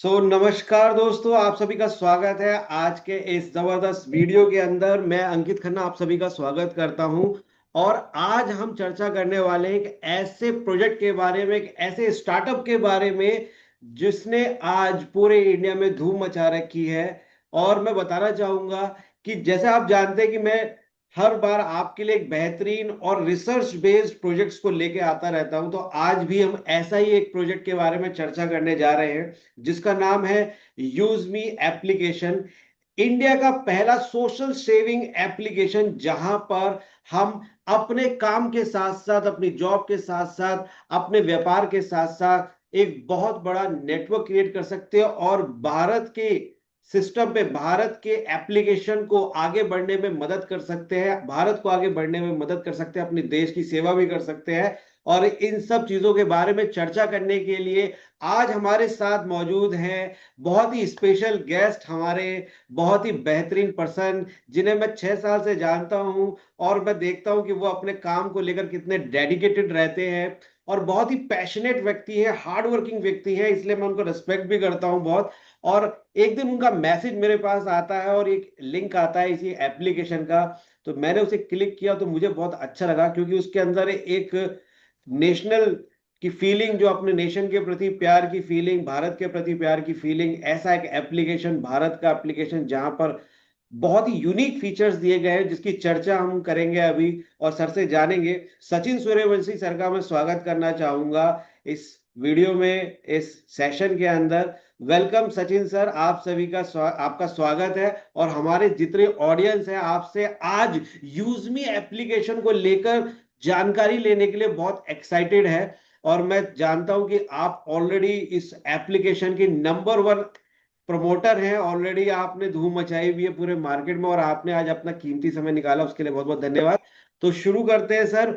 नमस्कार दोस्तों, आप सभी का स्वागत है आज के इस जबरदस्त वीडियो के अंदर। मैं अंकित खन्ना आप सभी का स्वागत करता हूं। और आज हम चर्चा करने वाले हैं एक ऐसे प्रोजेक्ट के बारे में, एक ऐसे स्टार्टअप के बारे में जिसने आज पूरे इंडिया में धूम मचा रखी है। और मैं बताना चाहूंगा कि जैसे आप जानते हैं कि मैं हर बार आपके लिए एक बेहतरीन और रिसर्च बेस्ड प्रोजेक्ट्स को लेके आता रहता हूं, तो आज भी हम ऐसा ही एक प्रोजेक्ट के बारे में चर्चा करने जा रहे हैं जिसका नाम है यूज मी एप्लीकेशन। इंडिया का पहला सोशल सेविंग एप्लीकेशन जहां पर हम अपने काम के साथ साथ, अपनी जॉब के साथ साथ, अपने व्यापार के साथ साथ एक बहुत बड़ा नेटवर्क क्रिएट कर सकते हैं और भारत के सिस्टम पे, भारत के एप्लीकेशन को आगे बढ़ने में मदद कर सकते हैं, भारत को आगे बढ़ने में मदद कर सकते हैं, अपने देश की सेवा भी कर सकते हैं। और इन सब चीजों के बारे में चर्चा करने के लिए आज हमारे साथ मौजूद हैं बहुत ही स्पेशल गेस्ट, हमारे बहुत ही बेहतरीन पर्सन जिन्हें मैं 6 साल से जानता हूं। और मैं देखता हूं कि वो अपने काम को लेकर कितने डेडिकेटेड रहते हैं और बहुत ही पैशनेट व्यक्ति है, हार्ड वर्किंग व्यक्ति है, इसलिए मैं उनको रिस्पेक्ट भी करता हूं बहुत। और एक दिन उनका मैसेज मेरे पास आता है और एक लिंक आता है इसी एप्लीकेशन का। तो मैंने उसे क्लिक किया तो मुझे बहुत अच्छा लगा, क्योंकि उसके अंदर एक नेशनल की फीलिंग, जो अपने नेशन के प्रति प्यार की फीलिंग, भारत के प्रति प्यार की फीलिंग, ऐसा एक एप्लीकेशन, भारत का एप्लीकेशन जहां पर बहुत ही यूनिक फीचर्स दिए गए हैं जिसकी चर्चा हम करेंगे अभी और सर से जानेंगे। सचिन सूर्यवंशी सर का मैं स्वागत करना चाहूंगा इस वीडियो में, इस सेशन के अंदर। वेलकम सचिन सर, आप सभी का आपका स्वागत है। और हमारे जितने ऑडियंस है आपसे आज यूजमी एप्लीकेशन को लेकर जानकारी लेने के लिए बहुत एक्साइटेड है। और मैं जानता हूं कि आप ऑलरेडी इस एप्लीकेशन की नंबर 1 प्रमोटर हैं, ऑलरेडी आपने धूम मचाई हुई है पूरे मार्केट में और आपने आज अपना कीमती समय निकाला, उसके लिए बहुत बहुत धन्यवाद। तो शुरू करते हैं सर।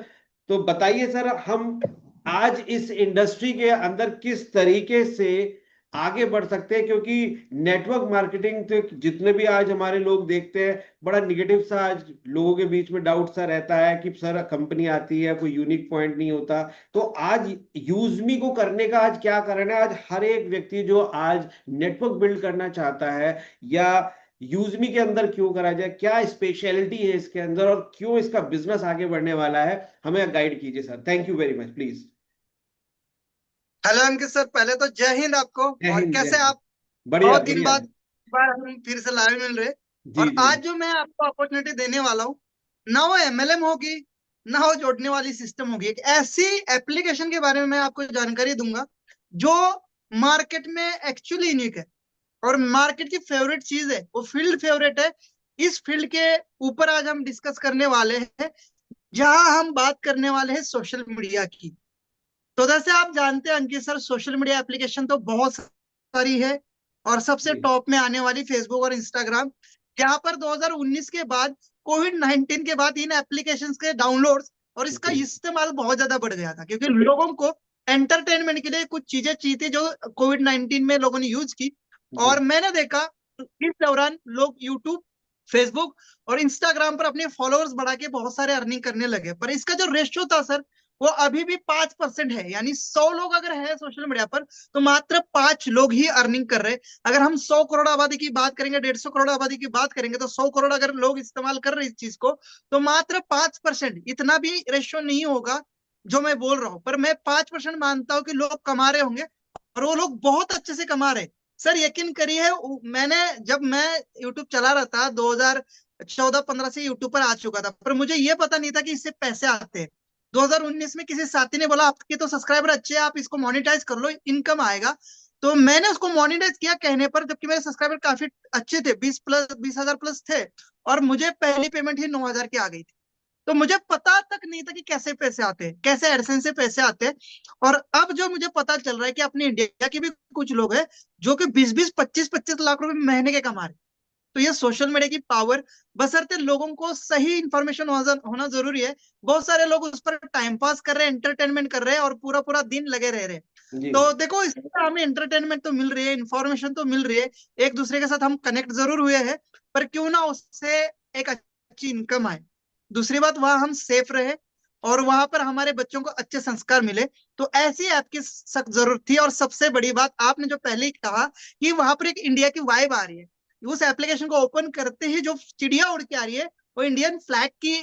तो बताइए सर, हम आज इस इंडस्ट्री के अंदर किस तरीके से आगे बढ़ सकते हैं, क्योंकि नेटवर्क मार्केटिंग तो जितने भी आज हमारे लोग देखते हैं, बड़ा निगेटिव सा आज लोगों के बीच में डाउट सा रहता है कि सर कंपनी आती है, कोई यूनिक पॉइंट नहीं होता। तो आज यूजमी को करने का आज क्या कारण है? आज हर एक व्यक्ति जो आज नेटवर्क बिल्ड करना चाहता है, या यूजमी के अंदर क्यों करा जाए, क्या स्पेशलिटी है इसके अंदर और क्यों इसका बिजनेस आगे बढ़ने वाला है, हमें गाइड कीजिए sir. Thank you very much, please. Hello Ankit sir, पहले तो जय हिंद आपको। जय और हिंद, जय कैसे हिंद। आप? बढ़िया बहुत दिन बढ़िया। बाद बार हम फिर से लाइव मिल रहे। जी और जी। आज जो मैं आपको अपॉर्चुनिटी देने वाला हूँ, ना वो एमएलएम होगी, ना वो जोड़ने वाली सिस्टम होगी। एक ऐसी एप्लीकेशन के बारे में मैं आपको जानकारी दूंगा जो मार्केट में एक्चुअली यूनिक है और मार्केट की फेवरेट चीज है, वो फील्ड फेवरेट है। इस फील्ड के ऊपर आज हम डिस्कस करने वाले हैं, जहां हम बात करने वाले हैं सोशल मीडिया की। तो जैसे आप जानते हैं अंकित सर, सोशल मीडिया एप्लीकेशन तो बहुत सारी है और सबसे जी टॉप में आने वाली फेसबुक और इंस्टाग्राम। यहाँ पर 2019 के बाद, कोविड-19 के बाद इन एप्लीकेशंस के डाउनलोड्स और इसका जी इस्तेमाल बहुत ज्यादा बढ़ गया था, क्योंकि लोगों को एंटरटेनमेंट के लिए कुछ चीजें चाहिए थी जो कोविड-19 में लोगों ने यूज की। और जी। मैंने देखा इस दौरान लोग यूट्यूब, फेसबुक और इंस्टाग्राम पर अपने फॉलोअर्स बढ़ा के बहुत सारे अर्निंग करने लगे। पर इसका जो रेशियो था सर, वो अभी भी 5% है। यानी 100 लोग अगर है सोशल मीडिया पर, तो मात्र 5 लोग ही अर्निंग कर रहे हैं। अगर हम 100 करोड़ आबादी की बात करेंगे, 150 करोड़ आबादी की बात करेंगे, तो 100 करोड़ अगर लोग इस्तेमाल कर रहे हैं इस चीज को, तो मात्र 5%, इतना भी रेशियो नहीं होगा जो मैं बोल रहा हूँ। पर मैं 5% मानता हूँ कि लोग कमा रहे होंगे और वो लोग बहुत अच्छे से कमा रहे हैं। सर यकीन करिए, मैंने जब मैं यूट्यूब चला रहा था 2014-15 से यूट्यूब पर आ चुका था, पर मुझे ये पता नहीं था कि इससे पैसे आते हैं। 2019 में किसी साथी ने बोला आपके तो सब्सक्राइबर अच्छे हैं, आप इसको मोनेटाइज कर लो, इनकम आएगा। तो मैंने उसको मोनेटाइज किया कहने पर, जबकि मेरे सब्सक्राइबर काफी अच्छे थे, 20,000 प्लस थे। और मुझे पहली पेमेंट ही 9,000 की आ गई थी। तो मुझे पता तक नहीं था कि कैसे पैसे आते हैं, कैसे एडसेंस से पैसे आते हैं। और अब जो मुझे पता चल रहा है कि अपने इंडिया के भी कुछ लोग हैं जो कि 20-20, 25-25 लाख रुपए महीने के कमा रहे हैं। तो ये सोशल मीडिया की पावर, बशर्ते लोगों को सही इंफॉर्मेशन होना जरूरी है। बहुत सारे लोग उस पर टाइम पास कर रहे हैं, एंटरटेनमेंट कर रहे हैं और पूरा पूरा दिन लगे रह रहे हैं। जी तो देखो, इससे हमें एंटरटेनमेंट तो मिल रही है, इंफॉर्मेशन तो मिल रही है, एक दूसरे के साथ हम कनेक्ट जरूर हुए हैं, पर क्यों ना उससे एक अच्छी इनकम आए। दूसरी बात, वहां हम सेफ रहे, और वहां पर हमारे बच्चों को अच्छे संस्कार मिले। तो ऐसी ऐप की सख्त जरूरत थी। और सबसे बड़ी बात आपने जो पहले ही कहा कि वहां पर एक इंडिया की वाइब आ रही है, उस एप्लीकेशन को ओपन करते ही जो चिड़िया उड़ के आ रही है वो इंडियन फ्लैग की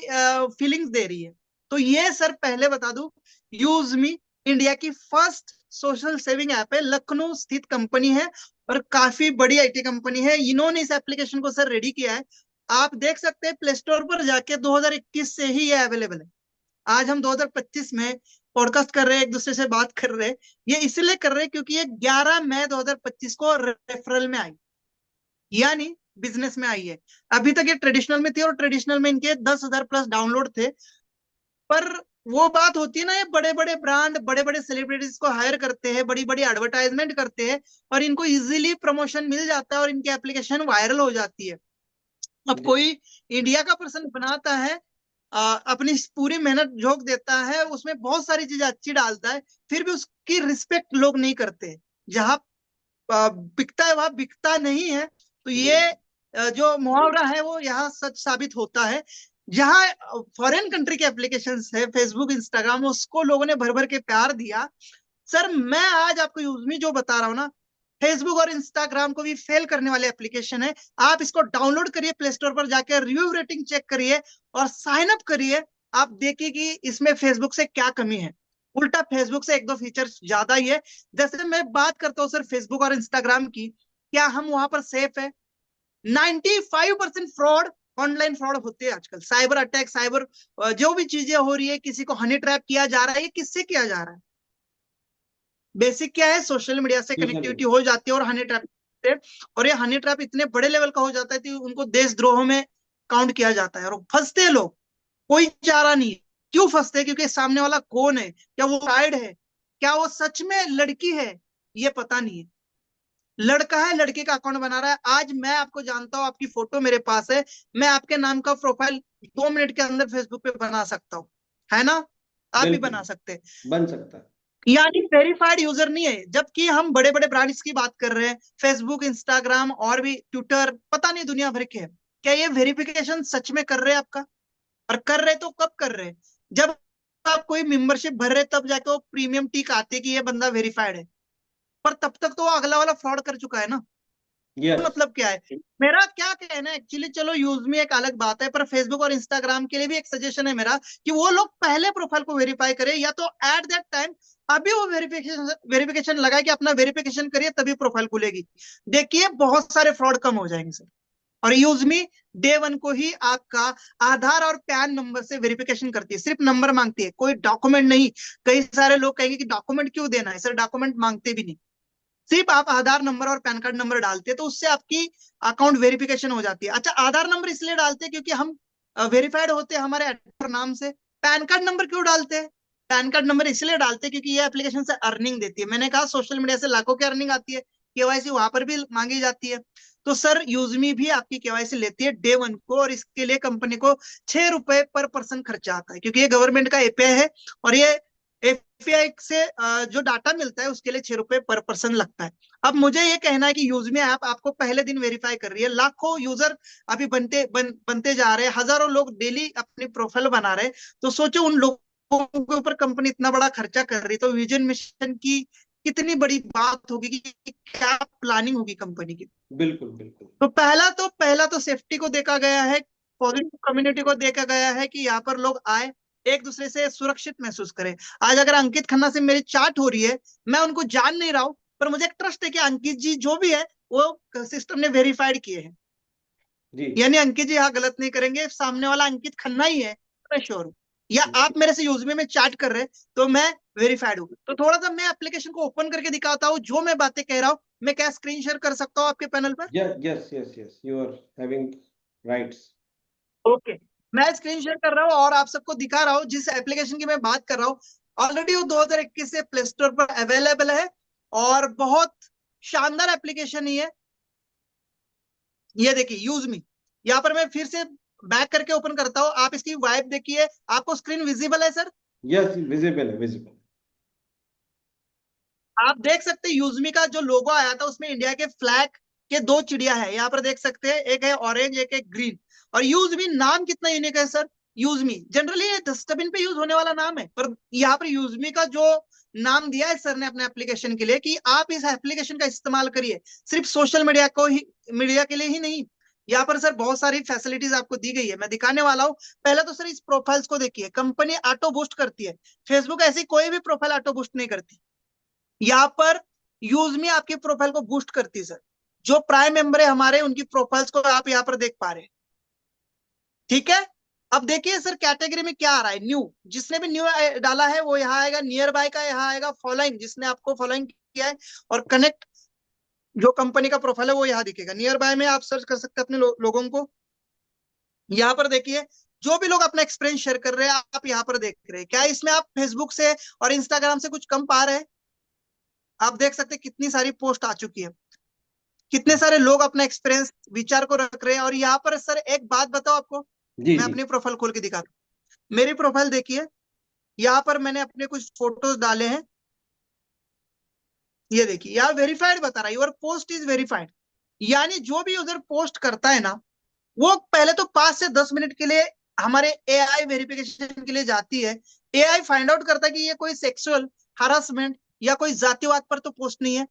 फीलिंग्स दे रही है। तो ये सर पहले बता दूं, यूज मी इंडिया की फर्स्ट सोशल सेविंग ऐप है, लखनऊ स्थित कंपनी है और काफी बड़ी आईटी कंपनी है। इन्होंने इस एप्लीकेशन को सर रेडी किया है। आप देख सकते हैं प्ले स्टोर पर जाके 2021 से ही ये अवेलेबल है। आज हम 2025 में पॉडकास्ट कर रहे हैं, एक दूसरे से बात कर रहे हैं। ये इसलिए कर रहे हैं क्योंकि ये 11 मई 2025 को रेफरल में आई, यानी बिजनेस में आई है। अभी तक ये ट्रेडिशनल में थी और ट्रेडिशनल में इनके 10,000 प्लस डाउनलोड थे। पर वो बात होती है ना, ये बड़े बड़े ब्रांड बड़े बड़े सेलिब्रिटीज को हायर करते हैं, बड़ी बड़ी एडवर्टाइजमेंट करते हैं और इनको इजीली प्रमोशन मिल जाता है और इनकी एप्लीकेशन वायरल हो जाती है। अब कोई इंडिया का पर्सन बनाता है, अपनी पूरी मेहनत झोंक देता है, उसमें बहुत सारी चीजें अच्छी डालता है, फिर भी उसकी रिस्पेक्ट लोग नहीं करते। जहां बिकता है वहां बिकता नहीं है। तो ये जो मुहावरा है वो यहाँ सच साबित होता है। जहां फॉरेन कंट्री के एप्लीकेशन है फेसबुक इंस्टाग्राम, उसको लोगों ने भर भर के प्यार दिया। सर मैं आज आपको यूजमी जो बता रहा हूँ ना, फेसबुक और इंस्टाग्राम को भी फेल करने वाले एप्लीकेशन है। आप इसको डाउनलोड करिए, प्ले स्टोर पर जाकर रिव्यू रेटिंग चेक करिए और साइन अप करिए। आप देखिए कि इसमें फेसबुक से क्या कमी है, उल्टा फेसबुक से एक दो फीचर्स ज्यादा ही है। जैसे मैं बात करता हूँ सर फेसबुक और इंस्टाग्राम की, क्या हम वहां पर सेफ है? 95% फ्रॉड, ऑनलाइन फ्रॉड होते हैं आजकल। साइबर अटैक, साइबर जो भी चीजें हो रही है, किसी को हनी ट्रैप किया जा रहा है, ये किससे किया जा रहा है? बेसिक क्या है, सोशल मीडिया से कनेक्टिविटी हो जाती है और हनी ट्रैप से। और ये हनी ट्रैप इतने बड़े लेवल का हो जाता है कि उनको देशद्रोह में काउंट किया जाता है और फंसते हैं लोग। कोई चारा नहीं है। क्यों फंसते हैं? क्योंकि सामने वाला कौन है, क्या वो साइड है, क्या वो सच में लड़की है, ये पता नहीं है। लड़का है, लड़के का अकाउंट बना रहा है। आज मैं आपको जानता हूं, आपकी फोटो मेरे पास है, मैं आपके नाम का प्रोफाइल 2 मिनट के अंदर फेसबुक पे बना सकता हूँ, है ना? आप भी बना सकते हैं। बन सकता है, यानी वेरीफाइड यूजर नहीं है। जबकि हम बड़े बड़े ब्रांड्स की बात कर रहे हैं, फेसबुक, इंस्टाग्राम और भी ट्विटर, पता नहीं दुनिया भर के हैं। क्या ये वेरिफिकेशन सच में कर रहे हैं आपका? और कर रहे तो कब कर रहे हैं? जब आप कोई मेंबरशिप भर रहे तब जाके वो प्रीमियम टिक आती है कि ये बंदा वेरीफाइड है। पर तब तक तो अगला वाला फ्रॉड कर चुका है ना। यस। मतलब क्या है मेरा क्या कहना है एक्चुअली, चलो यूज में एक अलग बात है, पर फेसबुक और इंस्टाग्राम के लिए भी एक सजेशन है मेरा कि वो लोग पहले प्रोफाइल को वेरीफाई करें, या तो एट दैट टाइम अभी वो वेरिफिकेशन वेरिफिकेशन लगाए कि अपना वेरिफिकेशन करिए तभी प्रोफाइल खुलेगी। देखिए बहुत सारे फ्रॉड कम हो जाएंगे सर। और यूजमी डे वन को ही आपका आधार और पैन नंबर से वेरिफिकेशन करती है, सिर्फ नंबर मांगती है, कोई डॉक्यूमेंट नहीं। कई सारे लोग कहेंगे कि डॉक्यूमेंट क्यों देना है? सर डॉक्यूमेंट मांगते भी नहीं, सिर्फ आप आधार नंबर और पैन कार्ड नंबर डालते हैं तो उससे आपकी अकाउंट वेरिफिकेशन हो जाती है। अच्छा, आधार नंबर इसलिए डालते हैं क्योंकि हम वेरीफाइड होते हैं हमारे एड्रेस नाम से। पैन कार्ड नंबर क्यों डालते हैं? पैन कार्ड नंबर इसलिए डालते हैं क्योंकि ये एप्लीकेशन से अर्निंग देती है। मैंने कहा सोशल मीडिया से लाखों की अर्निंग आती है, केवाईसी वहां पर भी मांगी जाती है। तो सर यूजमी भी आपकी केवाईसी लेती है डे वन को, और इसके लिए कंपनी को 6 रुपए पर पर्सन खर्चा आता है, क्योंकि ये गवर्नमेंट का एपीआई है और ये एपीआई से जो डाटा मिलता है उसके लिए 6 रुपए पर पर्सन लगता है। अब मुझे ये कहना है कि यूजमी ऐप आपको पहले दिन वेरीफाई कर रही है, लाखों यूजर अभी बनते जा रहे हैं, हजारों लोग डेली अपनी प्रोफाइल बना रहे हैं। तो सोचो उन लोगों के ऊपर कंपनी इतना बड़ा खर्चा कर रही है, तो विजन मिशन की कितनी बड़ी बात होगी कि क्या प्लानिंग होगी कंपनी की। बिल्कुल बिल्कुल। तो पहला तो सेफ्टी को देखा गया है, पॉजिटिव कम्युनिटी को देखा गया है कि यहाँ पर लोग आए, एक दूसरे से सुरक्षित महसूस करें। आज अगर अंकित खन्ना से मेरी चाट हो रही है, मैं उनको जान नहीं रहा हूं, पर मुझे एक ट्रस्ट है कि अंकित जी जो भी है वो सिस्टम ने वेरीफाइड किए हैं, यानी अंकित जी यहाँ गलत नहीं करेंगे, सामने वाला अंकित खन्ना ही है, मैं श्योर हूँ। या आप मेरे से यूजमे में चैट कर रहे हैं तो मैं वेरीफाइड हूँ। तो थोड़ा सा मैं एप्लीकेशन को ओपन करके दिखाता हूँ, जो मैं बातें कह रहा हूँ मैं क्या स्क्रीन शेयर कर सकता हूँ आपके पैनल पर? Yes yes yes, you are having rights. Okay, मैं स्क्रीन शेयर कर रहा हूँ और आप सबको दिखा रहा हूँ जिस एप्लीकेशन की मैं बात कर रहा हूँ। ऑलरेडी वो 2021 से प्ले स्टोर पर अवेलेबल है और बहुत शानदार एप्लीकेशन ही है। ये देखिए यूज मी, यहाँ पर मैं फिर से बैक करके ओपन करता हूँ, आप इसकी वाइब देखिए। आपको स्क्रीन विजिबल है सर? यस, विजिबल है, विजिबल। आप देख सकते हैं यूजमी का जो लोगो आया था उसमें इंडिया के फ्लैग के 2 चिड़िया है, यहाँ पर देख सकते हैं, एक है ऑरेंज एक है ग्रीन। और यूजमी नाम कितना यूनिक है सर, यूजमी, जनरली ये डस्टबिन पे यूज होने वाला नाम है, पर यहाँ पर यूजमी का जो नाम दिया है सर ने अपने एप्लीकेशन के लिए कि आप इस एप्लीकेशन का इस्तेमाल करिए, सिर्फ सोशल मीडिया के लिए ही नहीं। यहाँ पर सर बहुत सारी फैसिलिटीज आपको दी गई है, मैं दिखाने वाला हूँ। पहले तो सर इस प्रोफाइल्स को देखिए, कंपनी ऑटो बूस्ट करती है, फेसबुक ऐसी कोई भी प्रोफाइल ऑटो बूस्ट नहीं करती। यहाँ पर यूजमी आपकी प्रोफाइल को बूस्ट करती है सर। जो प्राइम मेंबर है हमारे, उनकी प्रोफाइल्स को आप यहाँ पर देख पा रहे हैं, ठीक है। अब देखिए सर कैटेगरी में क्या आ रहा है, न्यू, जिसने भी न्यू डाला है वो यहाँ आएगा, नियर बाय का यहाँ आएगा, फॉलोइंग जिसने आपको फॉलोइंग किया है, और कनेक्ट जो कंपनी का प्रोफाइल है वो यहाँ दिखेगा। नियर बाय में आप सर्च कर सकते हैं अपने लोगों को। यहाँ पर देखिए जो भी लोग अपना एक्सपीरियंस शेयर कर रहे हैं आप यहाँ पर देख रहे हैं। क्या इसमें आप फेसबुक से और इंस्टाग्राम से कुछ कम पा रहे हैं? आप देख सकते हैं कितनी सारी पोस्ट आ चुकी है, कितने सारे लोग अपना एक्सपीरियंस विचार को रख रहे हैं। और यहाँ पर सर एक बात बताओ आपको, जी मैं जी। अपनी प्रोफाइल खोल के दिखाता हूँ। मेरी प्रोफाइल देखिए, यहाँ पर मैंने अपने कुछ फोटोज डाले हैं, ये देखिए यहाँ वेरीफाइड बता रहा है, योर पोस्ट इज वेरीफाइड। यानी जो भी यूजर पोस्ट करता है ना, वो पहले तो 5 से 10 मिनट के लिए हमारे एआई वेरिफिकेशन के लिए जाती है। एआई फाइंड आउट करता है कि ये कोई सेक्सुअल हरासमेंट या कोई जातिवाद पर तो पोस्ट नहीं है,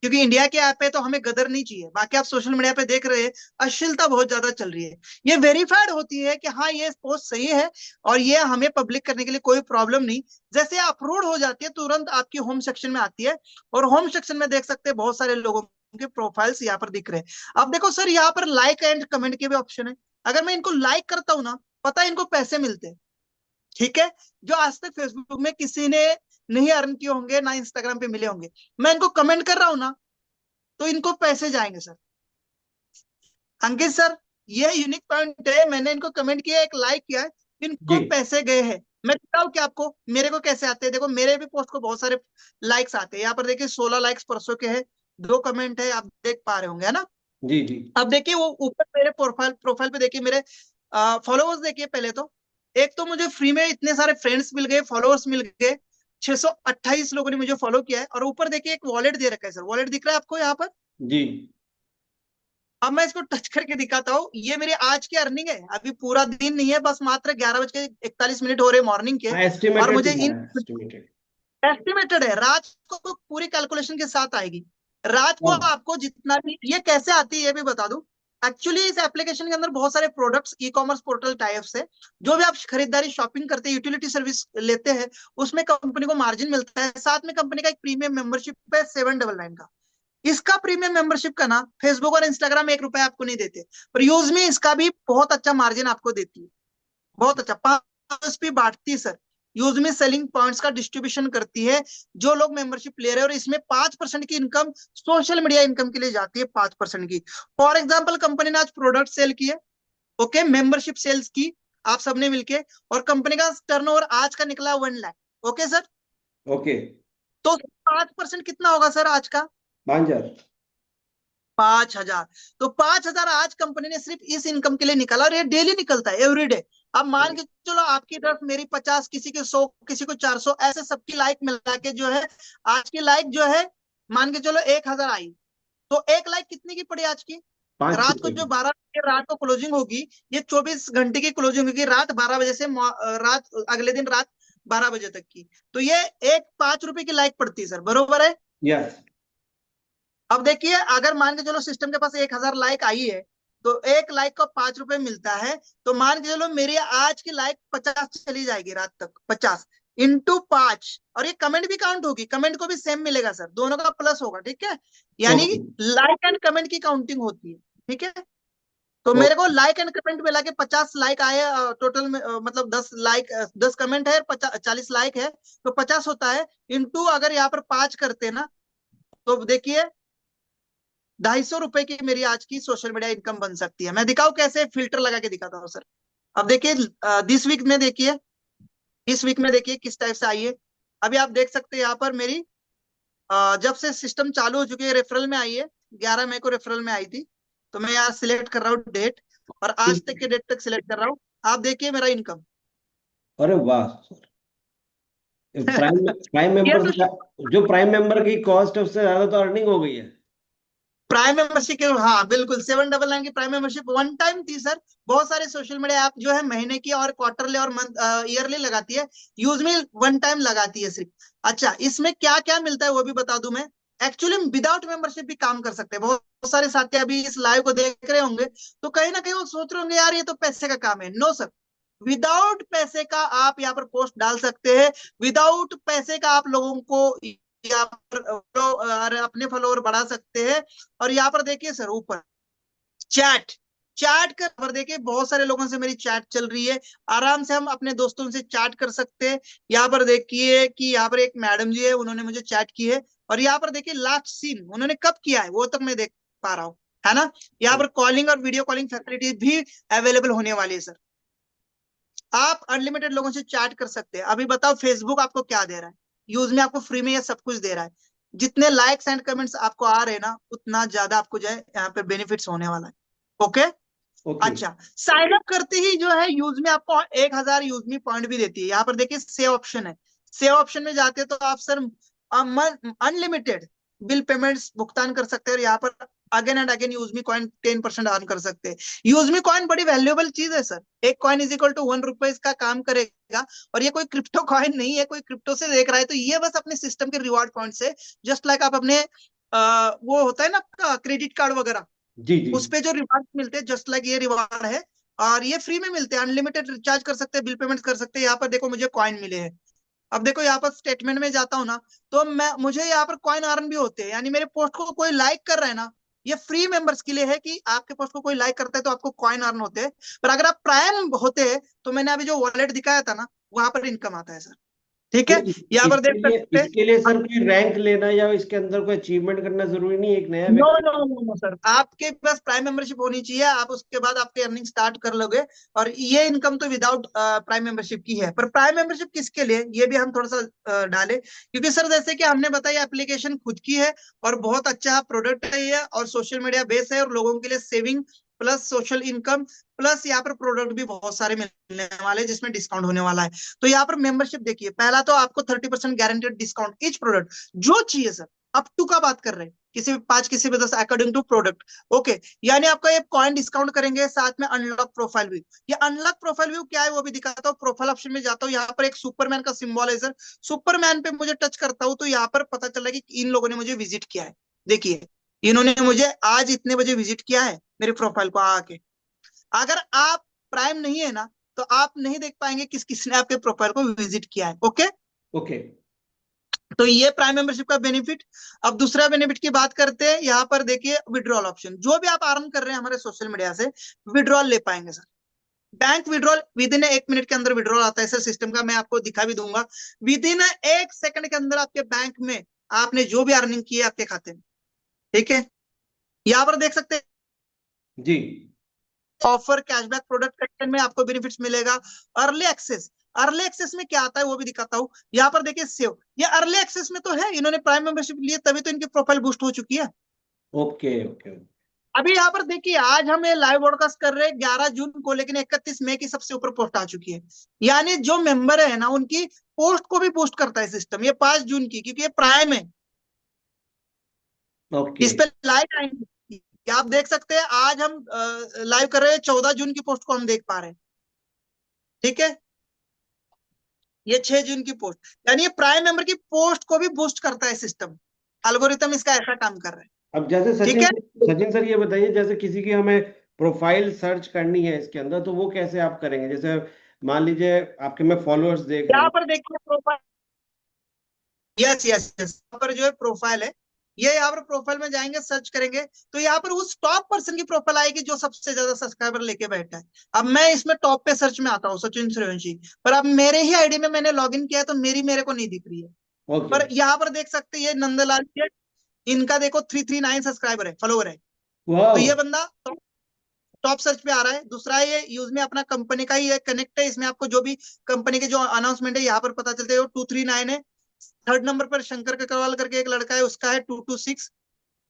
क्योंकि इंडिया के ऐप पे तो हमें गदर नहीं चाहिए। बाकी आप सोशल मीडिया पे देख रहे हैं अश्लीलता बहुत ज्यादा चल रही है। ये वेरीफाइड होती है कि हाँ ये पोस्ट सही है और ये हमें पब्लिक करने के लिए कोई प्रॉब्लम नहीं। जैसे अपलोड हो जाती है तुरंत आपकी होम सेक्शन में आती है, और होम सेक्शन में देख सकते हैं बहुत सारे लोगों के प्रोफाइल्स यहाँ पर दिख रहे हैं। अब देखो सर यहाँ पर लाइक एंड कमेंट के भी ऑप्शन है। अगर मैं इनको लाइक करता हूं ना, पता है इनको पैसे मिलते हैं, ठीक है, जो आज तक फेसबुक में किसी ने नहीं अर्न किए होंगे, ना इंस्टाग्राम पे मिले होंगे। मैं इनको कमेंट कर रहा हूं ना, तो इनको पैसे जाएंगे सर। अंकित सर ये यूनिक पॉइंट है, मैंने इनको कमेंट किया, एक लाइक किया है, जी इनको पैसे गए हैं। मैं बताऊं कि आपको मेरे को कैसे आते हैं, देखो मेरे भी पोस्ट को बहुत सारे लाइक्स आते हैं। यहाँ पर देखिए 16 लाइक्स परसों के हैं, 2 कमेंट है, आप देख पा रहे होंगे, है ना। जी जी। अब देखिए वो ऊपर मेरे प्रोफाइल पे देखिए मेरे फॉलोअर्स देखिए। पहले तो एक तो मुझे फ्री में इतने सारे फ्रेंड्स मिल गए, फॉलोअर्स मिल गए, 628 लोगों ने मुझे फॉलो किया है। और ऊपर देखिए एक वॉलेट दे रखा है सर, वॉलेट दिख रहा है आपको यहाँ पर। जी। अब मैं इसको टच करके दिखाता हूँ, ये मेरी आज की अर्निंग है, अभी पूरा दिन नहीं है, बस मात्र 11:41 हो रहे मॉर्निंग के। और एस्टिमेटेड मुझे दिखा इन रहा है, एस्टिमेटेड। एस्टिमेटेड है, रात को तो पूरी कैलकुलेशन के साथ आएगी। रात को हाँ। आपको जितना भी, ये कैसे आती है ये भी बता दूं। एक्चुअली इस एप्लीकेशन के अंदर बहुत सारे products e commerce portal types है, जो भी आप खरीदारी शॉपिंग करते हैं, यूटिलिटी सर्विस लेते हैं, उसमें कंपनी को मार्जिन मिलता है। साथ में कंपनी का एक प्रीमियम मेंबरशिप है 799 का। इसका प्रीमियम मेंबरशिप का ना फेसबुक और इंस्टाग्राम 1 रुपया आपको नहीं देते, पर यूज में इसका भी बहुत अच्छा मार्जिन आपको देती है, बहुत अच्छा 5 बांटती है सर। यूज में सेलिंग पॉइंट्स का डिस्ट्रीब्यूशन करती है जो लोग मेंबरशिप ले रहे हैं, और इसमें 5% की इनकम सोशल मीडिया इनकम के लिए जाती है, 5% की। फॉर एग्जाम्पल कंपनी ने आज प्रोडक्ट सेल किए, ओके, मेंबरशिप सेल्स की आप सबने मिलके, और कंपनी का टर्नओवर आज का निकला 1 लाख, ओके सर। ओके। तो 5% कितना होगा सर आज का? 5,000। 5,000। तो 5,000 आज कंपनी ने सिर्फ इस इनकम के लिए निकाला, और ये डेली निकलता है, एवरीडे। अब मान के चलो आपकी 10, मेरी 50, किसी के 100, किसी को 400, ऐसे सबकी लाइक मिला के जो है आज की लाइक जो है, मान के चलो 1,000 आई। तो एक लाइक कितने की पड़ी आज की? 5 रात को रुपए जो की। 12 बजे रात को क्लोजिंग होगी, ये 24 घंटे की क्लोजिंग होगी, रात 12 बजे से रात अगले दिन रात 12 बजे तक की। तो ये एक 5 रुपए की लाइक पड़ती है सर, बरोबर है। यस। अब देखिए अगर मान के चलो सिस्टम के पास 1,000 लाइक आई है, तो एक लाइक का 5 रुपए मिलता है। तो मान के चलो मेरी आज की लाइक 50 चली जाएगी रात तक, 50 इंटू 5, और ये कमेंट भी काउंट होगी, कमेंट को भी सेम मिलेगा सर, दोनों का प्लस होगा, ठीक है। यानी ओके। लाइक एंड कमेंट की काउंटिंग होती है, ठीक है। तो ओ, मेरे को लाइक एंड कमेंट मिला के 50 लाइक आए, टोटल में मतलब 10 लाइक, 10 कमेंट है, 40 लाइक है, तो 50 होता है। इंटू अगर यहाँ पर 5 करते ना, तो देखिए 250 रुपए की मेरी आज की सोशल मीडिया इनकम बन सकती है। मैं दिखाऊं कैसे, फिल्टर लगा के दिखाता हूँ सर। अब देखिए दिस वीक में देखिए, इस वीक में देखिए किस टाइप से आई है। अभी आप देख सकते हैं यहाँ पर मेरी जब से सिस्टम चालू हो चुकी है, रेफरल में आई है, 11 मई को रेफरल में आई थी। तो मैं यहाँ सिलेक्ट कर रहा हूँ डेट, और आज तक के डेट तक सिलेक्ट कर रहा हूँ। आप देखिए मेरा इनकम। अरे वाह। प्राइम प्राइम ये मेंबर तो से जो प्राइम मेंबर की कॉस्ट है उससे ज्यादा तो अर्निंग हो गई है। प्राइम मेंबरशिप के, हाँ बिल्कुल, 799 की प्राइम मेंबरशिप वन टाइम थी सर। बहुत सारे सोशल मीडिया ऐप जो है महीने की और क्वार्टरली और मंथ ईयरली लगाती है, यूज में वन टाइम लगाती है सिर्फ। अच्छा, इसमें क्या क्या मिलता है वो भी बता दूं मैं। एक्चुअली विदाउट मेंबरशिप भी काम कर सकते हैं। बहुत सारे साथी अभी इस लाइव को देख रहे होंगे तो कहीं ना कहीं वो सोच रहे होंगे यार ये तो पैसे का काम है। नो सर, विदाउट पैसे का आप यहाँ पर पोस्ट डाल सकते हैं। विदाउट पैसे का आप लोगों को यहाँ पर अपने फॉलोअर बढ़ा सकते हैं। और यहाँ पर देखिए सर ऊपर चैट, चैट कर पर देखिए बहुत सारे लोगों से मेरी चैट चल रही है। आराम से हम अपने दोस्तों से चैट कर सकते हैं। यहाँ पर देखिए कि यहाँ पर एक मैडम जी है, उन्होंने मुझे चैट की है। और यहाँ पर देखिए लास्ट सीन उन्होंने कब किया है वो तक मैं देख पा रहा हूँ, है ना। यहाँ पर कॉलिंग और वीडियो कॉलिंग फैसिलिटीज भी अवेलेबल होने वाली है सर। आप अनलिमिटेड लोगों से चैट कर सकते हैं। अभी बताओ फेसबुक आपको क्या दे रहा है, यूज में आपको फ्री में ये सब कुछ दे रहा है। जितने लाइक्स एंड कमेंट्स आपको आ रहे हैं ना, उतना ज्यादा आपको जो है यहाँ पे बेनिफिट्स होने वाला है। ओके। ओके। अच्छा, साइन अप करते ही जो है यूज में आपको 1000 यूज में पॉइंट भी देती है। यहाँ पर देखिए सेव ऑप्शन है, सेव ऑप्शन में जाते हैं तो आप सर अनलिमिटेड बिल पेमेंट्स भुगतान कर सकते हैं। और यहाँ पर again and again use me coin 10% earn कर सकते हैं। यूज मी कॉइन बड़ी वैल्यूएबल चीज है सर। एक कॉइन इज इक्वल टू 1 रुपए का काम करेगा। और ये कोई क्रिप्टो कॉइन नहीं है, कोई क्रिप्टो से देख रहा है तो ये बस अपने सिस्टम के रिवॉर्ड पॉइंट से, जस्ट लाइक आप अपने वो होता है ना आपका क्रेडिट कार्ड वगैरह, जी जी। उस पे जो रिवार्ड मिलते हैं जस्ट लाइक ये रिवार्ड है। और ये फ्री में मिलते हैं, अनलिमिटेड रिचार्ज कर सकते हैं, बिल पेमेंट कर सकते हैं। यहाँ पर देखो मुझे कॉइन मिले हैं। अब देखो यहाँ पर स्टेटमेंट में जाता हूँ ना, तो मैं मुझे यहाँ पर कॉइन अर्न भी होते हैं। यानी मेरे पोस्ट को कोई लाइक कर रहा है ना, ये फ्री मेंबर्स के लिए है कि आपके पोस्ट को कोई लाइक करता है तो आपको कॉइन अर्न होते हैं। पर अगर आप प्राइम होते हैं तो मैंने अभी जो वॉलेट दिखाया था ना, वहां पर इनकम आता है सर। ठीक तो है, यहाँ पर देख इसके लिए सकते हैं। सर कोई रैंक लेना या इसके अंदर कोई अचीवमेंट करना जरूरी नहीं है, एक नया नो व्यक्ति। नो नो नो सर, आपके पास प्राइम मेंबरशिप होनी चाहिए, आप उसके बाद आपके अर्निंग स्टार्ट कर लोगे। और ये इनकम तो विदाउट प्राइम मेंबरशिप की है। पर प्राइम मेंबरशिप किसके लिए, ये भी हम थोड़ा सा डालें, क्योंकि सर जैसे कि हमने बताया एप्लीकेशन खुद की है और बहुत अच्छा प्रोडक्ट है ये, और सोशल मीडिया बेस है और लोगों के लिए saving plus social income plus यहाँ पर प्रोडक्ट भी बहुत सारे मिलने वाले हैं जिसमें डिस्काउंट होने वाला है। तो यहाँ पर मेंबरशिप देखिए, पहला तो आपको 30% गारंटेड डिस्काउंट इच प्रोडक्ट, जो चाहिए सर। अप टू का बात कर रहे हैं, किसी भी 5 किसी भी 10 अकॉर्डिंग टू प्रोडक्ट। ओके, यानी आपका ये कॉइन डिस्काउंट करेंगे, साथ में अनलॉक प्रोफाइल व्यू। ये अनलॉक प्रोफाइल व्यू क्या है वो भी दिखाता हूँ। प्रोफाइल ऑप्शन में जाता हूँ, यहाँ पर एक सुपरमैन का सिंबल है सर। सुपरमैन पे मुझे टच करता हूँ तो यहाँ पर पता चला कि इन लोगों ने मुझे विजिट किया है। देखिए, इन्होंने मुझे आज इतने बजे विजिट किया है मेरे प्रोफाइल को आके। अगर आप प्राइम नहीं है ना, तो आप नहीं देख पाएंगे किस किसने आपके प्रोफाइल को विजिट किया है। Okay, okay. तो ये प्राइम मेंबरशिप का बेनिफिट। अब दूसरा बेनिफिट की बात करते हैं, यहाँ पर देखिए विड्रॉल ऑप्शन। जो भी आप अर्न कर रहे हैं हमारे सोशल मीडिया से, विड्रॉल ले पाएंगे sir. Bank withdrawal with in 1 minute के अंदर विड्रॉल आता है सर सिस्टम का, मैं आपको दिखा भी दूंगा। विद इन 1 सेकंड के अंदर आपके बैंक में आपने जो भी अर्निंग की है आपके खाते में। ठीक है, यहाँ पर देख सकते हैं जी। ऑफर, कैशबैक, प्रोडक्ट सेक्शन में आपको बेनिफिट्स मिलेगा। अर्ली एक्सेस, अर्ली एक्सेस में क्या आता है वो भी दिखाता हूँ। यहाँ पर देखिए सेव, ये अर्ली एक्सेस में तो है, इन्होंने प्राइम मेंबरशिप लिए तभी तो इनकी प्रोफाइल बूस्ट हो चुकी है। Okay okay. अभी यहाँ पर देखिए आज हम ये लाइव ब्रॉडकास्ट कर रहे हैं 11 जून को, लेकिन 31 मई की सबसे ऊपर पोस्ट आ चुकी है। यानी जो मेंबर है ना उनकी पोस्ट को भी पोस्ट करता है सिस्टम। ये 5 जून की, क्योंकि ये प्राइम है, ओके। इस पे लाइव आएंगे। आप देख सकते हैं आज हम लाइव कर रहे हैं, 14 जून की पोस्ट को हम देख पा रहे हैं। ठीक है, ये 6 जून की पोस्ट, यानी ये प्राइम मेंबर की पोस्ट को भी बूस्ट करता है सिस्टम। एल्गोरिथम इसका ऐसा काम कर रहा है। अब जैसे ठीक है, सचिन सर ये बताइए, जैसे किसी की हमें प्रोफाइल सर्च करनी है इसके अंदर, तो वो कैसे आप करेंगे? जैसे मान लीजिए आपके में फॉलोअर्स देख रहे यहाँ हैं। पर देखिए प्रोफाइल, यस यस यस, यहाँ पर जो है प्रोफाइल है, ये यहाँ पर प्रोफाइल में जाएंगे, सर्च करेंगे तो यहाँ पर उस टॉप पर्सन की प्रोफाइल आएगी जो सबसे ज्यादा सब्सक्राइबर लेके बैठा है। अब मैं इसमें टॉप पे सर्च में आता हूँ सचिन सूर्यवंशी, पर अब मेरे ही आईडी में मैंने लॉगिन किया है तो मेरे को नहीं दिख रही है। ओके। पर यहाँ पर देख सकते हैं ये नंदलाल जी है, इनका देखो 339 सब्सक्राइबर है, फॉलोवर है। तो वाह। ये बंदा टॉप सर्च पे आ रहा है। दूसरा है ये यूज में अपना कंपनी का ही कनेक्ट है, इसमें आपको जो भी कंपनी के जो अनाउंसमेंट है यहाँ पर पता चलते हैं। 239 है। थर्ड नंबर पर शंकर ककरवाल करके एक लड़का है, उसका है 226।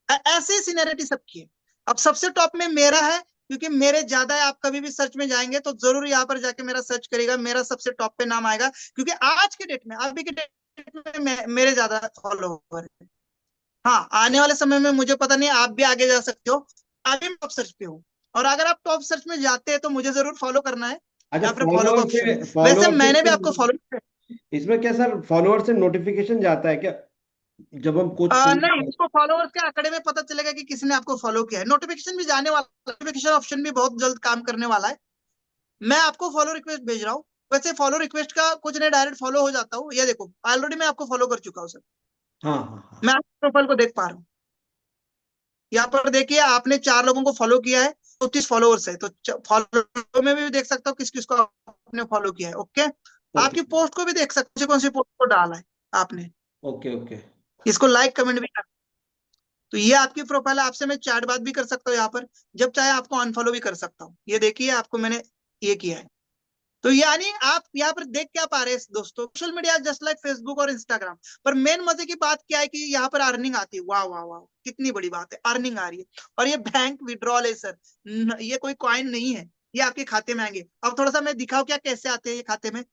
ऐसे सिनेरिटी सबकी है। अब सबसे टॉप में मेरा है, क्योंकि मेरे ज्यादा है। आप कभी भी सर्च में जाएंगे तो जरूर यहाँ पर जाके मेरा सर्च करेगा, मेरा सबसे टॉप पे नाम आएगा, क्योंकि आज के डेट में, अभी के डेट में मेरे ज्यादा फॉलोवर है। हाँ, आने वाले समय में मुझे पता नहीं, आप भी आगे जा सकते हो। अभी मैं टॉप सर्च पे हूँ, और अगर आप टॉप सर्च में जाते हैं तो मुझे जरूर फॉलो करना है। अच्छा, यहाँ पर फॉलो का फॉलोअर ऑप्शन है। से वैसे फॉलोअर मैंने भी से आपको फॉलो, इसमें क्या सर, फॉलोअर से नोटिफिकेशन जाता है क्या जब हम कुछ नहीं, उसको फॉलोअर्स के आंकड़े में पता चलेगा कि किसने आपको फॉलो किया है। नोटिफिकेशन भी जाने वाला, नोटिफिकेशन ऑप्शन भी बहुत जल्द काम करने वाला है। मैं आपको फॉलो रिक्वेस्ट भेज रहा हूँ। वैसे फॉलो रिक्वेस्ट का कुछ नहीं, डायरेक्ट फॉलो हो जाता हूँ। ये देखो, ऑलरेडी मैं आपको फॉलो कर चुका हूँ सर। हाँ हाँ हाँ। मैं आपके प्रोफाइल को देख पा रहा हूँ। यहाँ पर देखिए, आपने 4 लोगों को फॉलो किया है, 34 फॉलोअर्स है। तो फॉलो में भी देख सकता हूँ किस किस को आपने फॉलो किया है। ओके, ओके आपकी पोस्ट को भी देख सकते हो, कौन सी पोस्ट को डाला है आपने। Okay okay. इसको लाइक कमेंट भी कर। तो ये आपकी प्रोफाइल है, आपसे मैं चैट बात भी कर सकता हूँ यहाँ पर। जब चाहे आपको अनफॉलो भी कर सकता हूँ। ये देखिए, आपको मैंने ये किया है। तो यानी आप यहाँ पर देख क्या पा रहे हैं दोस्तों, social media just like Facebook और इंस्टाग्राम। पर मेन मजे की बात क्या है कि यहाँ पर अर्निंग आती है। वाह वाह वाह, कितनी बड़ी बात है, अर्निंग आ रही है। और ये बैंक विड्रॉल है सर, ये कोई कॉइन नहीं है। ये आपके खाते में आएंगे। अब थोड़ा सा मैं दिखाऊं क्या कैसे आते हैं ये खाते में।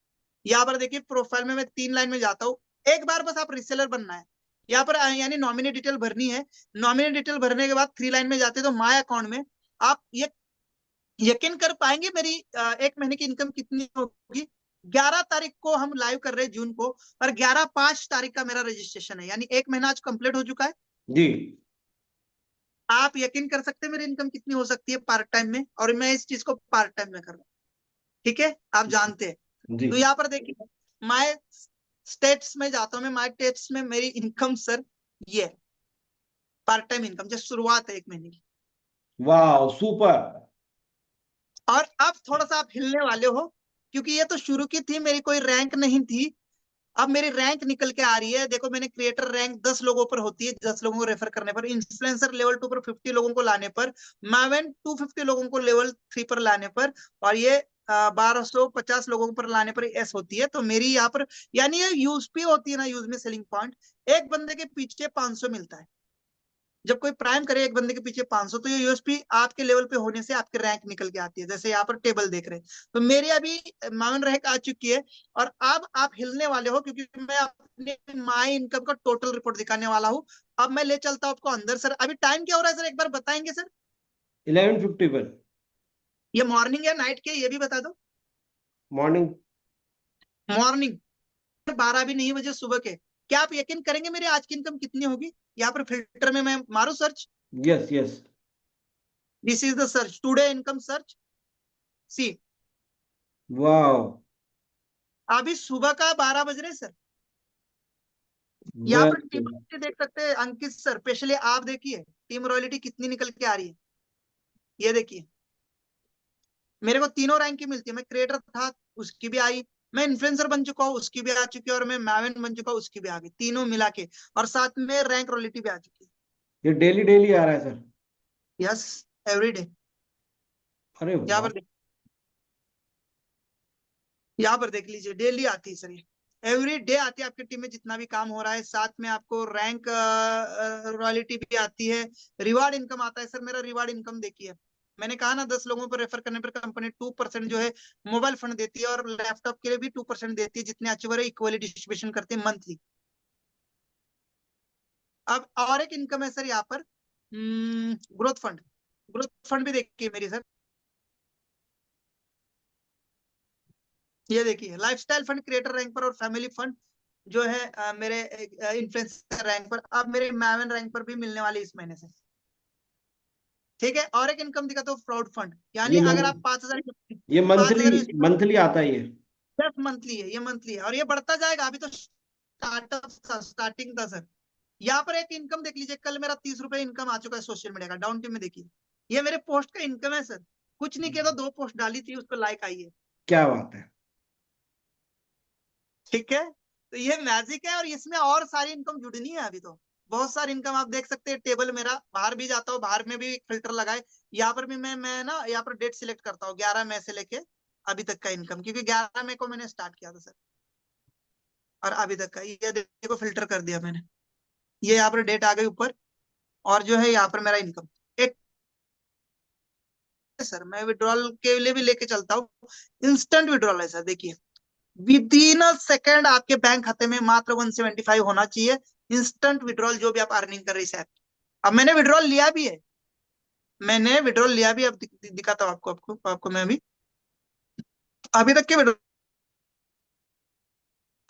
यहाँ पर देखिए, प्रोफाइल में मैं 3 लाइन में जाता हूँ। एक बार बस आप रिसेलर बनना है। यहाँ पर यानी नॉमिनी डिटेल भरनी है। नॉमिनी डिटेल भरने के बाद 3 लाइन में जाते हैं तो माय अकाउंट में आप ये यकीन कर पाएंगे मेरी 1 महीने की इनकम कितनी होगी। 11 तारीख को हम लाइव कर रहे हैं जून को, और 11/5 तारीख का मेरा रजिस्ट्रेशन है, यानी 1 महीना आज कंप्लीट हो चुका है। जी। आप यकीन कर सकते हैं मेरी इनकम कितनी हो सकती है पार्ट टाइम में, और मैं इस चीज को पार्ट टाइम में कर रहा हूँ। ठीक है, आप जानते हैं। जी। तो यहाँ पर देखिए, माय स्टेट्स में जाता हूँ मैं, माय स्टेट्स में मेरी इनकम सर ये पार्ट टाइम इनकम, जो शुरुआत है 1 महीने की। वाह सुपर। और अब थोड़ा सा आप हिलने वाले हो, क्योंकि ये तो शुरू की थी, मेरी कोई रैंक नहीं थी। अब मेरी रैंक निकल के आ रही है। देखो, मैंने क्रिएटर रैंक 10 लोगों पर होती है, 10 लोगों को रेफर करने पर। इन्फ्लुएंसर लेवल 2 पर 50 लोगों को लाने पर। मावेन 250 लोगों को लेवल 3 पर लाने पर। और ये 1250 लोगों पर लाने पर एस होती है। तो मेरी यहाँ पर, यानी ये यूएसपी होती है ना, यूज में सेलिंग पॉइंट। एक बंदे के पीछे 500 मिलता है। जब कोई प्राइम करे एक बंदे के पीछे 500, तो ये यूएसपी आपके लेवल पे होने से आपकी रैंक निकल के आती है। जैसे यहाँ पर टेबल देख रहे हैं, तो मेरी अभी माउंट रैंक आ चुकी है। और अब आप हिलने वाले हो, क्योंकि मैं अपने माई इनकम का टोटल रिपोर्ट दिखाने वाला हूँ। अब मैं ले चलता हूँ आपको अंदर सर। अभी टाइम क्या हो रहा है सर, एक बार बताएंगे सर। 11:51 ये मॉर्निंग या नाइट के, ये भी बता दो। मॉर्निंग। मॉर्निंग, 12 भी नहीं बजे सुबह के। क्या आप यकीन करेंगे मेरी आज की इनकम कितनी होगी। यहाँ पर फिल्टर में मैं मारू search. Yes yes. This is the search, today income search. See, वाह। अभी सुबह का 12 बज रहे सर। यहाँ पर टीम वेल। रॉयल्टी देख सकते हैं अंकित सर, स्पेशली आप देखिए टीम रॉयल्टी कितनी निकल के आ रही है। ये देखिए, मेरे को तीनों रैंक की मिलती है। मैं क्रिएटर था, उसकी भी आई। मैं इन्फ्लुएंसर बन चुका हूँ, उसकी भी आ चुकी है। और मैं मैवन बन चुका हूँ, उसकी भी आ गई, तीनों मिला के। और साथ में रैंक रॉयल्टी भी आ चुकी है। ये डेली डेली आ रहा है सर? Yes, every day. अरे यहाँ वाह। पर, यहाँ पर देख लीजिए, डेली आती है सर ये। एवरी डे आती है आपकी टीम में, जितना भी काम हो रहा है। साथ में आपको रैंक रॉयल्टी भी आती है। रिवार्ड इनकम आता है सर। मेरा रिवार्ड इनकम देखिए, मैंने कहा ना 10 लोगों पर रेफर करने पर कंपनी 2% जो है मोबाइल फंड देती है, और लैपटॉप के लिए भी 2% देती है। जितने अचीवर है इक्वली डिस्ट्रीब्यूशन करते हैं मंथली। अब और एक इनकम है सर यहाँ पर, ग्रोथ फंड। ग्रोथ फंड भी देखिए मेरी सर। ये देखिए, लाइफस्टाइल फंड क्रिएटर रैंक पर, और फैमिली फंड जो है मेरे इन्फ्लुएंसर रैंक पर। अब मेरे मैवन रैंक पर भी मिलने वाली इस महीने से। ठीक है, और एक इनकम दिखाता हूँ, फ्रॉड फंड। यानी ये मन, अगर आप 5,000, ये पांच मंथली हजार मंथली आता है ये? 10 मंथली है, ये मंथली है, और ये बढ़ता जाएगा। अभी तो स्टार्टअप स्टार्टिंग था सर। यहाँ पर एक इनकम देख लीजिए, कल मेरा 30 रुपए इनकम आ चुका है सोशल मीडिया का। डाउन टीम में देखिए, ये मेरे पोस्ट का इनकम है सर। कुछ नहीं किया था, 2 पोस्ट डाली थी, उसको लाइक आई है। क्या बात है। ठीक है, तो ये मैजिक है, और इसमें और सारी इनकम जुड़नी है अभी तो। बहुत सारी इनकम आप देख सकते हैं। टेबल मेरा बाहर भी जाता हूँ, बाहर में भी एक फिल्टर लगाए। यहाँ पर भी मैं ना यहाँ पर डेट सिलेक्ट करता हूँ, 11 मई से लेके अभी तक का इनकम, क्योंकि 11 मई को मैंने स्टार्ट किया था सर। और अभी तक का ये देखो, फिल्टर कर दिया मैंने। ये यहाँ पर डेट आ गई ऊपर, और जो है यहाँ पर मेरा इनकम एक। सर मैं विड्रॉल के लिए भी लेके चलता हूँ। इंस्टेंट विड्रॉल है सर, देखिए विद इन अ सेकेंड आपके बैंक खाते में मात्र 175 होना चाहिए। इंस्टेंट विड्रॉल जो भी आप अर्निंग कर रहे हैं। अब मैंने विड्रॉल लिया भी है, मैंने विड्रॉल लिया भी, अब दिखाता हूँ आपको मैं अभी तक के विड्रॉल।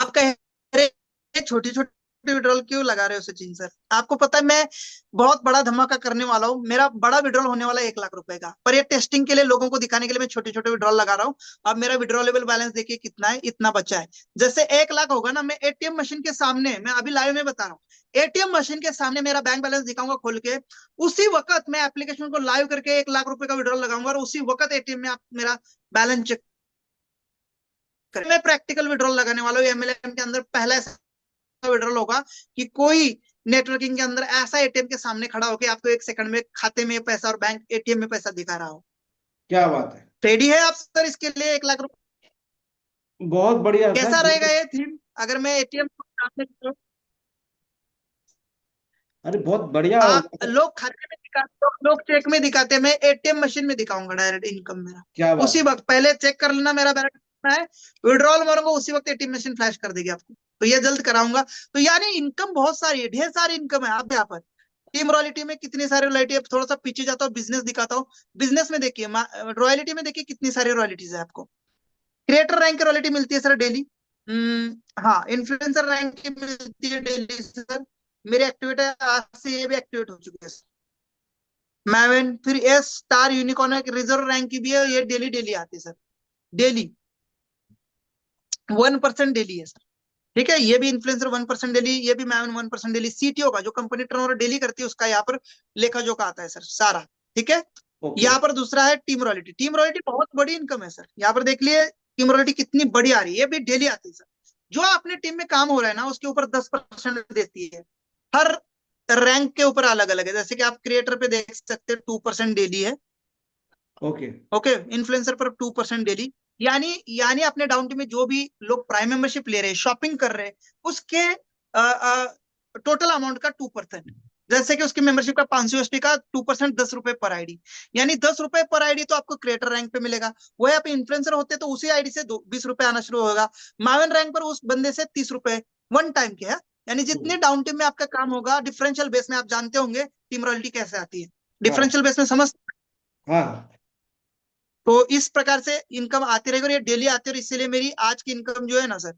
आप कह रहे छोटी छोटी विड्रॉल क्यों लगा रहे हो सचिन सर? आपको पता है मैं बहुत बड़ा धमाका करने वाला हूँ, मेरा बड़ा विड्रॉल होने वाला है 1 लाख रुपए का, पर ये टेस्टिंग के लिए, लोगों को दिखाने के लिए मैं छोटे छोटे विड्रॉल लगा रहा हूँ। अब मेरा विड्रॉलेबल बैलेंस देखिए कितना है, इतना बचा है। जैसे 1 लाख होगा ना, मैं एटीएम मशीन के सामने, मैं अभी लाइव में बता रहा हूँ, एटीएम मशीन के सामने मेरा बैंक बैलेंस दिखाऊंगा खोल के, उसी वक्त मैं एप्लीकेशन को लाइव करके 1 लाख रुपए का विड्रॉल लगाऊंगा और उसी वक्त एटीएम में आप मेरा बैलेंस चेक। मैं प्रैक्टिकल विड्रॉल लगाने वाला हूँ एमएलएम के अंदर। पहला ऐसा विड्रॉल होगा कि कोई नेटवर्किंग के अंदर ऐसा एटीएम के सामने खड़ा होकर आपको 1 सेकंड में खाते में पैसा और बैंक एटीएम में पैसा दिखा रहा हो। क्या बात है, रेडी है आप सर इसके लिए 1 लाख रुपए? बहुत बढ़िया कैसा सर। रहेगा ये थीम अगर मैं एटीएम तो अरे बहुत बढ़िया आप होगा सर। लोग खाते में दिखाते हो, लोग चेक में दिखाते हैं, मैं एटीएम मशीन में दिखाऊंगा डायरेक्ट इनकम मेरा। क्या बात उसी है। वक्त पहले चेक कर लेना मेरा बैलेंस कितना है, विड्रॉल मारूंगा उसी वक्त एटीएम मशीन फ्लैश कर देगी आपको। तो ये जल्द कराऊंगा। तो यानी इनकम बहुत सारी है, ढेर सारी इनकम है। आप यहाँ पर टीम रॉयल्टी में कितनी सारी रॉयल्टी है, थोड़ा सा पीछे जाता हूँ, बिजनेस दिखाता हूँ। बिजनेस में देखिए, रॉयल्टी में देखिए कितनी सारी रॉयल्टीज है आपको। क्रिएटर रैंक की रॉयल्टी मिलती है सर डेली। हाँ, इन्फ्लुएंसर रैंक की मिलती है डेली सर। मेरे एक्टिवेट है, आज से ये भी एक्टिवेट हो चुके हैं। मैवन, फिर S star unicorn reserve rank की भी है, ये डेली डेली आती है सर, डेली 1% डेली है सर। ठीक है, ये भी इन्फ्लुएंसर 1% डेली, ये भी मैवन 1% डेली। सीटीओ का जो कंपनी टर्नओवर डेली करती है उसका यहाँ पर लेखा जोखा आता है सर सारा। ठीक है, ओके। यहाँ पर दूसरा है टीम रॉयल्टी। टीम रॉयल्टी बहुत बड़ी इनकम है सर, यहाँ पर देख लिए टीम रॉयल्टी कितनी बड़ी आ रही है, ये भी डेली आती है सर। जो अपने टीम में काम हो रहा है ना उसके ऊपर 10% देती है। हर रैंक के ऊपर अलग अलग है, जैसे कि आप क्रिएटर पे देख सकते हैं 2% डेली है। ओके। ओके, इन्फ्लुएंसर पर 2% डेली। यानी यानी अपने डाउन टीम में जो भी लोग प्राइम मेंबरशिप ले रहे हैं, शॉपिंग कर रहे हैं, उसके टोटल अमाउंट का 2%। जैसे कि उसकी मेंबरशिप का 500 यूएसडी का 2%, 10 रुपए पर आईडी, यानी 10 रुपए पर आईडी तो आपको क्रिएटर रैंक पे मिलेगा। वही आप इन्फ्लुएंसर होते तो उसी आईडी से 20 रुपए आना शुरू होगा। मावन रैंक पर उस बंदे से 30 रुपए वन टाइम के है। यानी जितने डाउन टीम में आपका काम होगा, डिफरेंशियल बेस में, आप जानते होंगे टीम रॉयल्टी कैसे आती है, हाँ डिफरेंशियल बेस में समझ। हाँ। तो इस प्रकार से इनकम आती रहेगी और ये डेली आती है। और इसीलिए मेरी आज की इनकम जो है ना सर,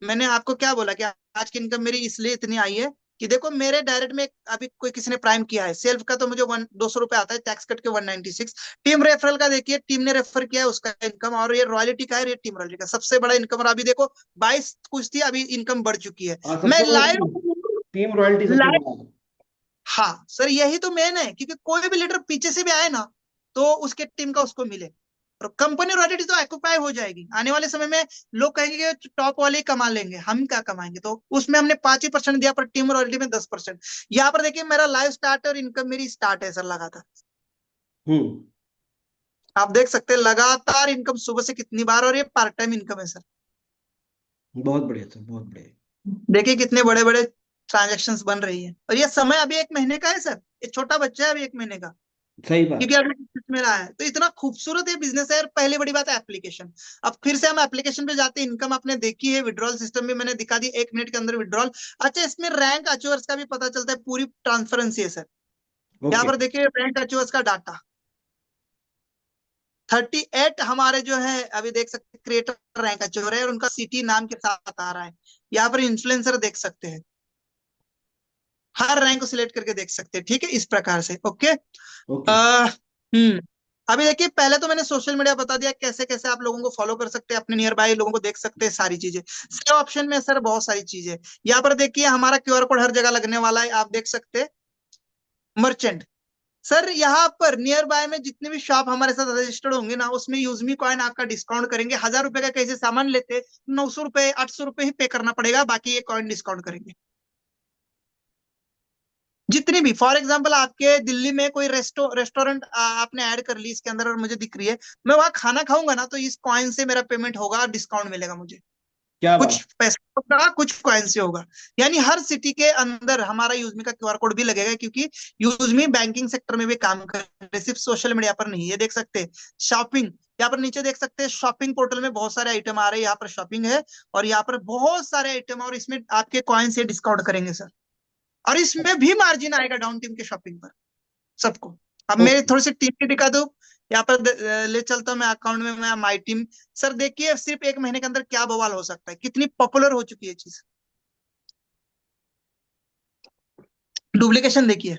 मैंने आपको क्या बोला कि आज की इनकम मेरी इसलिए इतनी आई है कि देखो मेरे डायरेक्ट में अभी कोई किसी ने प्राइम किया है, सेल्फ का तो मुझे 200 रुपए आता है, टैक्स कट के 196। टीम रेफरल का देखिए, टीम ने रेफर किया है उसका इनकम, और ये रॉयल्टी का है, ये टीम रॉयल्टी का सबसे बड़ा इनकम। और अभी देखो 22 कुछ थी, अभी इनकम बढ़ चुकी है। हाँ, मैं सबसे बड़ा लाइव टीम रॉयल्टी सबसे लाइव बड़ा है। हाँ सर, यही तो मेन है, क्योंकि कोई भी लीडर पीछे से भी आए ना तो उसके टीम का उसको मिले, और कंपनी रॉयल्टी तो ऑक्यूपाई हो जाएगी। आने वाले समय में लोग कहेंगे कि टॉप वाले ही कमा लेंगे, हम क्या कमाएंगे? तो उसमें हमने 5% दिया, पर टीम रॉयल्टी में 10%। यहाँ पर देखिए मेरा लाइव स्टार्ट है और इनकम मेरी स्टार्ट है सर लगातार। हम्म। आप देख सकते हैं लगातार इनकम सुबह से कितनी बार, और ये पार्ट टाइम इनकम है सर। बहुत बढ़िया सर, बहुत बढ़िया। देखिए कितने बड़े बड़े ट्रांजेक्शन बन रही है, और ये समय अभी 1 महीने का है सर, ये छोटा बच्चा है अभी 1 महीने का, सही बात। क्योंकि अभी में रहा है। तो इतना खूबसूरत ये बिजनेस है। और पहली बड़ी बात है एप्लीकेशन। अब फिर से हम एप्लीकेशन पे जाते हैं, इनकम आपने देखी है, विड्रॉल सिस्टम भी मैंने दिखा दी, 1 मिनट के अंदर विड्रॉल। अच्छा, इसमें रैंक अचीवर्स का भी पता चलता है, पूरी ट्रांसपेरेंसी है सर। यहाँ ओके। पर देखिए रैंक अचीवर्स का डाटा 38 हमारे जो है, अभी देख सकते हैं क्रिएटर रैंक अचीवर है और उनका सिटी नाम के साथ आ रहा है। यहाँ पर इन्फ्लुएंसर देख सकते हैं, हर रैंक को सिलेक्ट करके देख सकते हैं। ठीक है, इस प्रकार से। ओके। ओके। हम्म अभी देखिए, पहले तो मैंने सोशल मीडिया बता दिया कैसे कैसे आप लोगों को फॉलो कर सकते हैं, अपने नियर बाय लोगों को देख सकते हैं, सारी चीजें। सेव ऑप्शन में सर बहुत सारी चीजें। यहाँ पर देखिए हमारा क्यूआर कोड हर जगह लगने वाला है, आप देख सकते हैं। मर्चेंट सर, यहाँ पर नियर बाय में जितने भी शॉप हमारे साथ रजिस्टर्ड होंगे ना, उसमें यूजमी कॉइन आपका डिस्काउंट करेंगे। 1000 रुपए का कैसे सामान लेते, 900 रुपए 800 रुपए ही पे करना पड़ेगा, बाकी ये कॉइन डिस्काउंट करेंगे। जितनी भी, फॉर एग्जांपल आपके दिल्ली में कोई रेस्टोरेंट आपने ऐड कर ली इसके अंदर और मुझे दिख रही है, मैं वहां खाना खाऊंगा ना, तो इस कॉइन से मेरा पेमेंट होगा, डिस्काउंट मिलेगा मुझे। क्या कुछ बात। पैसा होगा, कुछ कॉइन से होगा। यानी हर सिटी के अंदर हमारा यूजमी का क्यूआर कोड भी लगेगा, क्योंकि यूजमी बैंकिंग सेक्टर में भी काम कर रहे हैं, सिर्फ सोशल मीडिया पर नहीं। ये देख सकते हैं शॉपिंग, यहाँ पर नीचे देख सकते हैं शॉपिंग पोर्टल में बहुत सारे आइटम आ रहे हैं, यहाँ पर शॉपिंग है और यहाँ पर बहुत सारे आइटम, और इसमें आपके कॉइन से डिस्काउंट करेंगे सर। और इसमें भी मार्जिन आएगा डाउन टीम के शॉपिंग पर सबको। अब मेरे थोड़ी सी टीम की दिखा दो, यहाँ पर ले चलता हूँ मैं अकाउंट में, मैं माई टीम। सर देखिए सिर्फ 1 महीने के अंदर क्या बवाल हो सकता है, कितनी पॉपुलर हो चुकी है चीज। डुप्लीकेशन देखिए,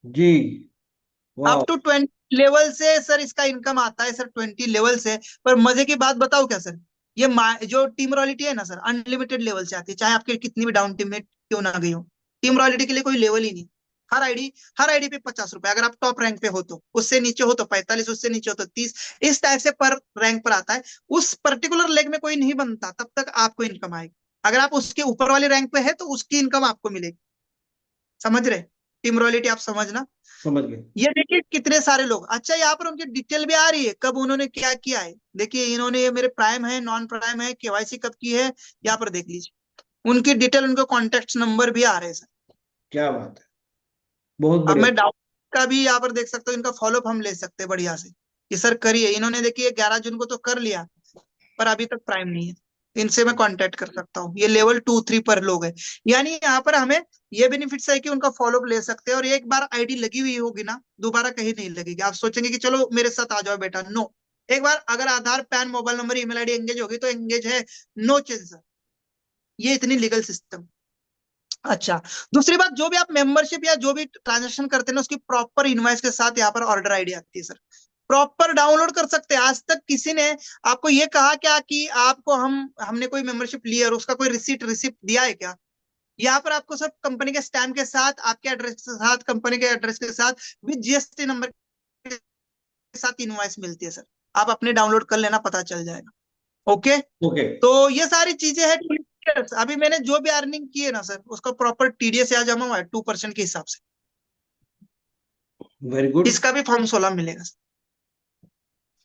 जी, अप वाह, टू 20 लेवल से सर इसका इनकम आता है सर, 20 लेवल से। पर मजे की बात बताओ क्या सर, ये जो टीम रॉयल्टी है ना सर, अनलिमिटेड लेवल से आती है, चाहे आपकी कितनी भी डाउन टीम में क्यों ना गई हो। टीम रॉयल्टी के लिए कोई लेवल ही नहीं। हर आईडी पे 50 रुपए, अगर आप टॉप रैंक पे हो तो, उससे नीचे हो तो 45, उससे नीचे हो तो 30, इस टाइप से पर रैंक पर आता है। उस पर्टिकुलर लेग में कोई नहीं बनता तब तक आपको इनकम आएगी। अगर आप उसके ऊपर वाले रैंक पे है तो उसकी इनकम आपको मिलेगी। समझ रहे? टीम रॉयल्टी आप समझना। समझ गए। ये देखिए कितने सारे लोग। अच्छा यहाँ पर उनकी डिटेल भी आ रही है, कब उन्होंने क्या किया है। देखिए इन्होंने, ये मेरे प्राइम है, नॉन प्राइम है, केवाईसी कब की है, यहाँ पर देख लीजिए उनकी डिटेल, उनके कॉन्टेक्ट नंबर भी आ रहे हैं सर। क्या बात है, बहुत अब बढ़िया। मैं डाउट का भी यहाँ पर देख सकता हूँ, इनका फॉलोअप हम ले सकते हैं बढ़िया से कि सर करिए। इन्होंने देखिए 11 जून को तो कर लिया, पर अभी तक प्राइम नहीं है। इनसे मैं कांटेक्ट कर सकता हूँ, ये लेवल 2-3 पर लोग हैं। यानी यहाँ पर हमें ये बेनिफिट्स है कि उनका फॉलोअप ले सकते हैं, और एक बार आईडी लगी हुई होगी ना, दोबारा कहीं नहीं लगेगी। आप सोचेंगे कि चलो मेरे साथ आ जाओ बेटा, नो। एक बार अगर Aadhaar, PAN, mobile number, email ID engage होगी तो एंगेज है, नो चेंज। ये इतनी लीगल सिस्टम। अच्छा, दूसरी बात, जो भी आप मेंबरशिप या जो भी ट्रांजेक्शन करते हैं ना, उसकी प्रॉपर इनवॉइस के साथ यहाँ पर ऑर्डर आईडी आती है सर। प्रॉपर डाउनलोड कर सकते हैं। आज तक किसी ने आपको ये कहा क्या कि आपको हमने कोई मेंबरशिप ली है और उसका कोई रिसिप्ट दिया है क्या? यहाँ पर आपको सब कंपनी के स्टैम्प के साथ, आपके एड्रेस के साथ, कंपनी के एड्रेस के साथ, विद जीएसटी नंबर के साथ इनवॉइस मिलती है सर। आप अपने डाउनलोड कर लेना, पता चल जाएगा। ओके, ओके, तो ये सारी चीजें हैं। अभी मैंने जो भी अर्निंग की है ना सर, उसका प्रॉपर टीडीएस यहाँ जमा हुआ है 2% के हिसाब से। Very good. इसका भी फॉर्म 16 मिलेगा।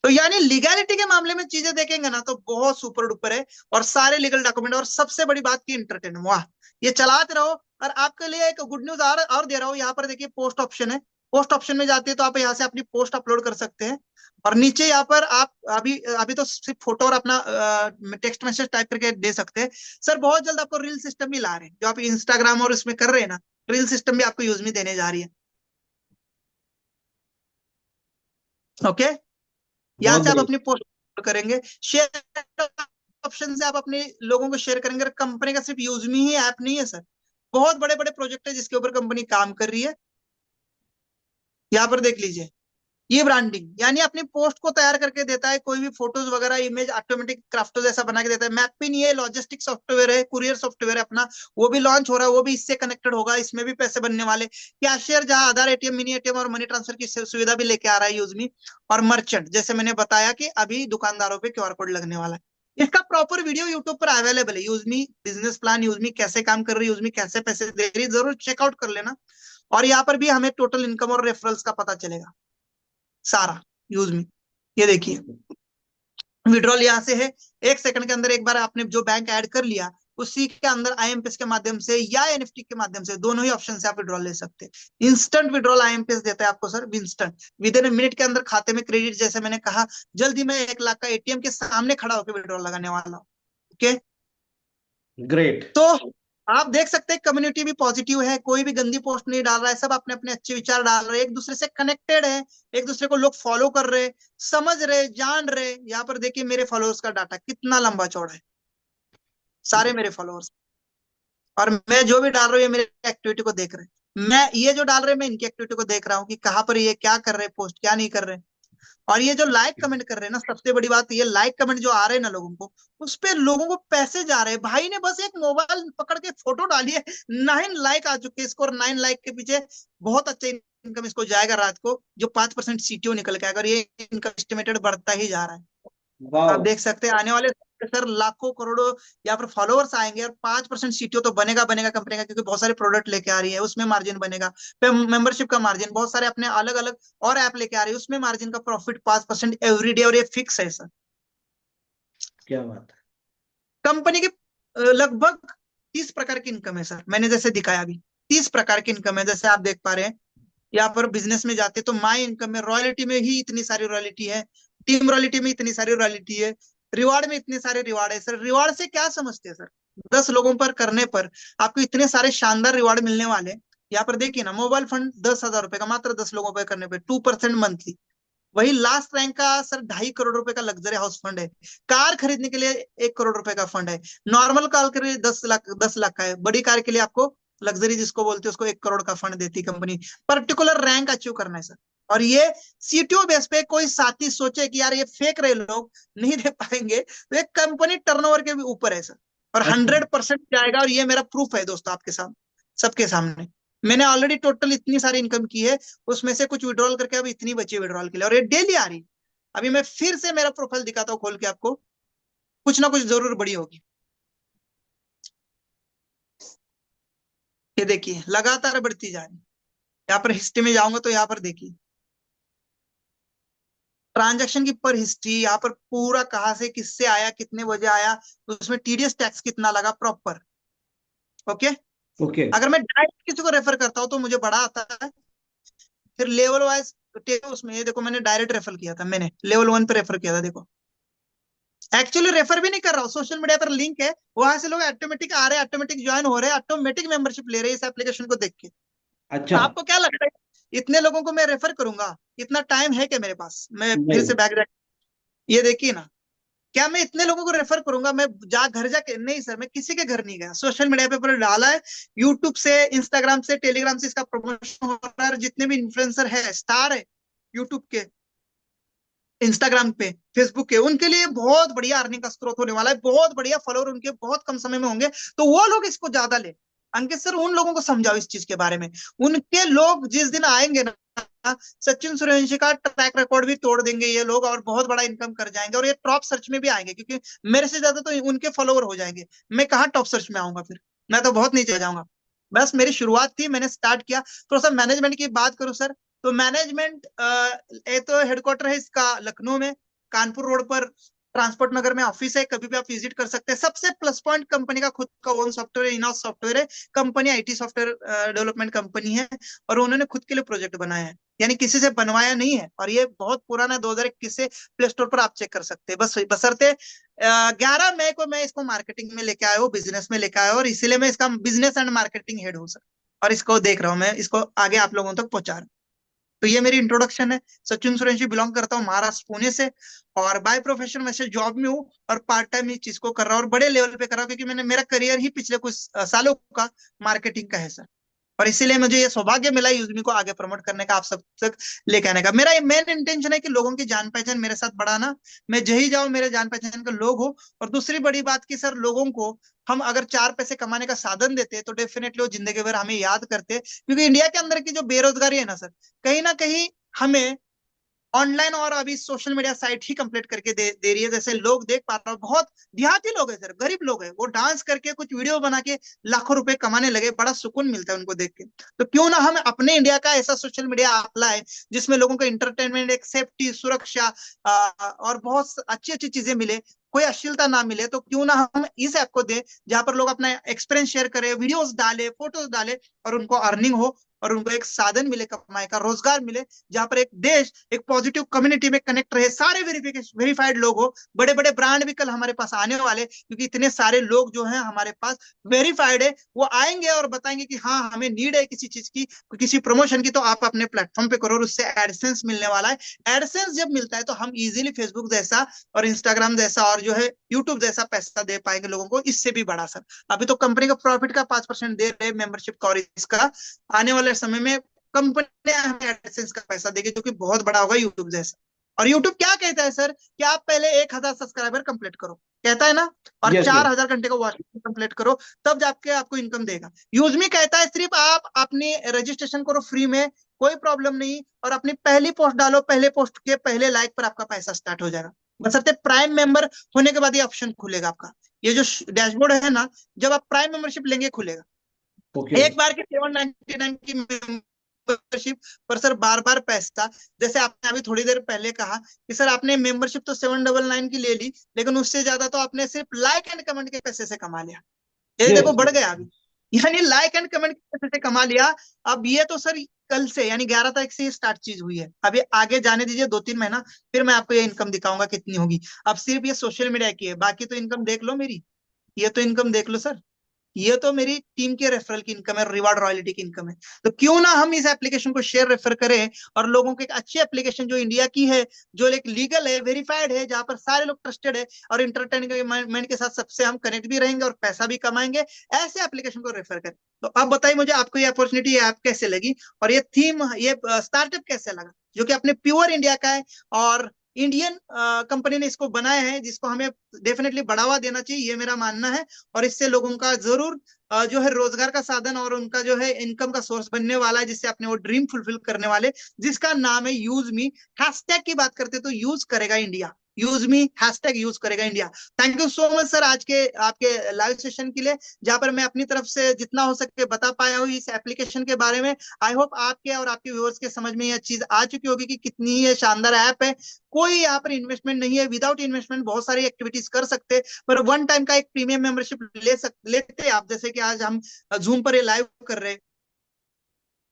तो यानी लीगैलिटी के मामले में चीजें देखेंगे ना तो बहुत सुपर डुपर है, और सारे लीगल डॉक्यूमेंट, और सबसे बड़ी बात की एंटरटेनमेंट, वाह। ये चलाते रहो। और आपके लिए एक गुड न्यूज और दे रहा हूँ, यहाँ पर देखिए पोस्ट ऑप्शन है। पोस्ट ऑप्शन में जाते हैं तो आप यहाँ से अपनी पोस्ट अपलोड कर सकते हैं, और नीचे यहाँ पर आप अभी अभी तो सिर्फ फोटो और अपना टेक्स्ट मैसेज टाइप करके दे सकते हैं। सर बहुत जल्द आपको रील सिस्टम भी ला रहे हैं, जो आप इंस्टाग्राम और इसमें कर रहे हैं ना, रील सिस्टम भी आपको यूज में देने जा रही है। ओके, यहाँ बहुत से आप बढ़िया। अपनी पोस्ट करेंगे, शेयर ऑप्शन से आप अपने लोगों को शेयर करेंगे। कंपनी का सिर्फ यूज में ही ऐप नहीं है सर, बहुत बड़े बड़े प्रोजेक्ट है जिसके ऊपर कंपनी काम कर रही है। यहाँ पर देख लीजिए, ये ब्रांडिंग, यानी अपनी पोस्ट को तैयार करके देता है, कोई भी फोटोज वगैरह इमेज ऑटोमेटिक क्राफ्टो जैसा बना के देता है। मैपिन ये लॉजिस्टिक सॉफ्टवेयर है, कुरियर सॉफ्टवेयर है अपना, वो भी लॉन्च हो रहा है, वो भी इससे कनेक्टेड होगा, इसमें भी पैसे बनने वाले। कैशियर जहां आधार, एटीएम, मिनी एटीएम और मनी ट्रांसफर की सुविधा भी लेके आ रहा है यूजमी। और मर्चेंट, जैसे मैंने बताया कि अभी दुकानदारों पे क्यूआर कोड लगने वाला है। इसका प्रॉपर वीडियो यूट्यूब पर अवेलेबल है। यूजमी बिजनेस प्लान, यूजमी कैसे काम कर रही है, यूजमी कैसे पैसे दे रही है, जरूर चेकआउट कर लेना। और यहाँ पर भी हमें टोटल इनकम और रेफरल्स का पता चलेगा सारा, यूज में। ये देखिए विड्रॉल यहाँ से है, 1 सेकंड के अंदर एक बार आपने जो बैंक ऐड कर लिया, उसी के अंदर आईएमपीएस के माध्यम से या एनएफटी के माध्यम से, दोनों ही ऑप्शन से आप विड्रॉल ले सकते हैं। इंस्टेंट विड्रॉल आईएमपीएस देता है आपको sir, instant, with in minute के अंदर खाते में क्रेडिट। जैसे मैंने कहा, जल्दी मैं 1 लाख का एटीएम के सामने खड़ा होकर विड्रॉल लगाने वाला हूँ। Okay, great. तो आप देख सकते हैं कम्युनिटी भी पॉजिटिव है, कोई भी गंदी पोस्ट नहीं डाल रहा है, सब अपने अपने अच्छे विचार डाल रहे हैं, एक दूसरे से कनेक्टेड है, एक दूसरे को लोग फॉलो कर रहे, समझ रहे, जान रहे। यहाँ पर देखिए मेरे फॉलोअर्स का डाटा कितना लंबा चौड़ा है, सारे मेरे फॉलोअर्स। और मैं जो भी डाल रहा हूँ ये मेरी एक्टिविटी को देख रहे हैं, मैं ये जो डाल रहे हैं मैं इनकी एक्टिविटी को देख रहा हूँ कि कहाँ पर ये क्या कर रहे हैं, पोस्ट क्या नहीं कर रहे। और ये जो लाइक कमेंट कर रहे हैं ना, सबसे बड़ी बात ये लाइक कमेंट जो आ रहे हैं ना लोगों को, उस पे लोगों को पैसे जा रहे हैं। भाई ने बस एक मोबाइल पकड़ के फोटो डाली है, 9 लाइक आ चुके हैं इसको, और 9 लाइक के पीछे बहुत अच्छा इनकम इसको जाएगा रात को, जो 5% सीटीओ निकल के आएगा, और ये इनकम एस्टिमेटेड बढ़ता ही जा रहा है। आप वाह, देख सकते हैं आने वाले सर लाखों करोड़ों यहाँ पर फॉलोअर्स आएंगे, और 5% सीटीओ तो बनेगा बनेगा कंपनी का, क्योंकि बहुत सारे प्रोडक्ट लेके आ रही है, उसमें मार्जिन बनेगा। मेंबरशिप का मार्जिन, बहुत सारे अपने अलग अलग और ऐप लेके आ रही है, उसमें मार्जिन का प्रॉफिट 5% एवरी डे, और ये फिक्स है सर। क्या बात है। कंपनी की लगभग 30 प्रकार की इनकम है सर, मैंने जैसे दिखाया अभी, 30 प्रकार की इनकम है। जैसे आप देख पा रहे हैं यहाँ पर बिजनेस में जाते तो माई इनकम में, रॉयल्टी में ही इतनी सारी रॉयल्टी है, टीम रॉयल्टी में इतनी सारी रॉयल्टी है, रिवार्ड में इतने सारे रिवार्ड है सर। रिवार्ड से क्या समझते हैं सर? 10 लोगों पर करने पर आपको इतने सारे शानदार रिवार्ड मिलने वाले। यहाँ पर देखिए ना, मोबाइल फंड 10,000 रुपए का मात्र 10 लोगों पर करने पे 2% मंथली। वही लास्ट रैंक का सर 2.5 करोड़ रुपए का लग्जरी हाउस फंड है। कार खरीदने के लिए 1 करोड़ रुपए का फंड है। नॉर्मल कार के लिए 10 लाख का है। बड़ी कार के लिए आपको लग्जरी जिसको बोलते हैं उसको 1 करोड़ का फंड देती कंपनी। पर्टिकुलर रैंक अचीव करना है सर। और ये सीटीओ बेस पे कोई साथी सोचे कि यार ये फेक रहे लोग, नहीं दे पाएंगे, तो ये कंपनी टर्नओवर के भी ऊपर है सर। और अच्छा 100% जाएगा। और ये मेरा प्रूफ है दोस्तों, आपके सामने, सबके सामने। मैंने ऑलरेडी टोटल इतनी सारी इनकम की है, उसमें से कुछ विड्रॉल करके अब इतनी बची विड्रॉल के लिए, और ये डेली आ रही है। अभी मैं फिर से मेरा प्रोफाइल दिखाता हूँ खोल के आपको, कुछ ना कुछ जरूर बड़ी होगी। ये देखिए लगातार बढ़ती जा रही है। यहाँ पर हिस्ट्री में जाऊंगा तो यहाँ पर देखिए ट्रांजैक्शन की पर हिस्ट्री, यहाँ पर पूरा कहाँ से किससे आया, कितने बजे आया, तो उसमें टीडीएस टैक्स कितना लगा प्रॉपर। ओके। ओके। अगर मैं डायरेक्ट किसी को रेफर करता हूँ तो मुझे बड़ा आता है। फिर लेवल वाइज उसमें ये देखो, मैंने डायरेक्ट रेफर किया था, मैंने लेवल 1 पे रेफर किया था। देखो एक्चुअली रेफर भी नहीं कर रहा हूँ, सोशल मीडिया पर लिंक है, वहां से लोग ऑटोमेटिक आ रहे हैं, ऑटोमेटिक ज्वाइन हो रहे हैं, ऑटोमेटिक मेंबरशिप ले रहे हैं इस एप्लीकेशन को देख के। तो अच्छा। आपको क्या लगता है इतने लोगों को मैं रेफर करूंगा? इतना टाइम है क्या मेरे पास? मैं फिर नहीं। से बैक, ये देखिए ना, क्या मैं इतने लोगों को रेफर करूंगा? मैं जा घर जाके नहीं सर, मैं किसी के घर नहीं गया, सोशल मीडिया पे पूरा डाला है। यूट्यूब से, इंस्टाग्राम से, टेलीग्राम से इसका प्रमोशन हो रहा है। जितने भी इन्फ्लुएंसर है, स्टार है यूट्यूब के, इंस्टाग्राम पे, फेसबुक के, उनके लिए बहुत बढ़िया अर्निंग का स्रोत होने वाला है। बहुत बढ़िया फॉलोअर उनके बहुत कम समय में होंगे, तो वो लोग इसको ज्यादा ले। अंकित सर उन लोगों को समझाओ इस चीज के बारे में। उनके लोग जिस दिन आएंगे ना, सचिन सूर्यवंशी का ट्रैक रिकॉर्ड भी तोड़ देंगे ये लोग, और बहुत बड़ा इनकम कर जाएंगे, और ये टॉप सर्च में भी आएंगे, क्योंकि मेरे से ज्यादा तो उनके फॉलोअर हो जाएंगे। मैं कहाँ टॉप सर्च में आऊंगा फिर, मैं तो बहुत नीचे जाऊंगा। बस मेरी शुरुआत थी, मैंने स्टार्ट किया। थोड़ा सा मैनेजमेंट की बात करूं सर, तो मैनेजमेंट, ये तो हेडक्वार्टर है इसका लखनऊ में, कानपुर रोड पर ट्रांसपोर्ट नगर में ऑफिस है, कभी भी आप विजिट कर सकते हैं। सबसे प्लस पॉइंट कंपनी का खुद का ओन सॉफ्टवेयर है, इन हाउस सॉफ्टवेयर है। Company IT software development company है, और उन्होंने खुद के लिए प्रोजेक्ट बनाया है, यानी किसी से बनवाया नहीं है। और ये बहुत पुराना 2021 से प्ले स्टोर पर आप चेक कर सकते हैं। बस बसरते 11 मई को मैं इसको मार्केटिंग में लेके आया हूँ, बिजनेस में लेके आया हूँ, और इसीलिए मैं इसका बिजनेस एंड मार्केटिंग हेड हूँ सर। और इसको देख रहा हूँ मैं, इसको आगे आप लोगों तक पहुंचा रहा हूँ। तो ये मेरी इंट्रोडक्शन है। सचिन सूर्यवंशी, बिलोंग करता हूँ महाराष्ट्र पुणे से, और बाय प्रोफेशन वैसे जॉब में हूँ, और पार्ट टाइम इस चीज को कर रहा हूँ, और बड़े लेवल पे कर रहा हूँ, क्योंकि मैंने, मेरा करियर ही पिछले कुछ सालों का मार्केटिंग का है सर। और इसीलिए मुझे ये सौभाग्य मिला यूजमी को आगे प्रमोट करने का, आप सब तक लेके आने का। मेरा मेन इंटेंशन है कि लोगों की जान पहचान मेरे साथ बढ़ाना, मैं जही जाऊं मेरे जान पहचान के लोग हो। और दूसरी बड़ी बात की सर, लोगों को हम अगर 4 पैसे कमाने का साधन देते तो डेफिनेटली वो जिंदगी भर हमें याद करते, क्योंकि इंडिया के अंदर की जो बेरोजगारी है ना सर, कहीं ना कहीं हमें ऑनलाइन और अभी सोशल मीडिया साइट ही कंप्लीट करके दे रही है। जैसे लोग देख पा रहा हूँ, बहुत देहाती लोग हैं सर, गरीब लोग हैं, वो डांस करके कुछ वीडियो बना के लाखों रुपए कमाने लगे, बड़ा सुकून मिलता है उनको देख के। तो क्यों ना हम अपने इंडिया का ऐसा सोशल मीडिया अप्लाई, जिसमें लोगों को इंटरटेनमेंट, एक सेफ्टी, सुरक्षा, और बहुत अच्छी अच्छी चीजें मिले, कोई अश्लीलता ना मिले, तो क्यों ना हम इस ऐप को दे, जहां पर लोग अपना एक्सपीरियंस शेयर करें, वीडियोस डाले, फोटोज डाले, और उनको अर्निंग हो, और उनको एक साधन मिले कमाई का, रोजगार मिले, जहां पर एक देश एक पॉजिटिव कम्युनिटी में कनेक्ट रहे, सारे वेरीफाइड लोग हो। बड़े बड़े ब्रांड भी कल हमारे पास आने वाले, क्योंकि इतने सारे लोग जो हैं हमारे पास वेरीफाइड है, वो आएंगे और बताएंगे कि हाँ हमें नीड है किसी चीज की, किसी प्रमोशन की, तो आप अपने प्लेटफॉर्म पे करो, और उससे एडसेंस मिलने वाला है। एडसेंस जब मिलता है तो हम इजीली फेसबुक जैसा और इंस्टाग्राम जैसा और जो है यूट्यूब जैसा पैसा दे पाएंगे लोगों को, इससे भी बड़ा सर। अभी तो कंपनी का प्रॉफिट का 5% दे रहे मेंबरशिप का, और इसका आने वाले समय में कंपनी हमें एडसेंस का पैसा देगी, जो कि बहुत बड़ा होगा यूट्यूब जैसा। और यूट्यूब क्या कहता है सर, कि आप पहले 1,000 सब्सक्राइबर कंप्लीट करो, कहता है ना, और यस यस। 4,000 घंटे का वॉच कंप्लीट करो, तब जाके आपको इनकम देगा। यूजमी कहता है सिर्फ आप अपनी रजिस्ट्रेशन करो फ्री में, कोई प्रॉब्लम नहीं, और अपनी पहली पोस्ट डालो, पहले पोस्ट के पहले लाइक पर आपका पैसा स्टार्ट हो जाएगा। बशर्ते प्राइम मेंबर होने के बाद ये ऑप्शन खुलेगा आपका, ये जो डैशबोर्ड है ना, जब आप प्राइम मेंबरशिप लेंगे खुलेगा। ओके। एक बार की 799 की मेंबरशिप पर सर बार बार पैसा, जैसे आपने अभी थोड़ी देर पहले कहा कि सर आपने मेंबरशिप तो 799 की ले ली, लेकिन उससे ज्यादा तो आपने सिर्फ लाइक एंड कमेंट के पैसे से कमा लिया। ये देखो यस। बढ़ गया अभी, यानी लाइक एंड कमेंट के पैसे से कमा लिया। अब ये तो सर कल से, यानी 11 तारीख से ये स्टार्ट चीज हुई है, अभी आगे जाने दीजिए 2-3 महीना, फिर मैं आपको ये इनकम दिखाऊंगा कितनी होगी। अब सिर्फ ये सोशल मीडिया की है, बाकी तो इनकम देख लो मेरी। ये तो इनकम देख लो सर, ये तो मेरी टीम के रेफरल की इनकम है, रिवार्ड रॉयल्टी की इनकम है। तो क्यों ना हम इस एप्लीकेशन को शेयर रेफर करें और लोगों को एक अच्छी एप्लीकेशन जो इंडिया की है, जो एक लीगल है, वेरीफाइड है, जहां पर सारे लोग ट्रस्टेड है और इंटरटेनमेंट के साथ सबसे हम कनेक्ट भी रहेंगे और पैसा भी कमाएंगे, ऐसे एप्लीकेशन को रेफर करें। तो अब बताइए मुझे, आपको ये अपॉर्चुनिटी, ये ऐप कैसे लगी और ये थीम, ये स्टार्टअप कैसे लगा, जो कि अपने प्योर इंडिया का है और इंडियन कंपनी ने इसको बनाया है, जिसको हमें डेफिनेटली बढ़ावा देना चाहिए, ये मेरा मानना है। और इससे लोगों का जरूर जो है रोजगार का साधन और उनका जो है इनकम का सोर्स बनने वाला है, जिससे अपने वो ड्रीम फुलफिल करने वाले, जिसका नाम है यूज मी। हैशटैग की बात करते तो यूज करेगा India, use me hashtag use करेगा India. Thank you so much sir आज के आपके लाइव सेशन के लिए, जहां पर मैं अपनी तरफ से जितना हो सके बता पाया हूँ इस एप्लीकेशन के बारे में। आई होप आपके और आपके व्यूअर्स के समझ में यह चीज आ चुकी होगी कि कितनी ही ये शानदार ऐप है। कोई यहाँ पर इन्वेस्टमेंट नहीं है, विदाउट इन्वेस्टमेंट बहुत सारी एक्टिविटीज कर सकते हैं, पर वन टाइम का एक प्रीमियम मेंबरशिप लेते हैं आप, जैसे कि आज हम जूम पर ये लाइव कर रहे हैं।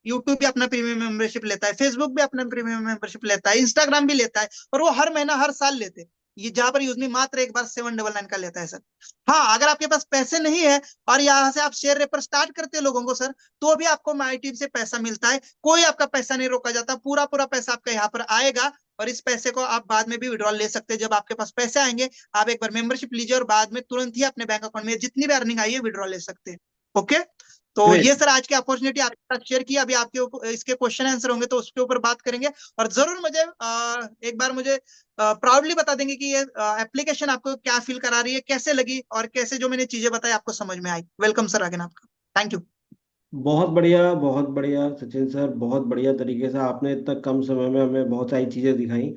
यूट्यूब भी अपना प्रीमियम मेंबरशिप लेता है, फेसबुक भी अपना प्रीमियम मेंबरशिप लेता है, इंस्टाग्राम भी लेता है, और वो हर महीना हर साल लेते हैं। ये जहां पर यूजमी मात्र एक बार 799 का लेता है सर। हाँ, अगर आपके पास पैसे नहीं है और यहाँ से आप शेयर रेफर स्टार्ट करते हैं लोगों को सर, तो भी आपको माई टीम से पैसा मिलता है, कोई आपका पैसा नहीं रोका जाता, पूरा पूरा पैसा आपका यहाँ पर आएगा। और इस पैसे को आप बाद में भी विड्रॉल ले सकते हैं, जब आपके पास पैसे आएंगे आप एक बार मेंबरशिप लीजिए और बाद में तुरंत ही अपने बैंक अकाउंट में जितनी भी अर्निंग आई है विड्रॉल ले सकते हैं। ओके, तो ग्रेट। ये सर आज की अपॉर्चुनिटी आपके साथ शेयर की। अभी आपके इसके क्वेश्चन आंसर होंगे तो उसके ऊपर बात करेंगे। और जरूर मुझे एक बार मुझे प्राउडली बता देंगे कि ये एप्लीकेशन आपको क्या फील करा रही है, कैसे लगी और कैसे जो मैंने चीजें बताई आपको समझ में आई। वेलकम सर अगेन आपका, थैंक यू। बहुत बढ़िया सचिन सर, बहुत बढ़िया तरीके से आपने इतना कम समय में हमें बहुत सारी चीज़ें दिखाई।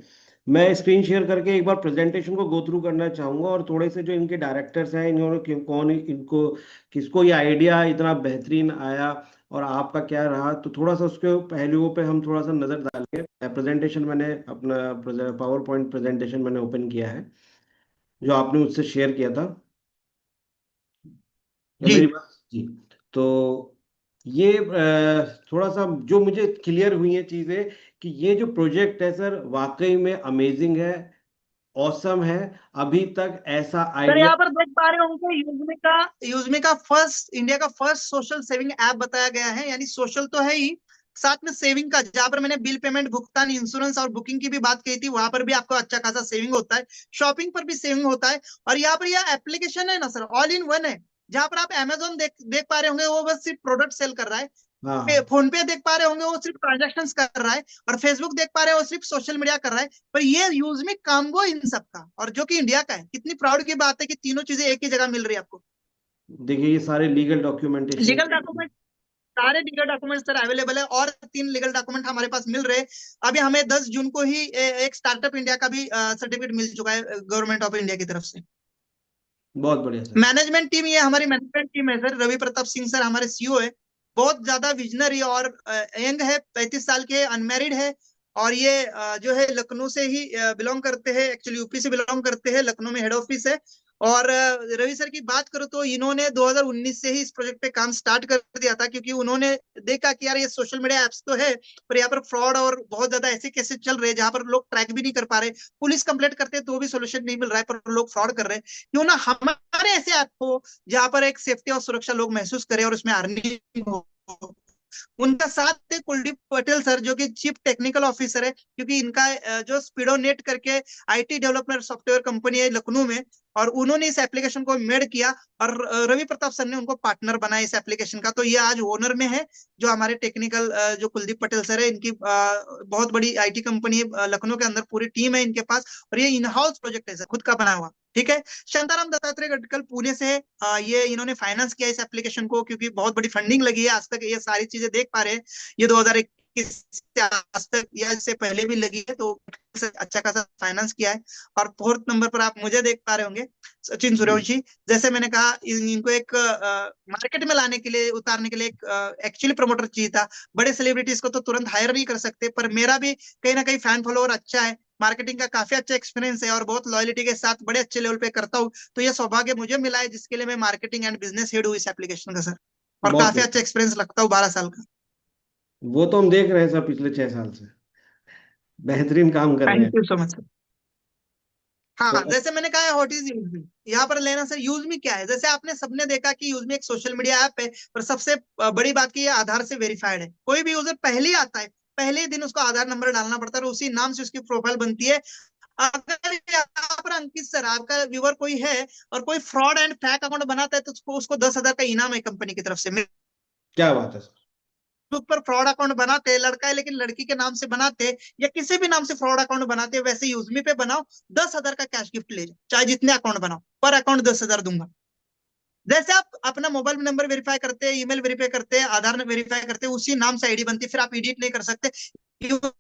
मैं स्क्रीन शेयर करके एक बार प्रेजेंटेशन को गो थ्रू करना चाहूँगा, और थोड़े से जो इनके डायरेक्टर्स हैं, इन्होंने कौन इनको किसको ये आइडिया इतना बेहतरीन आया और आपका क्या रहा, तो थोड़ा सा उसके पहलुओं पे हम थोड़ा सा नज़र डालेंगे। प्रेजेंटेशन मैंने अपना पावर पॉइंट प्रेजेंटेशन मैंने ओपन किया है, जो आपने मुझसे शेयर किया था। या जी मेरी बात जी। तो ये थोड़ा सा जो मुझे क्लियर हुई है चीजें, कि ये जो प्रोजेक्ट है सर वाकई में अमेजिंग है, ऑसम है। अभी तक ऐसा सर, आइडिया। यहाँ पर देख पा रहे होंगे यूजमे का फर्स्ट, इंडिया का फर्स्ट सोशल सेविंग ऐप बताया गया है। यानी सोशल तो है ही, साथ में सेविंग का, जहां पर मैंने बिल पेमेंट, भुगतान, इंश्योरेंस और बुकिंग की भी बात कही थी, वहां पर भी आपको अच्छा खासा सेविंग होता है, शॉपिंग पर भी सेविंग होता है। और यहाँ पर यह एप्लीकेशन है ना सर, ऑल इन वन है। जहां पर आप अमेजोन देख देख पा रहे होंगे, वो बस सिर्फ प्रोडक्ट सेल कर रहा है। हाँ, फोन पे देख पा रहे होंगे वो सिर्फ ट्रांजेक्शन कर रहा है, और फेसबुक देख पा रहे हो वो सिर्फ सोशल मीडिया कर रहा है। पर ये यूज में काम्बो इन सबका, और जो कि इंडिया का है, कितनी प्राउड की बात है कि तीनों चीजें एक ही जगह मिल रही है आपको। देखिए ये सारे लीगल डॉक्यूमेंटेशन। लीगल डॉक्यूमेंट, सारे लीगल डॉक्यूमेंट सर अवेलेबल है, और 3 लीगल डॉक्यूमेंट हमारे पास मिल रहे हैं। अभी हमें 10 जून को ही एक स्टार्टअप इंडिया का भी सर्टिफिकेट मिल चुका है गवर्नमेंट ऑफ इंडिया की तरफ से। बहुत बढ़िया सर। मैनेजमेंट टीम, ये हमारी मैनेजमेंट टीम है सर, रवि प्रताप सिंह सर हमारे सीईओ है। बहुत ज्यादा विजनरी और यंग है, 35 साल के, अनमैरिड है। और ये जो है लखनऊ से ही बिलोंग करते हैं, एक्चुअली यूपी से बिलोंग करते हैं, लखनऊ में हेड ऑफिस है। और रवि सर की बात करो तो इन्होंने 2019 से ही इस प्रोजेक्ट पे काम स्टार्ट कर दिया था, क्योंकि उन्होंने देखा कि यार ये सोशल मीडिया एप्स तो है, पर यहाँ पर फ्रॉड और बहुत ज्यादा ऐसे केसेस चल रहे हैं जहां पर लोग ट्रैक भी नहीं कर पा रहे, पुलिस कंप्लेंट करते हैं तो भी सोल्यूशन नहीं मिल रहा है, पर लोग फ्रॉड कर रहे हैं। क्यों ना हमारे ऐसे ऐप हो जहां पर एक सेफ्टी और सुरक्षा लोग महसूस करें और उसमें अर्निंग हो। उनका साथ थे कुलदीप पटेल सर, जो कि चीफ टेक्निकल ऑफिसर है, क्योंकि इनका जो स्पीडोनेट करके आईटी डेवलपमेंट सॉफ्टवेयर कंपनी है लखनऊ में, और उन्होंने इस एप्लीकेशन को मेड किया। और रवि प्रताप सर ने उनको पार्टनर बनाया इस एप्लीकेशन का, तो ये आज ओनर में है। जो हमारे टेक्निकल जो कुलदीप पटेल सर है, इनकी बहुत बड़ी आईटी कंपनी है लखनऊ के अंदर, पूरी टीम है इनके पास, और ये इन हाउस प्रोजेक्ट है सर, खुद का बना हुआ। ठीक है, शांताराम दत्तात्रेय गडकल पुणे से है। ये इन्होंने फाइनेंस किया इस एप्लीकेशन को, क्योंकि बहुत बड़ी फंडिंग लगी है। आज तक ये सारी चीजें देख पा रहे हैं, ये 2021 से आज तक या इससे पहले भी लगी है, तो अच्छा खासा फाइनेंस किया है। और फोर्थ नंबर पर आप मुझे देख पा रहे होंगे, सचिन जी। सूर्यवंशी। जैसे मैंने कहा, इनको एक मार्केट में लाने के लिए, उतारने के लिए एक एक्चुअली प्रमोटर चाहिए था। बड़े सेलिब्रिटीज को तो तुरंत हायर नहीं कर सकते, पर मेरा भी कहीं ना कहीं फैन फॉलोअर अच्छा है, मार्केटिंग का काफी अच्छा एक्सपीरियंस है, और बहुत लॉयलिटी के साथ बड़े अच्छे लेवल पे करता हूँ। तो ये सौभाग्य मुझे मिला है, जिसके लिए मैं मार्केटिंग एंड बिजनेस हेड हूँ इस एप्लीकेशन का सर। और बहुत काफी बढ़िया। अच्छा एक्सपीरियंस लगता हूँ 12 साल का। वो तो हम देख रहे हैं सर, पिछले 6 साल से बेहतरीन काम कर रहे थैंक हैं। You so much sir. हाँ, तो जैसे मैंने कहा है व्हाट इज यूजमी, यहाँ पर लेना सर यूजमी क्या है। जैसे आपने सबने देखा कि यूजमी एक सोशल मीडिया ऐप है, पर सबसे बड़ी बात की ये आधार से वेरीफाइड है। कोई भी यूजर पहले ही आता है, पहले ही दिन उसको आधार नंबर डालना पड़ता है और उसी नाम से उसकी प्रोफाइल बनती है। अगर यहाँ पर अंकित सर आपका व्यूअर कोई है और कोई फ्रॉड एंड फेक अकाउंट बनाता है तो उसको 10,000 का इनाम है कंपनी की तरफ से। क्या बात है सर। पर फ्रॉड अकाउंट बनाते हैं, लड़का है लेकिन लड़की के नाम से बनाते हैं, या किसी भी नाम से फ्रॉड अकाउंट बनाते हैं, वैसे यूजमी पे बनाओ, 10,000 का कैश गिफ्ट ले जाओ, चाहे जितने अकाउंट बनाओ, पर अकाउंट 10,000 दूंगा। जैसे आप अपना मोबाइल नंबर वेरीफाई करते हैं, ईमेल वेरीफाई करते हैं, आधार वेरीफाई करते हैं, उसी नाम से आईडी बनती है, फिर आप एडिट नहीं कर सकते।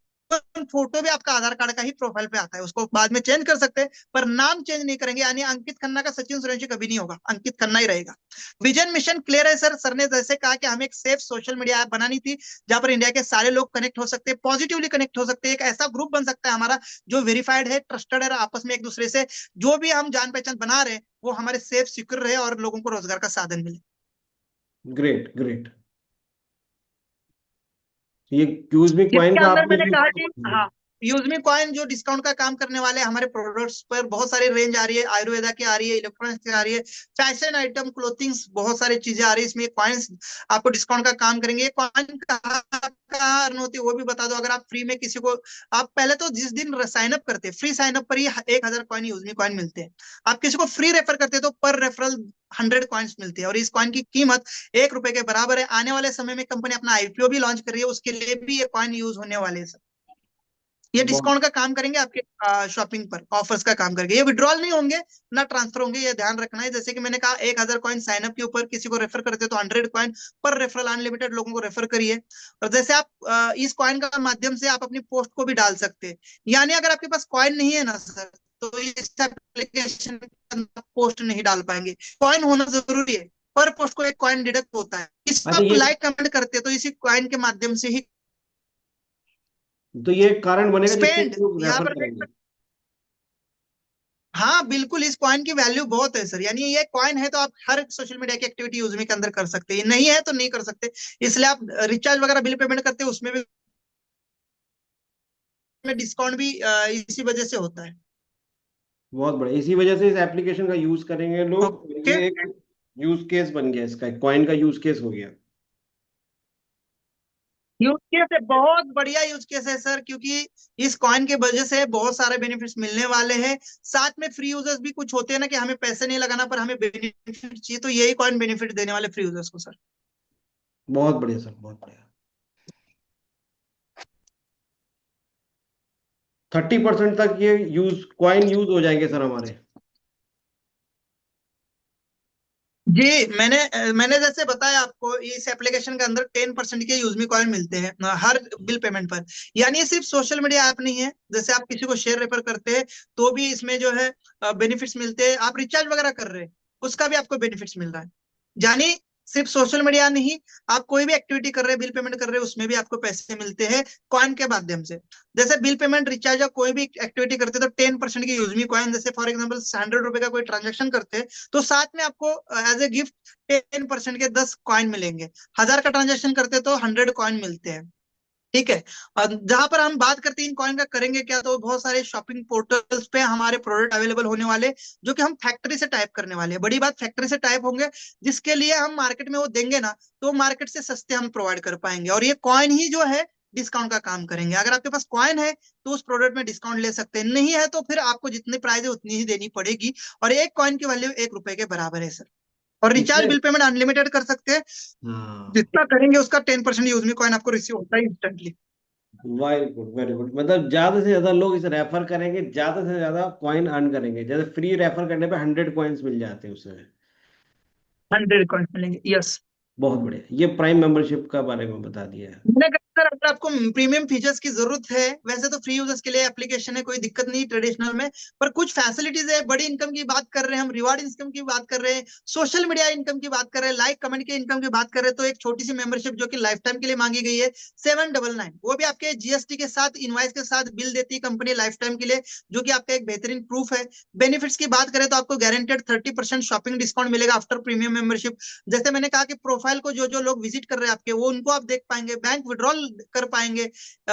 फोटो भी आपका आधार कार्ड का ही प्रोफाइल पे आता है, उसको बाद में चेंज कर सकते हैं, पर नाम चेंज नहीं करेंगे। यानी अंकित खन्ना का सचिन सूर्यवंशी कभी नहीं होगा, अंकित खन्ना ही रहेगा। विजन मिशन क्लियर है सर। सर ने जैसे कहा कि हमें एक सेफ सोशल मीडिया ऐप बनानी थी जहां पर इंडिया के सारे लोग कनेक्ट हो सकते हैं, पॉजिटिवली कनेक्ट हो सकते हैं। एक ऐसा ग्रुप बन सकता है हमारा जो वेरीफाइड है, ट्रस्टेड है, आपस में एक दूसरे से जो भी हम जान पहचान बना रहे हैं वो हमारे सेफ सिक्योर रहे और लोगों को रोजगार का साधन मिले। Great great. ये यूजमी कॉइन इसके का अंदर आपने मैंने कहा कि जो हाँ, यूजमी कॉइन जो डिस्काउंट का काम करने वाले हैं, हमारे प्रोडक्ट्स पर बहुत सारी रेंज आ रही है, आयुर्वेदा की आ रही है, इलेक्ट्रॉनिक्स की आ रही है, फैशन आइटम, क्लोथिंग्स, बहुत सारी चीजें आ रही है। इसमें कॉइन्स आपको डिस्काउंट का काम करेंगे। कॉइन कहाँ अर्न होती है वो भी बता दो। अगर आप फ्री में किसी को, आप पहले तो जिस दिन साइन अप करते हैं, फ्री साइन अप पर ही 1,000 कॉइन यूजमी कॉइन मिलते हैं। आप किसी को फ्री रेफर करते हैं तो पर रेफरल 100 कॉइन्स मिलते हैं, और इस कॉइन की कीमत 1 रुपए के बराबर है। आने वाले समय में कंपनी अपना आईपीओ भी लॉन्च कर रही है, उसके लिए भी ये कॉइन यूज होने वाले हैं सर। ये बहुत डिस्काउंट का काम करेंगे, आपके शॉपिंग पर ऑफर्स का काम करेंगे। ये विड्रॉल नहीं होंगे, ना ट्रांसफर होंगे, ये ध्यान रखना है। जैसे कि मैंने कहा 1,000 कॉइन साइन अप के ऊपर किसी को रेफर करते तो 100 कॉइन पर रेफरल, अनलिमिटेड लोगों को रेफर करिए। और जैसे आप इस कॉइन का माध्यम से आप अपनी पोस्ट को भी डाल सकते हैं। यानी अगर आपके पास कॉइन नहीं है ना सर, तो इस एप्लीकेशन पोस्ट नहीं डाल पाएंगे। कॉइन होना जरूरी है, पर पोस्ट को एक कॉइन डिडक्ट होता है। इस अच्छा। आप ये लाइक कमेंट करते हैं तो इसी कॉइन के माध्यम से ही तो ये एक कारण बनेगा जिससे स्पेंड लोग यहाँ रेफर पर देख। करेंगे। हाँ बिल्कुल, इस कॉइन की वैल्यू बहुत है सर। यानी ये कॉइन है तो आप हर सोशल मीडिया की एक्टिविटी यूजमी के अंदर कर सकते हैं, नहीं है तो नहीं कर सकते। इसलिए आप रिचार्ज वगैरह बिल पेमेंट करते हैं, उसमें भी डिस्काउंट भी इसी वजह से होता है। बहुत बढ़िया। इसी वजह से इस एप्लीकेशन का यूज करेंगे लोग। ओके, ये एक यूज केस बन गया, इसका कॉइन का यूज केस हो गया। यूज केस है, बहुत बढ़िया यूज केस है सर, क्योंकि इस कॉइन के वजह से बहुत सारे बेनिफिट्स मिलने वाले हैं। साथ में फ्री यूजर्स भी कुछ होते हैं ना, कि हमें पैसे नहीं लगाना पर हमें बेनिफिट चाहिए, तो यही कॉइन बेनिफिट देने वाले फ्री यूजर्स को सर। बहुत बढ़िया सर, बहुत बढ़िया। 30% तक ये यूज कॉइन यूज हो जाएंगे सर हमारे। जी, मैंने जैसे बताया आपको, इस एप्लीकेशन के अंदर 10% के यूजमी कॉइन मिलते हैं हर बिल पेमेंट पर। यानी ये सिर्फ सोशल मीडिया ऐप नहीं है, जैसे आप किसी को शेयर रेफर करते हैं तो भी इसमें जो है बेनिफिट्स मिलते हैं। आप रिचार्ज वगैरह कर रहे हैं उसका भी आपको बेनिफिट्स मिल रहा है। यानी सिर्फ सोशल मीडिया नहीं, आप कोई भी एक्टिविटी कर रहे हैं, बिल पेमेंट कर रहे हैं, उसमें भी आपको पैसे मिलते हैं कॉइन के माध्यम से। जैसे बिल पेमेंट, रिचार्ज या कोई भी एक्टिविटी करते हैं तो 10% की यूजमी कॉइन, जैसे फॉर एग्जाम्पल 100 रुपए का कोई ट्रांजेक्शन करते हैं तो साथ में आपको एज ए गिफ्ट 10% के 10 कॉइन मिलेंगे। 1,000 का ट्रांजेक्शन करते तो 100 कॉइन मिलते हैं। ठीक है। और जहां पर हम बात करते हैं इन कॉइन का करेंगे क्या, तो बहुत सारे शॉपिंग पोर्टल्स पे हमारे प्रोडक्ट अवेलेबल होने वाले, जो कि हम फैक्ट्री से टाइप करने वाले हैं। बड़ी बात, फैक्ट्री से टाइप होंगे, जिसके लिए हम मार्केट में वो देंगे ना, तो मार्केट से सस्ते हम प्रोवाइड कर पाएंगे। और ये कॉइन ही जो है डिस्काउंट का काम करेंगे। अगर आपके पास कॉइन है तो उस प्रोडक्ट में डिस्काउंट ले सकते हैं, नहीं है तो फिर आपको जितनी प्राइस है उतनी ही देनी पड़ेगी। और एक कॉइन की वैल्यू 1 रुपए के बराबर है सर। और रिचार्ज इसमें बिल पेमेंट अनलिमिटेड कर सकते हैं, हाँ। जितना करेंगे उसका 10% यूजमी कॉइन आपको रिसीव होता है instantly. Very good, very good. मतलब ज्यादा से ज्यादा लोग इसे रेफर करेंगे, ज्यादा से ज्यादा कॉइन अर्न करेंगे। जैसे फ्री रेफर करने पे 100 कॉइन्स मिल जाते हैं उससे। 100 कॉइन्स मिलेंगे, यस। बहुत बढ़िया। ये प्राइम मेंबरशिप का बारे में बता दिया है। मैंने कहा सर, अगर आपको प्रीमियम फीचर्स की जरूरत है, वैसे तो फ्री यूजर्स के लिए एप्लीकेशन है, कोई दिक्कत नहीं ट्रेडिशनल में, पर कुछ फैसिलिटीज है। बड़ी इनकम की बात कर रहे हैं हम, रिवार्ड इनकम की बात कर रहे हैं, सोशल मीडिया इनकम की बात कर रहे हैं, लाइक कमेंट के इनकम की बात कर रहे हैं, तो एक छोटी सी मेंबरशिप जो कि लाइफ टाइम के लिए मांगी गई है 799, वो भी आपके जीएसटी के साथ, इनवाइस के साथ बिल देती है कंपनी लाइफ टाइम के लिए, जो कि आपका एक बेहतरीन प्रूफ है। बेनिफिट्स की बात करें तो आपको गारंटेड 30% शॉपिंग डिस्काउंट मिलेगा आफ्टर प्रीमियम मेंबरशिप। जैसे मैंने कहा कि प्रोफाइल को जो जो लोग विजिट कर रहे हैं आपके, वो उनको आप देख पाएंगे। बैंक विड्रॉल रेफरल कर पाएंगे,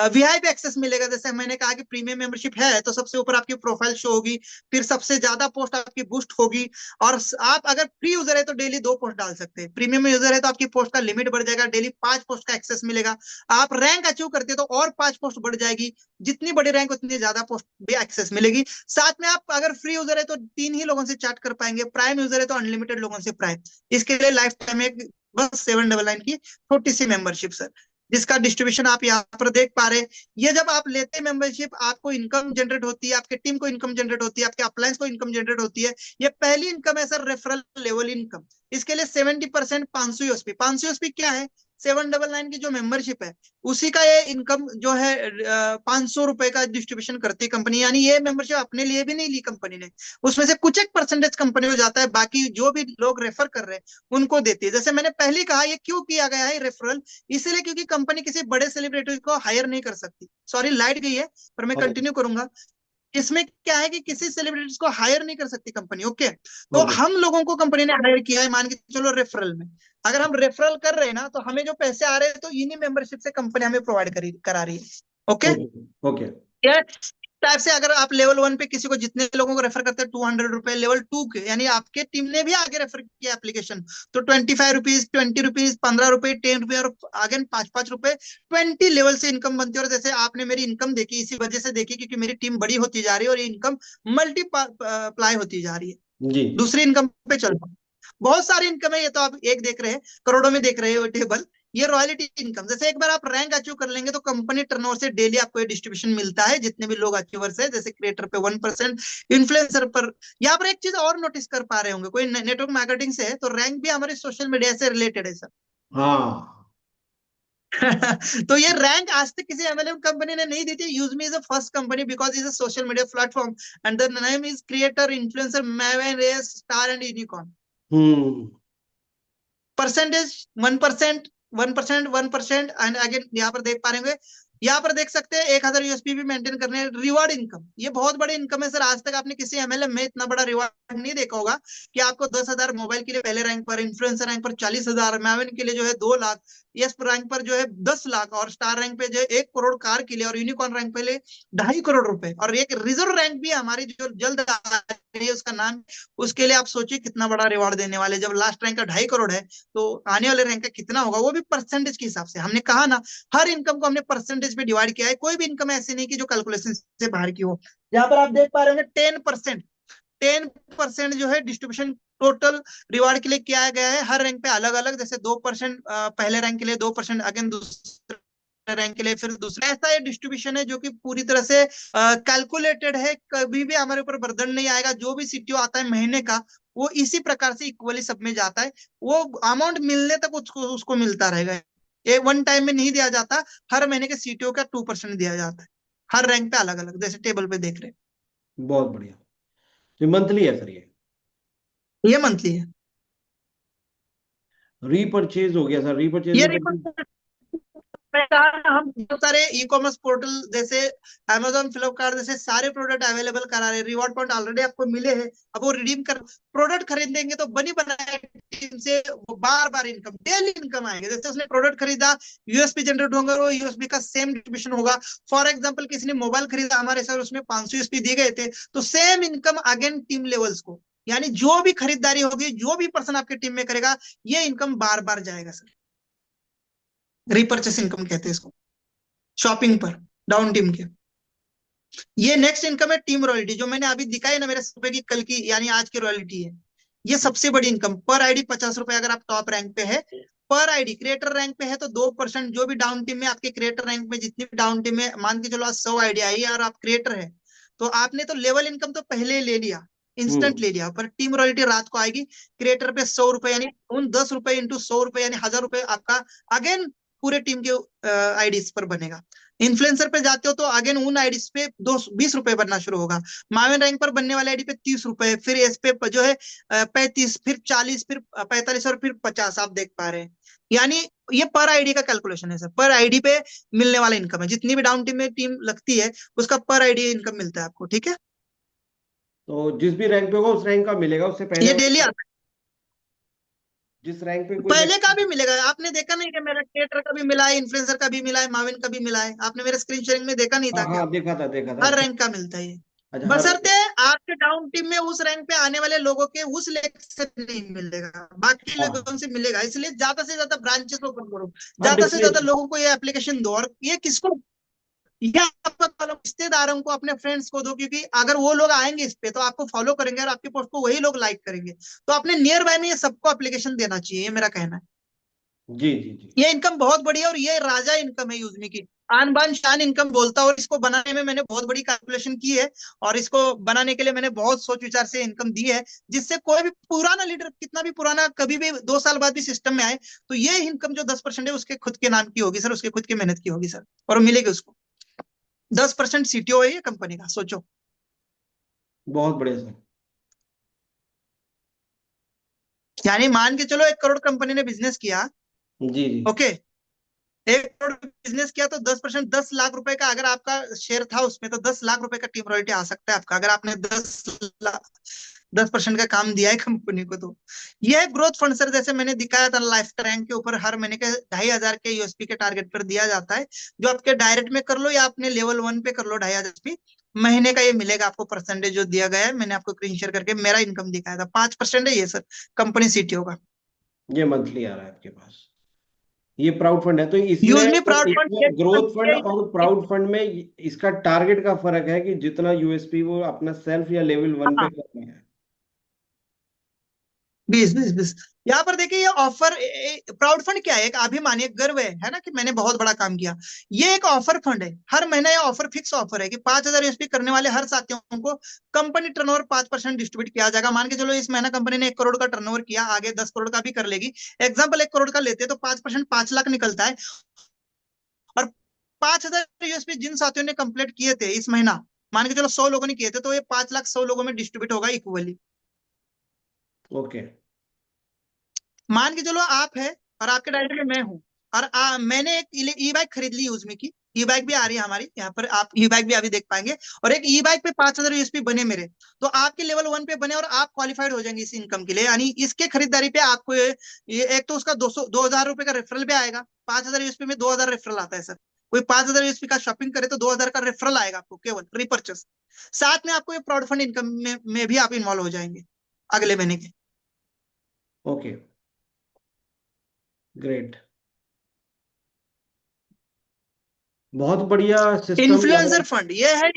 वीआईपी एक्सेस मिलेगा। जैसे मैंने कहा कि प्रीमियम मेंबरशिप है तो सबसे ऊपर आपकी प्रोफाइल शो होगी, फिर सबसे ज्यादा पोस्ट आपकी बूस्ट होगी, और आप अगर फ्री यूजर है तो डेली 2 पोस्ट डाल सकते हैं, प्रीमियम यूजर है तो आपकी पोस्ट का लिमिट बढ़ जाएगा, डेली 5 पोस्ट का एक्सेस मिलेगा। आप रैंक अचीव करते हैं तो और 5 पोस्ट बढ़ जाएगी, जितनी बड़ी रैंक उतनी ज्यादा पोस्ट भी एक्सेस मिलेगी। साथ में आप अगर फ्री यूजर है तो 3 ही लोगों से चैट कर पाएंगे, प्राइम यूजर है तो अनलिमिटेड लोगों से प्राइम। इसके लिए लाइफ टाइम एक बस 799 की छोटी सी मेंबरशिप सर, जिसका डिस्ट्रीब्यूशन आप यहाँ पर देख पा रहे हैं। ये जब आप लेते हैं मेंबरशिप, आपको इनकम जनरेट होती है, आपके टीम को इनकम जनरेट होती है, आपके अपलायंस को इनकम जनरेट होती है। ये पहली इनकम है सर, रेफरल लेवल इनकम। इसके लिए 70% 500 यूएसपी। 500 यूएसपी क्या है? 799 की जो मेंबरशिप है उसी का ये इनकम जो है 500 रुपए का डिस्ट्रीब्यूशन करती है कंपनी। यानी ये मेंबरशिप अपने लिए भी नहीं ली कंपनी ने, उसमें से कुछ एक परसेंटेज कंपनी को जाता है, बाकी जो भी लोग रेफर कर रहे हैं उनको देती है। जैसे मैंने पहले कहा, ये क्यों किया गया है रेफरल? इसलिए क्योंकि कंपनी किसी बड़े सेलिब्रिटी को हायर नहीं कर सकती। सॉरी, लाइट गई है पर मैं ओके। कंटिन्यू करूंगा। इसमें क्या है कि किसी सेलिब्रिटीज को हायर नहीं कर सकती कंपनी। ओके, तो ओके। हम लोगों को कंपनी ने हायर किया है, मान के चलो रेफरल में। अगर हम रेफरल कर रहे हैं ना, तो हमें जो पैसे आ रहे हैं तो इन्हीं मेंबरशिप से कंपनी हमें प्रोवाइड करा रही है। Okay, okay. ओके। ये टाइप से अगर आप लेवल 1 पे किसी को, जितने लोगों को रेफर करते हैं 200 रुपए, लेवल 2 के यानी आपके टीम ने भी आगे रेफर किया एप्लीकेशन तो 25 रुपीज, 20 रुपीज, 15 रुपए, 10 रुपए और आगे 5-5 रुपए, 20 लेवल से इनकम बनती है। और जैसे आपने मेरी इनकम देखी, इसी वजह से देखी क्योंकि मेरी टीम बड़ी होती जा रही है और ये इनकम मल्टीप्लाई होती जा रही है, जी। दूसरी इनकम पे चल रहा है। बहुत सारी इनकम है, ये तो आप एक देख रहे हैं, करोड़ों में देख रहे हो टेबल। ये रॉयल्टी इनकम, जैसे एक बार आप रैंक अचीव कर लेंगे तो कंपनी टर्नओवर से डेली आपको ये डिस्ट्रीब्यूशन मिलता है, जितने भी लोग अचीवर्स है। जैसे क्रिएटर पे 1%, इन्फ्लुएंसर पर। यहाँ पर एक चीज और नोटिस कर पा रहे होंगे, कोई नेटवर्क मार्केटिंग से है तो रैंक भी हमारे सोशल मीडिया से रिलेटेड है सर। हाँ। तो ये रैंक आज तक किसी एमएलएम कंपनी ने नहीं दी थी। UseMe is the first company because is a social media platform and the name is creator, influencer, maven, race, star and unicorn. Hmm. Percentage 1%, 1%, 1%। And again यहाँ पर देख पा रहे होंगे, यहाँ पर देख सकते हैं 1000 यूएसपी भी मेंटेन करने। रिवार्ड इनकम, ये बहुत बड़ी इनकम है सर। आज तक आपने किसी एमएलएम में इतना बड़ा रिवार्ड नहीं देखा होगा कि आपको 10,000 मोबाइल के लिए पहले रैंक पर, इन्फ्लुएंसर रैंक पर 40,000, मैवन के लिए जो है 2 लाख, यस रैंक पर जो है 10 लाख, और स्टार रैंक पे जो है 1 करोड़ कार के लिए, और यूनिकॉर्न रैंक पे 2.5 करोड़ रुपए। और एक रिजर्व रैंक भी हमारी जो जल्द आ रही है, उसका नाम, उसके लिए आप सोचिए कितना बड़ा रिवार्ड देने वाले। जब लास्ट रैंक का 2.5 करोड़ है तो आने वाले रैंक का कितना होगा, वो भी परसेंटेज के हिसाब से। हमने कहा ना, हर इनकम को हमने परसेंटेज पे डिवाइड किया है, कोई भी इनकम ऐसी नहीं कि जो कैलकुलेशन से बाहर की हो। यहाँ पर आप देख पा रहे होंगे 10%, 10% जो है डिस्ट्रीब्यूशन टोटल रिवार्ड के लिए किया गया है। हर रैंक पे अलग अलग, जैसे 2% पहले रैंक के लिए, 2% अगेन दूसरे रैंक के लिए, फिर दूसरा। ऐसा ये डिस्ट्रीब्यूशन है जो कि पूरी तरह से कैलकुलेटेड है। कभी भी हमारे ऊपर बर्डन नहीं आएगा। जो भी सीटीओ आता है महीने का, वो इसी प्रकार से इक्वली सब में जाता है। वो अमाउंट मिलने तक उसको मिलता रहेगा, एक वन टाइम में नहीं दिया जाता। हर महीने के सीटीओ का 2% दिया जाता है, हर रैंक पे अलग अलग, जैसे टेबल पे देख रहे बहुत बढ़िया। ये मंथली है सर? हैं। ये मंथली है। रीपरचेज हो गया सर? रीपरचेज ये में तो मैं कहा ना, हम बहुत सारे ई कॉमर्स पोर्टल जैसे Amazon, फ्लिपकार्ट जैसे सारे प्रोडक्ट अवेलेबल करा रहे हैं। रिवॉर्ड पॉइंट ऑलरेडी आपको मिले हैं, अब वो रिडीम कर, प्रोडक्ट खरीदेंगे तो बनी बनाए टीम से वो बार बार इनकम, डेली इनकम आएंगे। जैसे उसने प्रोडक्ट खरीदा, यूएसपी जनरेट होंगे, वो यूएसपी का सेम डिस्ट्रीब्यूशन होगा। फॉर एग्जाम्पल किसी ने मोबाइल खरीदा हमारे सर, उसमें 500 यूएसपी दिए गए थे, तो same income again team levels को, यानी जो भी खरीदारी होगी, जो भी पर्सन आपके टीम में करेगा, ये इनकम बार बार जाएगा सर। रिपर्चेस इनकम कहते हैं इसको, शॉपिंग पर डाउन टीम के। ये नेक्स्ट इनकम है टीम रॉयल्टी, जो मैंने अभी दिखाई ना मेरे रुपए की, कल की यानी आज की रॉयल्टी है। ये सबसे बड़ी इनकम, पर आईडी 50 रुपए। अगर आप टॉप रैंक पे है, पर आईडी क्रिएटर रैंक पे है तो 2%। जो भी डाउन टीम में आपके क्रिएटर रैंक में, जितनी भी डाउन टीम में, मान के चलो आज 100 आईडी आई और आप क्रिएटर है, तो आपने तो लेवल इनकम तो पहले ही ले लिया, इंस्टेंट ले लिया। पर टीम रॉयल्टी रात को आएगी, क्रिएटर पे 100 रुपए, यानी उन 10 रुपए इंटू 100 रुपए यानी 1000 रुपए आपका अगेन पूरे टीम के आईडीज पर बनेगा। इन्फ्लुएंसर पे जाते हो तो अगेन उन आईडीज पे 20 रुपए बनना शुरू होगा। मावन रैंक पर बनने वाले आईडी पे 30 रुपए, फिर एस पे जो है 35, फिर 40, फिर 45 और फिर 50, आप देख पा रहे हैं। यानी ये पर आईडी का कैलकुलेशन है सर, पर आईडी पे मिलने वाला इनकम है। जितनी भी डाउन टीम में टीम लगती है उसका पर आईडी इनकम मिलता है आपको, ठीक है। तो जिस भी रैंक पे होगा उस रैंक का मिलेगा, उससे पहले ये डेली आता जिस रैंक पे कोई पहले का व्यक्ति। भी मिलेगा, आपने देखा नहीं कि मेरा क्रिएटर का भी मिला है, इन्फ्लुएंसर का भी मिला है, माविन का भी मिला है, आपने मेरे स्क्रीन शेयरिंग में देखा नहीं हाँ था क्या? हाँ, देखा था देखा था, हर अच्छा। रैंक का मिलता है ये। अच्छा, हर। बशर्ते आपके डाउन टीम में उस रैंक पे आने वाले लोगों के उस लेग से नहीं मिलेगा, बाकी हाँ लोगों से मिलेगा। इसलिए ज्यादा से ज्यादा ब्रांचेस ओपन करो, हाँ, ज्यादा से ज्यादा लोगों को ये एप्लीकेशन दो, और ये किसको, या आपका वालों रिश्तेदारों को, अपने फ्रेंड्स को दो, क्योंकि अगर वो लोग आएंगे इस पे तो आपको फॉलो करेंगे और आपके पोस्ट को वही लोग लाइक करेंगे। तो अपने नियर बाय में ये सबको एप्लीकेशन देना चाहिए, ये मेरा कहना है। जी जी जी। ये इनकम बहुत बड़ी है, और ये राजा इनकम है यूजमी की। आन बान शान इनकम बोलता है, और इसको बनाने में मैंने बहुत बड़ी कैलकुलेशन की है, और इसको बनाने के लिए मैंने बहुत सोच विचार से इनकम दी है, जिससे कोई भी पुराना लीडर, कितना भी पुराना, कभी भी 2 साल बाद भी सिस्टम में आए, तो ये इनकम जो 10% है उसके खुद के नाम की होगी सर, उसके खुद की मेहनत की होगी सर, और मिलेगी उसको। 10% सीटीओ है ये कंपनी का, सोचो। बहुत बढ़िया सर। यानी मान के चलो 1 करोड़ कंपनी ने बिजनेस किया, जी जी। ओके, 1 करोड़ बिजनेस किया तो 10%, 10 लाख रुपए का अगर आपका शेयर था उसमें, तो 10 लाख रुपए का टीम रॉयल्टी आ सकता है आपका, अगर आपने 10% का काम दिया है कंपनी को तो। यह ग्रोथ फंड सर, जैसे मैंने दिखाया था लाइफ रैंक के ऊपर, हर महीने के 2,500 के यूएसपी के टारगेट पर दिया जाता है, जो आपके डायरेक्ट में कर लो या अपने लेवल 1 पे कर लो, 2,500 महीने का ये मिलेगा आपको, परसेंटेज जो दिया गया है, मैंने आपको स्क्रीन शेयर करके मेरा इनकम दिखाया था, 5% है ये सर, कंपनी सीटीओ का। ये मंथली आ रहा है आपके पास, ये प्राउड फंड है, तो इसमें यूज मी प्राउड इसमें ग्रोथ फंड और फंड। प्राउड फंड में इसका टारगेट का फर्क है कि जितना यूएसपी वो अपना सेल्फ या लेवल 1 पे हाँ, करना है। 20 20 20। यहाँ पर देखिए, ये ऑफर, प्राउड फंड क्या है, एक अभिमान, एक गर्व है ना, कि मैंने बहुत बड़ा काम किया। ये एक ऑफर फंड है, हर महीने ये ऑफर, फिक्स ऑफर है कि 5,000 यूएसपी करने वाले हर साथियों को कंपनी टर्नओवर 5% डिस्ट्रीब्यूट किया जाएगा। मान के चलो इस महीना कंपनी ने 1 करोड़ का टर्नओवर किया, आगे 10 करोड़ का भी कर लेगी। एग्जाम्पल, 1 करोड़ का लेते हैं तो 5%, 5 लाख निकलता है, और 5,000 यूएसपी जिन साथियों ने कंप्लीट किए थे इस महीना, मान के चलो 100 लोगों ने किए थे, तो ये 5 लाख 100 लोगों में डिस्ट्रीब्यूट होगा इक्वली। ओके। मान के चलो आप है, और आपके डायरेक्ट में मैं हूँ, और मैंने एक ई बाइक खरीद ली यूजमी की, ई बाइक भी आ रही है हमारी यहाँ पर, आप ई बाइक भी अभी देख पाएंगे, और एक ई बाइक पे 5,000 यूएसपी बने मेरे, तो आपके लेवल 1 पे बने और आप क्वालिफाइड हो जाएंगे इस इनकम के लिए। यानी इसके खरीदारी पे आपको ये एक तो उसका 2,000 रुपए का रेफरल भी आएगा, 5,000 यूएसपी में 2,000 रेफरल आता है सर। कोई 5,000 यूएसपी का शॉपिंग करे तो 2,000 का रेफरल आएगा आपको, केवल रिपर्चेस। साथ में आपको ये प्राउड फंड इनकम में भी आप इन्वॉल्व हो जाएंगे अगले महीने के। Okay, great. बहुत बढ़िया सिस्टम लग रहा इन्फ्लुएंसर फंड ये है है।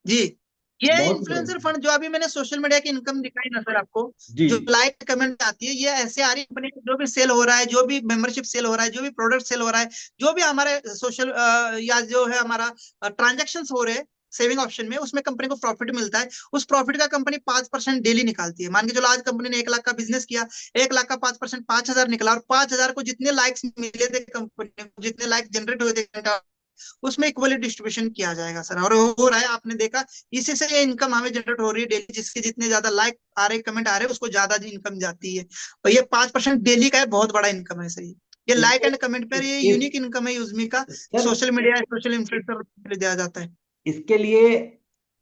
जी। ये बहुत इन्फ्लुएंसर बढ़िया। फंड जो अभी मैंने सोशल मीडिया की इनकम दिखाई ना सर आपको, जी जो जी। लाइक कमेंट आती है, ये ऐसे आ रही है कंपनी, जो भी सेल हो रहा है, जो भी मेंबरशिप सेल हो रहा है, जो भी प्रोडक्ट सेल हो रहा है, जो भी हमारे सोशल या जो है हमारा ट्रांजेक्शन हो रहे हैं सेविंग ऑप्शन में, उसमें कंपनी को प्रॉफिट मिलता है। उस प्रॉफिट का कंपनी 5% डेली निकालती है। मान के चलो आज कंपनी ने 1 लाख का बिजनेस किया, 1 लाख का 5%, 5,000 निकला, और 5,000 को जितने लाइक्स मिले थे कंपनी को, जितने लाइक जनरेट हुए थे, उसमें इक्वली डिस्ट्रीब्यूशन किया जाएगा सर, और हो रहा है, आपने देखा। इसी से ये इनकम हमें जनरेट हो रही है डेली, जिसके जितने ज्यादा लाइक आ रहे, कमेंट आ रहे, उसको ज्यादा इनकम जाती है। और ये 5% डेली का है, बहुत बड़ा इनकम है सर ये लाइक इसके एंड कमेंट पर, ये इस यूनिक इनकम है यूजमी का। Sir, social media, social influencer दिया जाता है। इसके लिए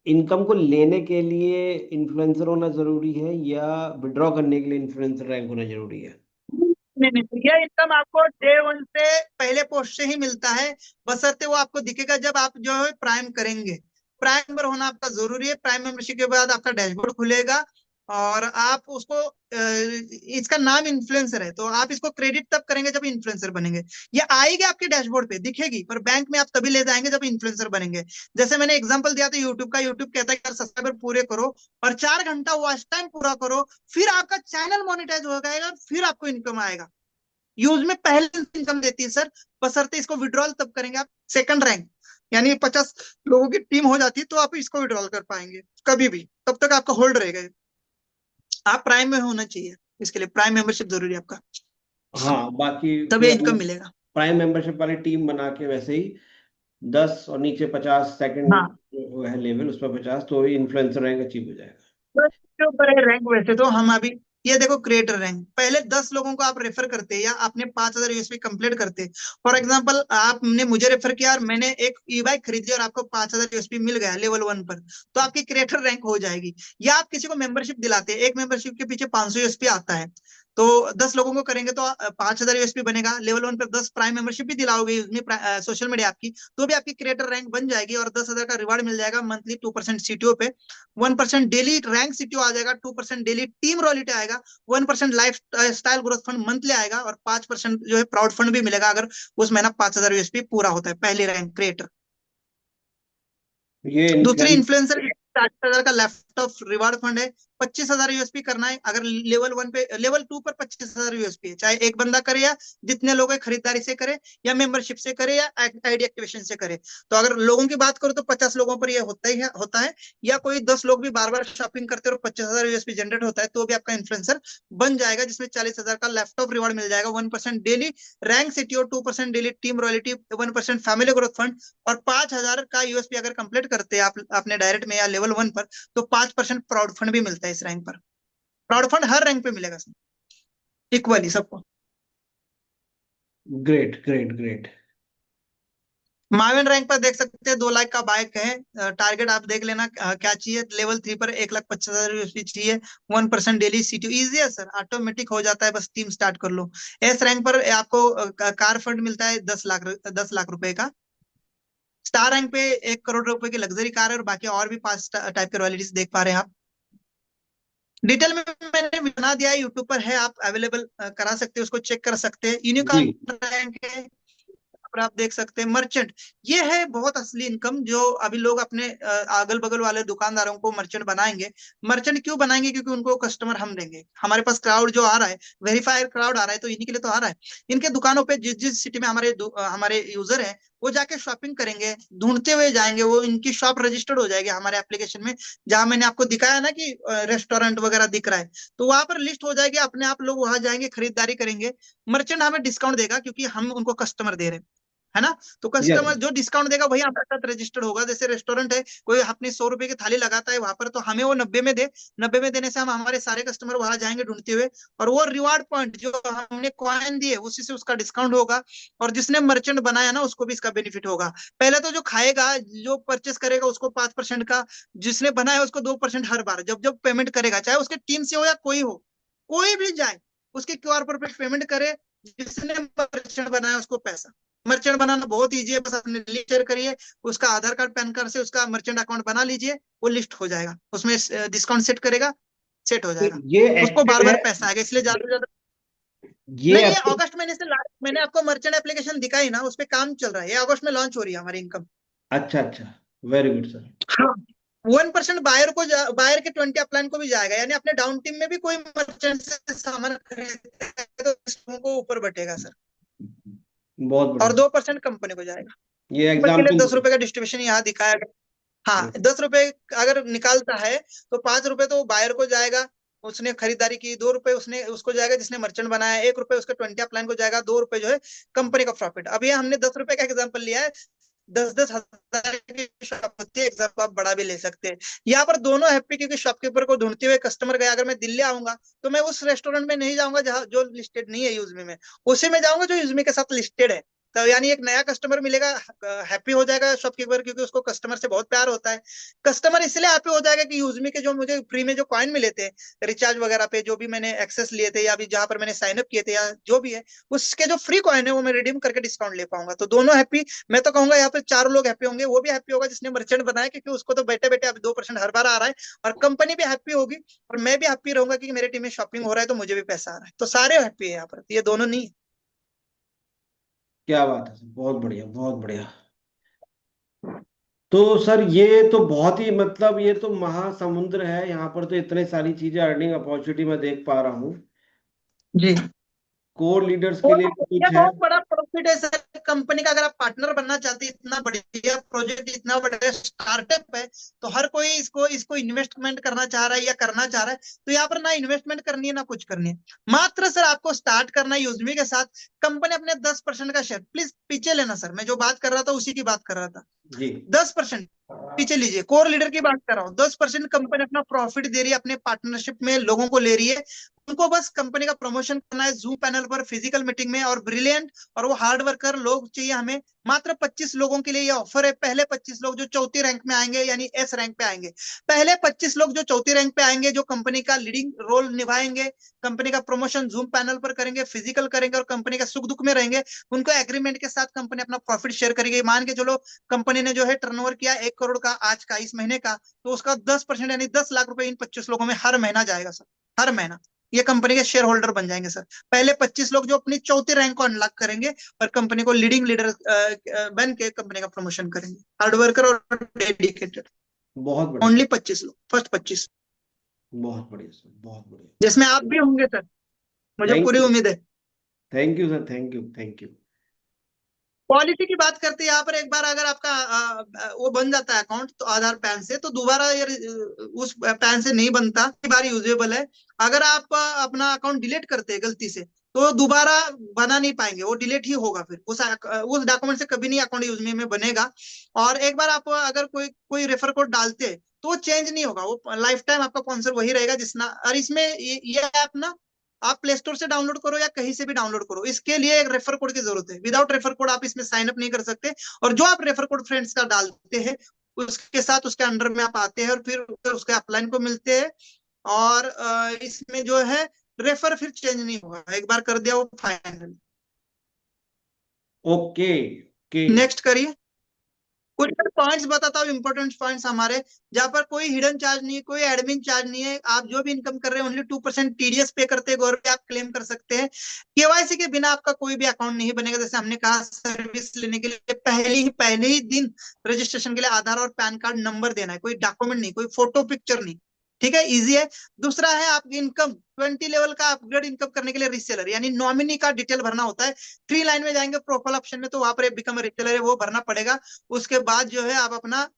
इनकम को लेने के लिए इन्फ्लुएंसर होना जरूरी है या विड्रॉ करने के लिए इन्फ्लुएंसर रैंक होना जरूरी है? नहीं नहीं, ये इनकम आपको डे 1 से पहले पोस्ट से ही मिलता है, बशर्ते वो आपको दिखेगा जब आप जो है प्राइम करेंगे। प्राइम मेंबर होना आपका जरूरी है। प्राइम मेंबरशिप के बाद आपका डैशबोर्ड खुलेगा, और आप उसको इसका नाम इन्फ्लुएंसर है, तो आप इसको क्रेडिट तब करेंगे जब इन्फ्लुएंसर बनेंगे। ये आएगी आपके डैशबोर्ड पे दिखेगी, पर बैंक में आप तभी ले जाएंगे जब इन्फ्लुएंसर बनेंगे। जैसे मैंने एग्जांपल दिया था यूट्यूब का, यूट्यूब कहता है कि सब्सक्राइबर पूरे करो और 4 घंटा वॉच टाइम पूरा करो, फिर आपका चैनल मोनेटाइज हो जाएगा, फिर आपको इनकम आएगा। यूज में पहले इनकम देती है सर, बशर्ते इसको विड्रॉल तब करेंगे आप सेकंड रैंक, यानी 50 लोगों की टीम हो जाती है तो आप इसको विड्रॉल कर पाएंगे कभी भी, तब तक आपका होल्ड रहेगा। आप प्राइम में होना चाहिए, इसके लिए प्राइम मेंबरशिप जरूरी है आपका, हाँ, बाकी तभी फिर अपना इनकम मिलेगा। प्राइम मेंबरशिप वाली टीम बना के वैसे ही 10 और नीचे 50 सेकंड हाँ, वो है लेवल, उसमें 50, तो इन्फ्लुएंसर रैंक अचीव हो जाएगा। तो इसके ऊपर है रैंक। वैसे तो हम अभी ये देखो क्रिएटर रैंक, पहले 10 लोगों को आप रेफर करते या आपने 5000 यूएसपी कंप्लीट करते। फॉर एग्जांपल आपने मुझे रेफर किया और मैंने एक ई बाइक खरीदी और आपको 5000 यूएसपी मिल गया लेवल 1 पर, तो आपकी क्रिएटर रैंक हो जाएगी। या आप किसी को मेंबरशिप दिलाते हैं, एक मेंबरशिप के पीछे 500 यूएसपी आता है, तो 10 लोगों को करेंगे तो 5000 यूएसपी बनेगा। लेवल 1 पर 10 प्राइम मेंबरशिप भी दिलाओगे सोशल मीडिया आपकी, तो भी आपकी क्रिएटर रैंक बन जाएगी और 10,000 का रिवार्ड मिल जाएगा मंथली 2% सीटीओ पे, 1% डेली रैंक सीटीओ आ जाएगा, 2% डेली टीम रॉयल्टी आएगा, 1% life style growth fund monthly आएगा और 5% जो है प्राउड फंड भी मिलेगा अगर उस महीना 5000 यूएसपी पूरा होता है पहली रैंक क्रिएटर। ये दूसरी इन्फ्लुएंस। इन्फ्लुएंसर 40,000 का लेफ्ट ऑफ रिवार्ड फंड है, 25,000 यूएसपी करना है अगर लेवल 1 पे, लेवल 2 पर 25,000 यूएसपी है, चाहे एक बंदा करे या जितने लोग खरीदारी से करे या मेंबरशिप से करे या आईडी एक्टिवेशन से करे। तो अगर लोगों की बात करो तो 50 लोगों पर यह होता है, या कोई 10 लोग भी बार बार शॉपिंग करते और 25,000 यूएसपी जनरेट होता है तो भी आपका इन्फ्लुएंसर बन जाएगा, जिसमें 40,000 का लेफ्ट ऑफ रिवार्ड मिल जाएगा, 1% daily rank CTO, 2% daily team royalty, 1% family growth fund और 5,000 का यूएसपी अगर कंप्लीट करते हैं आप आपने डायरेक्ट में या लेवल 1 पर, तो 5% प्राउड फंड भी मिलता है इस रैंक पर। प्राउड फंड हर रैंक पे मिलेगा इक्वली सबको। Great great great. Maven rank पर देख सकते हैं 2 लाख का बाइक है, टारगेट आप देख लेना क्या चाहिए। लेवल 3 पर 1,50,000 यूएसपी चाहिए, 1% डेली सीटीओ, इजी है सर, ऑटोमेटिक हो जाता है, बस टीम स्टार्ट कर लो। एस रैंक पर आपको कार फंड मिलता है 10 लाख रुपए का। स्टार रैंक पे 1 करोड़ रुपए की लग्जरी कार है और बाकी और भी 5 टाइप के रॉयल्टीज देख पा रहे हैं आप। डिटेल में मैंने बना दिया है, यूट्यूब पर है, आप अवेलेबल करा सकते हैं, उसको चेक कर सकते हैं। यूनिकॉर्न जी रैंक है पर आप देख सकते हैं। मर्चेंट, ये है बहुत असली इनकम जो अभी लोग अपने अगल बगल वाले दुकानदारों को मर्चेंट बनाएंगे। मर्चेंट क्यों बनाएंगे? क्योंकि उनको कस्टमर हम देंगे, हमारे पास क्राउड जो आ रहा है, वेरीफाइड क्राउड आ रहा है, तो इन्हीं के लिए तो आ रहा है। इनके दुकानों पे जिस जिस सिटी में हमारे यूजर है वो जाके शॉपिंग करेंगे, ढूंढते हुए जाएंगे, वो इनकी शॉप रजिस्टर्ड हो जाएगी हमारे एप्लीकेशन में। जहां मैंने आपको दिखाया ना कि रेस्टोरेंट वगैरह दिख रहा है, तो वहां पर लिस्ट हो जाएगी, अपने आप लोग वहां जाएंगे, खरीदारी करेंगे। मर्चेंट हमें डिस्काउंट देगा क्योंकि हम उनको कस्टमर दे रहे हैं, है ना। तो यस। कस्टमर जो डिस्काउंट देगा वही आपके साथ रजिस्टर्ड होगा। जैसे रेस्टोरेंट है, कोई अपनी 100 रुपए की थाली लगाता है वहां पर, तो हमें वो 90 में दे, 90 में देने से हम हमारे सारे कस्टमर वहां जाएंगे ढूंढते हुए, और वो रिवार्ड पॉइंट जो हमने कॉइन दिए उसी से उसका डिस्काउंट होगा, और जिसने मर्चेंट बनाया ना उसको भी इसका बेनिफिट होगा। पहले तो जो खाएगा, जो परचेस करेगा उसको 5% का, जिसने बनाया उसको 2% हर बार जब जब पेमेंट करेगा, चाहे उसके टीम से हो या कोई हो, कोई भी जाए उसके क्यूआर पर पेमेंट करे, जिसने मर्चेंट बनाया उसको पैसा। मर्चेंट बनाना बहुत ईजी है, बस अपने लिस्ट शेयर करिए, उसका आधार कार्ड पैन कार्ड से उसका मर्चेंट अकाउंट बना लीजिए, वो लिस्ट हो जाएगा, उसमें डिस्काउंट सेट करेगा, सेट हो तो जाएगा, ये उसको बार एक्टिव है, बार पैसा आएगा, इसलिए ज्यादा से ज्यादा। ये नहीं, ये एक्टिव। अगस्त महीने से मैंने आपको मर्चेंट एप्लीकेशन दिखाई ना, उस पर काम चल रहा है, ये अगस्त में लॉन्च हो रही है हमारी इनकम। अच्छा अच्छा, वेरी गुड सर। हाँ, 1% बायर को, बायर के 20 अपलाइन को भी जाएगा, यानी अपने डाउन टीम में भी कोई मर्चेंट से सामान खरीदता है तो उसको ऊपर बटेगा सर, बहुत और बढ़िया। 2% कंपनी को जाएगा। ये के लिए एग्जाम्पल। 10 रुपए का डिस्ट्रीब्यूशन यहाँ दिखाया गया। हाँ, 10 रुपए अगर निकालता है तो 5 रुपए तो बायर को जाएगा, उसने खरीदारी की, 2 रुपए उसने उसको जाएगा जिसने मर्चेंट बनाया, 1 रुपए उसके 20 अपलाइन को जाएगा, 2 रुपए जो है कंपनी का प्रॉफिट। अब ये हमने 10 रुपए का एग्जाम्पल लिया है, 10-10 हजार की शॉप होती है, एग्जाम्पल आप बड़ा भी ले सकते हैं। यहाँ पर दोनों हैप्पी, क्योंकि शॉपकीपर को ढूंढते हुए कस्टमर गया। अगर मैं दिल्ली आऊंगा तो मैं उस रेस्टोरेंट में नहीं जाऊंगा जहाँ जो लिस्टेड नहीं है यूजमी में, उसी में जाऊंगा जो यूजमी के साथ लिस्टेड है। तो यानी एक नया कस्टमर मिलेगा, हैप्पी हो जाएगा शॉपकीपर, क्योंकि उसको कस्टमर से बहुत प्यार होता है। कस्टमर इसलिए हैप्पी हो जाएगा कि यूजमी के जो मुझे फ्री में जो कॉइन मिले थे रिचार्ज वगैरह पे, जो भी मैंने एक्सेस लिए थे या अभी जहां पर मैंने साइन अप किए थे या जो भी है, उसके जो फ्री कॉइन है वो मैं रिडीम करके डिस्काउंट ले पाऊंगा। तो दोनों हैप्पी। मैं तो कहूंगा यहाँ पे 4 लोग हैप्पी होंगे, वो भी हैप्पी होगा जिसने मर्चेंट बनाया, क्योंकि उसको तो बैठे बैठे अब 2% हर बार आ रहा है, और कंपनी भी हैप्पी होगी, और मैं भी हैप्पी रहूंगा क्योंकि मेरे टीम में शॉपिंग हो रहा है तो मुझे भी पैसा आ रहा है। तो सारे हैप्पी है यहाँ पर, ये दोनों नहीं। क्या बात है सर, बहुत बढ़िया बहुत बढ़िया। तो सर ये तो बहुत ही मतलब ये तो महासमुद्र है, यहाँ पर तो इतने सारी चीजें, अर्निंग अपॉर्चुनिटी मैं देख पा रहा हूँ। जी, कोर लीडर्स के लिए भी ये कुछ है? बहुत बड़ा प्रॉफिट है सर कंपनी का। अगर आप पार्टनर बनना चाहते हैं, इतना बढ़िया प्रोजेक्ट, इतना बड़ा स्टार्टअप है, तो हर कोई इसको इसको इन्वेस्टमेंट करना चाह रहा है या करना चाह रहा है। तो यहाँ पर ना इन्वेस्टमेंट करनी है ना कुछ करनी है, मात्र सर आपको स्टार्ट करना है यूजमी के साथ। कंपनी अपने 10% का शेयर, प्लीज पीछे लेना सर, मैं जो बात कर रहा था उसी की बात कर रहा था। जी 10% पीछे लीजिए, कोर लीडर की बात कर रहा हूँ। 10% कंपनी अपना प्रॉफिट दे रही है, अपने पार्टनरशिप में लोगों को ले रही है, उनको बस कंपनी का प्रमोशन करना है जूम पैनल पर, फिजिकल मीटिंग में। और ब्रिलियंट और वो हार्ड वर्कर लोग चाहिए हमें। मात्र 25 लोगों के लिए ये ऑफर है। पहले 25 लोग जो चौथी रैंक में आएंगे, यानी एस रैंक पे आएंगे, पहले 25 लोग जो चौथी रैंक पे आएंगे, जो कंपनी का लीडिंग रोल निभाएंगे, कंपनी का प्रमोशन जूम पैनल पर करेंगे, फिजिकल करेंगे और कंपनी का सुख दुख में रहेंगे, उनको एग्रीमेंट के साथ कंपनी अपना प्रॉफिट शेयर करेगी। मान के चलो कंपनी ने जो है टर्नओवर किया 1 करोड़ का आज का, इस महीने का, तो उसका 10% यानी 10 लाख रुपए इन 25 लोगों में हर महीना जाएगा सर। हर महीना ये कंपनी के शेयर होल्डर बन जाएंगे सर। पहले 25 लोग जो अपनी चौथी रैंक को अनलॉक करेंगे और कंपनी को लीडिंग लीडर बन के कंपनी का प्रमोशन करेंगे, हार्ड वर्कर और डेडिकेटेड। बहुत बढ़िया। ओनली 25 लोग, फर्स्ट 25। बहुत बढ़िया सर, बहुत बढ़िया। जिसमें आप भी होंगे सर, मुझे थैंक पूरी यू, उम्मीद है। Thank you sir, thank you, thank you. Policy की बात करते हैं यहाँ पर, एक बार अगर आपका वो बन जाता है अकाउंट तो आधार पैन से, तो दोबारा ये उस पैन से नहीं बनता, बार यूजेबल है। अगर आप अपना अकाउंट डिलीट करते हैं गलती से, तो दोबारा बना नहीं पाएंगे, वो डिलीट ही होगा। फिर उस डॉक्यूमेंट से कभी नहीं अकाउंट यूज में बनेगा। और एक बार आप अगर कोई कोई रेफर कोड डालते हैं तो वो चेंज नहीं होगा, वो लाइफ टाइम आपका स्पॉन्सर वही रहेगा जिसना। और इसमें ये ऐप ना आप प्ले स्टोर से डाउनलोड करो या कहीं से भी डाउनलोड करो, इसके लिए एक रेफर कोड की जरूरत है। विदाउट रेफर कोड आप इसमें साइन अप नहीं कर सकते। और जो आप रेफर कोड फ्रेंड्स का डालते हैं उसके साथ उसके अंडर में आप आते हैं और फिर उसके अपलाइन को मिलते हैं। और इसमें जो है रेफर फिर चेंज नहीं होगा, एक बार कर दिया वो फाइनल। Okay okay. नेक्स्ट करिए। कुछ पॉइंट्स बताता हूँ, इंपॉर्टेंट पॉइंट्स हमारे, जहां पर कोई हिडन चार्ज नहीं है, कोई एडमिन चार्ज नहीं है। आप जो भी इनकम कर रहे हैं ओनली 2% टीडीएस पे करते हैं गवर्नमेंट, आप क्लेम कर सकते हैं। केवाईसी के बिना आपका कोई भी अकाउंट नहीं बनेगा। जैसे हमने कहा, सर्विस लेने के लिए पहले ही दिन रजिस्ट्रेशन के लिए आधार और पैन कार्ड नंबर देना है, कोई डॉक्यूमेंट नहीं, कोई फोटो पिक्चर नहीं। ठीक है, इजी है। दूसरा है आपकी इनकम 20 लेवल का अपग्रेड इनकम करने के लिए रिसेलर यानी नॉमिनी का डिटेल भरना होता है। 3 लाइन में जाएंगे प्रोफाइल ऑप्शन में, तो वहां पर बिकम रिसेलर है वो भरना पड़ेगा। उसके बाद जो है आप अपना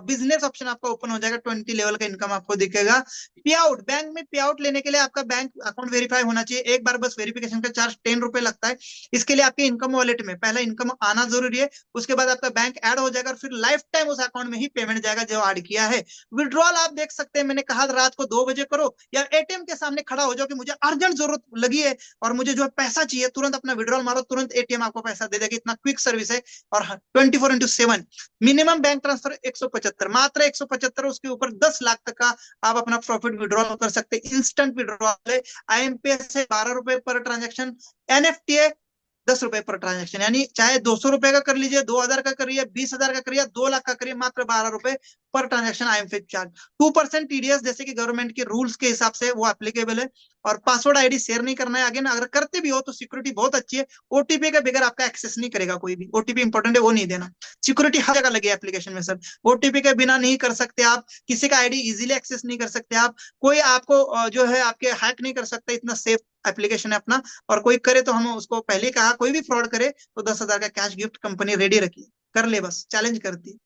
बिजनेस ऑप्शन आपका ओपन हो जाएगा, 20 लेवल का इनकम आपको दिखेगा। पे आउट, बैंक में पे आउट लेने के लिए आपका बैंक अकाउंट वेरीफाई होना चाहिए। एक बार बस वेरिफिकेशन का चार्ज 10 रुपए लगता है। इसके लिए आपके इनकम वॉलेट में पहला इनकम आना जरूरी है, उसके बाद आपका बैंक ऐड हो जाएगा और फिर लाइफ टाइम उस अकाउंट में ही पेमेंट जाएगा जो ऐड किया है। विड्रॉल आप देख सकते हैं, मैंने कहा रात को 2 बजे करो या एटीएम के सामने खड़ा हो जाओ कि मुझे अर्जेंट जरूरत लगी है और मुझे जो है पैसा चाहिए, तुरंत अपना विड्रॉल मारो, तुरंत एटीएम आपको पैसा दे देगा। इतना क्विक सर्विस है। और 24x7 मिनिमम बैंक ट्रांसफर 175, मात्र 175, उसके ऊपर 10 लाख तक का आप अपना प्रॉफिट विड्रॉल कर सकते हैं। इंस्टेंट विड्रॉल है। आईएमपीएस है 12 रुपए पर ट्रांजेक्शन। एनएफटी है 10 रुपए पर ट्रांजेक्शन, यानी चाहे 200 रुपए का कर लीजिए, 2000 का करिए, 20,000 का करिए, 2 लाख का करिए, मात्र 12 रुपए per transaction IMP charge. 2% TDS जैसे कि गवर्नमेंट के रूल्स के हिसाब से वो एप्लीकेबल है। और पासवर्ड आईडी शेयर नहीं करना है। अगेन अगर करते भी हो तो सिक्योरिटी बहुत अच्छी है, ओटीपी के बगैर आपका एक्सेस नहीं करेगा कोई भी। ओटीपी इंपॉर्टेंट है, वो नहीं देना। सिक्योरिटी हर जगह लगी है एप्लीकेशन में सर। ओटीपी के बिना नहीं कर सकते आप, किसी का आईडी इजीली एक्सेस नहीं कर सकते आप, कोई आपको जो है आपके हैक नहीं कर सकता, इतना सेफ एप्लीकेशन है अपना। और कोई करे तो हम उसको पहले कहा, कोई भी फ्रॉड करे तो 10,000 का कैश गिफ्ट कंपनी रेडी रखी है, कर ले बस, चैलेंज करती है।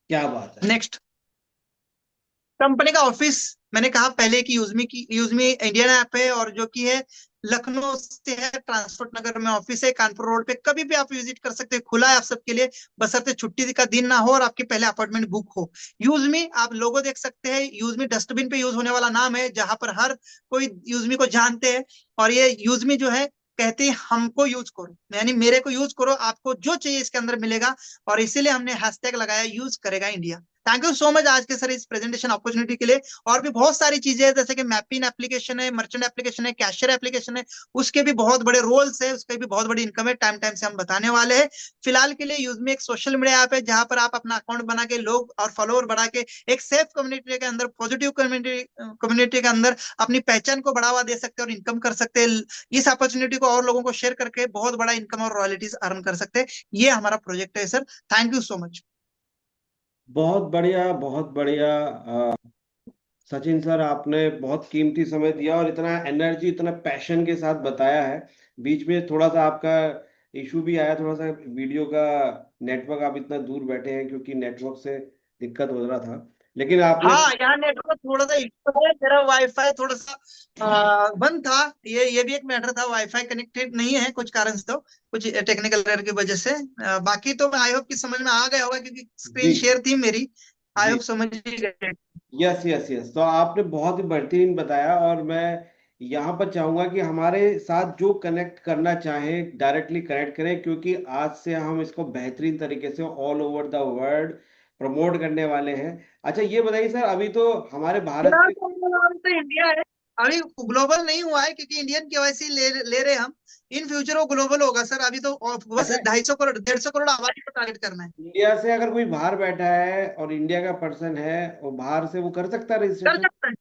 क्या बात है। नेक्स्ट, कंपनी का ऑफिस मैंने कहा पहले की यूजमी इंडियन ऐप है और जो कि है लखनऊ से है, ट्रांसपोर्ट नगर में ऑफिस है, कानपुर रोड पे। कभी भी आप विजिट कर सकते हैं, खुला है आप सबके लिए, बशर्ते छुट्टी का दिन ना हो और आपके पहले अपॉइंटमेंट बुक हो। यूजमी आप लोगो देख सकते हैं, यूजमी डस्टबिन पे यूज होने वाला नाम है, जहां पर हर कोई यूजमी को जानते हैं। और ये यूजमी जो है कहते हैं हमको यूज करो, यानी मेरे को यूज करो, आपको जो चाहिए इसके अंदर मिलेगा। और इसीलिए हमने हैशटैग लगाया यूज करेगा India. Thank you so much आज के सर इस प्रेजेंटेशन अपॉर्चुनिटी के लिए। और भी बहुत सारी चीजें हैं, जैसे कि मैपिंग एप्लीकेशन है, मर्चेंट एप्लीकेशन है, कैशियर एप्लीकेशन है, उसके भी बहुत बड़े रोल्स है, उसके भी बहुत बड़ी इनकम है, टाइम टाइम से हम बताने वाले हैं। फिलहाल के लिए यूज में एक सोशल मीडिया ऐप है जहां पर आप अपना अकाउंट बना के लोग और फॉलोअर बढ़ा के एक सेफ कम्युनिटी के अंदर, पॉजिटिव कम्युनिटी के अंदर अपनी पहचान को बढ़ावा दे सकते हैं और इनकम कर सकते हैं। इस अपॉर्चुनिटी को और लोगों को शेयर करके बहुत बड़ा इनकम और रॉयल्टीज अर्न कर सकते हैं। ये हमारा प्रोजेक्ट है sir. Thank you so much. बहुत बढ़िया, बहुत बढ़िया। सचिन सर, आपने बहुत कीमती समय दिया और इतना एनर्जी, इतना पैशन के साथ बताया है। बीच में थोड़ा सा आपका इशू भी आया, थोड़ा सा वीडियो का, नेटवर्क, आप इतना दूर बैठे हैं क्योंकि नेटवर्क से दिक्कत हो रहा था, लेकिन आपने। हाँ, यहाँ नेटवर्क थोड़ा सा इशू है, मेरा वाईफाई थोड़ा सा बंद था। ये भी एक मैटर था, वाईफाई कनेक्टेड नहीं है कुछ कारण से, तो कुछ टेक्निकल एरर की वजह से। बाकी तो आई होप कि समझ में आ गया होगा क्योंकि जी स्क्रीन शेयर थी मेरी। आई जी। होप समझ ही गए। यस यस यस, तो आपने बहुत ही बेहतरीन बताया। और मैं यहाँ पर चाहूंगा कि हमारे साथ जो कनेक्ट करना चाहें डायरेक्टली कनेक्ट करें, क्योंकि आज से हम इसको बेहतरीन तरीके से all over the world promote करने वाले हैं। अच्छा ये बताइए सर, अभी तो हमारे भारत फिलहाल से। तो इंडिया है, अभी ग्लोबल नहीं हुआ है क्योंकि इंडियन केवाईसी ले रहे हम। इन फ्यूचर वो ग्लोबल होगा सर, अभी तो बस अच्छा, 250 करोड़ 150 करोड़ आबादी को टारगेट करना है। इंडिया से अगर कोई बाहर बैठा है और इंडिया का पर्सन है और बाहर से, वो कर सकता है कर रजिस्ट्रेशन? सकते हैं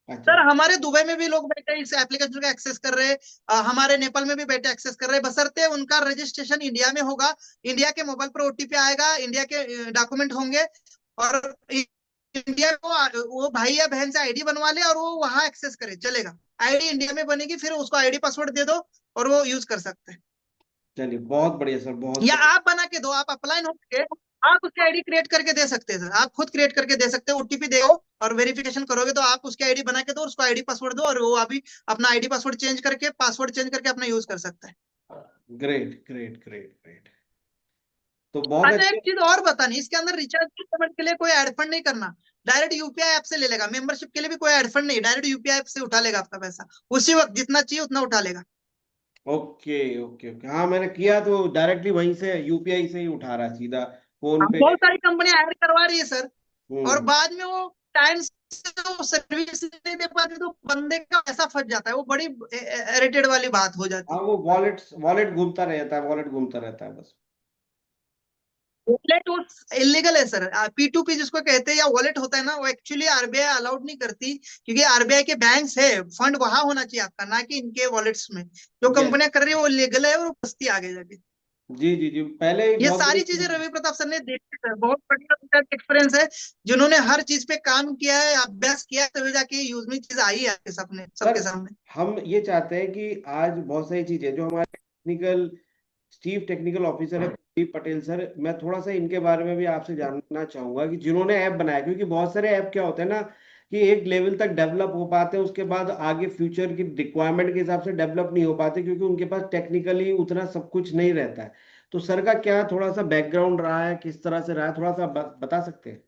अच्छा। सर, हमारे दुबई में भी लोग बैठे इस एप्लीकेशन का एक्सेस कर रहे हैं, हमारे नेपाल में भी बैठे एक्सेस कर रहे हैं, बशर्ते उनका रजिस्ट्रेशन इंडिया में होगा। इंडिया के मोबाइल पर ओटीपी आएगा, इंडिया के डॉक्यूमेंट होंगे, और इंडिया को वो भाई या बहन से आईडी बनवा ले और वो वहां एक्सेस करे, चलेगा। आईडी इंडिया में बनेगी, फिर उसको आईडी पासवर्ड दे दो और वो यूज कर सकते हैं। चलिए बहुत बढ़िया सर, बहुत या बढ़िया। आप बना के दो, आप अप्लाई हो के आप उसकी आईडी क्रिएट करके दे सकते हैं सर, आप खुद क्रिएट करके दे सकते हो, ओटीपी दो और वेरिफिकेशन करोगे तो आप उसकी आईडी बना के दो, उसको आईडी पासवर्ड दो और वो अभी अपना आईडी पासवर्ड चेंज करके, पासवर्ड चेंज करके अपना यूज कर सकता है। Great great great great. तो बहुत अच्छा अच्छे। एक चीज और बतानी, इसके अंदर रिचार्ज पेमेंट के लिए कोई एड फंड नहीं करना, डायरेक्ट यूपीआई ऐप से ले लेगा। मेंबरशिप के लिए भी कोई एड फंड नहीं, डायरेक्ट यूपीआई ऐप से उठा लेगा आपका पैसा, उसी वक्त जितना चाहिए उतना उठा लेगा। ओके ओके ओके, हाँ मैंने किया तो डायरेक्टली वहीं से यूपीआई से ही उठा रहा सीधा, फोन हाँ, पे। बहुत सारी कंपनियां ऐड करवा रही है सर, और हम्म। बाद में वो टाइम से वो सर्विस नहीं दे पाते तो बंदे का पैसा फंस जाता है, वो बड़ी इरिटेट वाली बात हो जाती हाँ है। वो वॉलेट वॉलेट घूमता रहता है, वॉलेट घूमता रहता है बस। वॉलेट वो इलीगल है सर, P2P जिसको कहते हैं, या वॉलेट होता है ना, वो एक्चुअली आरबीआई अलाउड नहीं करती, क्योंकि आरबीआई के बैंक्स है, फंड वहां होना चाहिए आपका, ना कि इनके वॉलेट्स में। जो यस। कंपनियां कर रही है वो लीगल है और बस्ती आगे जाके। जी जी जी, पहले एक ये बहुत सारी चीजें बड़ी। रवि प्रताप सर ने देखी सर, बहुत बढ़िया उनका एक्सपीरियंस है, जिन्होंने हर चीज पे काम किया है, अभ्यास किया है, तभी जाके यूज में चीज आई है आपके सामने, सर सबके सामने। हम ये चाहते हैं कि आज बहुत सारी चीजें जो हमारे टेक्निकल चीफ टेक्निकल ऑफिसर है प्रदीप पटेल सर, मैं थोड़ा सा इनके बारे में भी आपसे जानना चाहूंगा कि जिन्होंने ऐप बनाया, क्योंकि बहुत सारे ऐप क्या होते हैं ना कि एक लेवल तक डेवलप हो पाते हैं, उसके बाद आगे फ्यूचर की रिक्वायरमेंट के हिसाब से डेवलप नहीं हो पाते, क्योंकि उनके पास टेक्निकली उतना सब कुछ नहीं रहता है। तो सर का क्या थोड़ा सा बैकग्राउंड रहा है, किस तरह से रहा है, थोड़ा सा बता सकते हैं?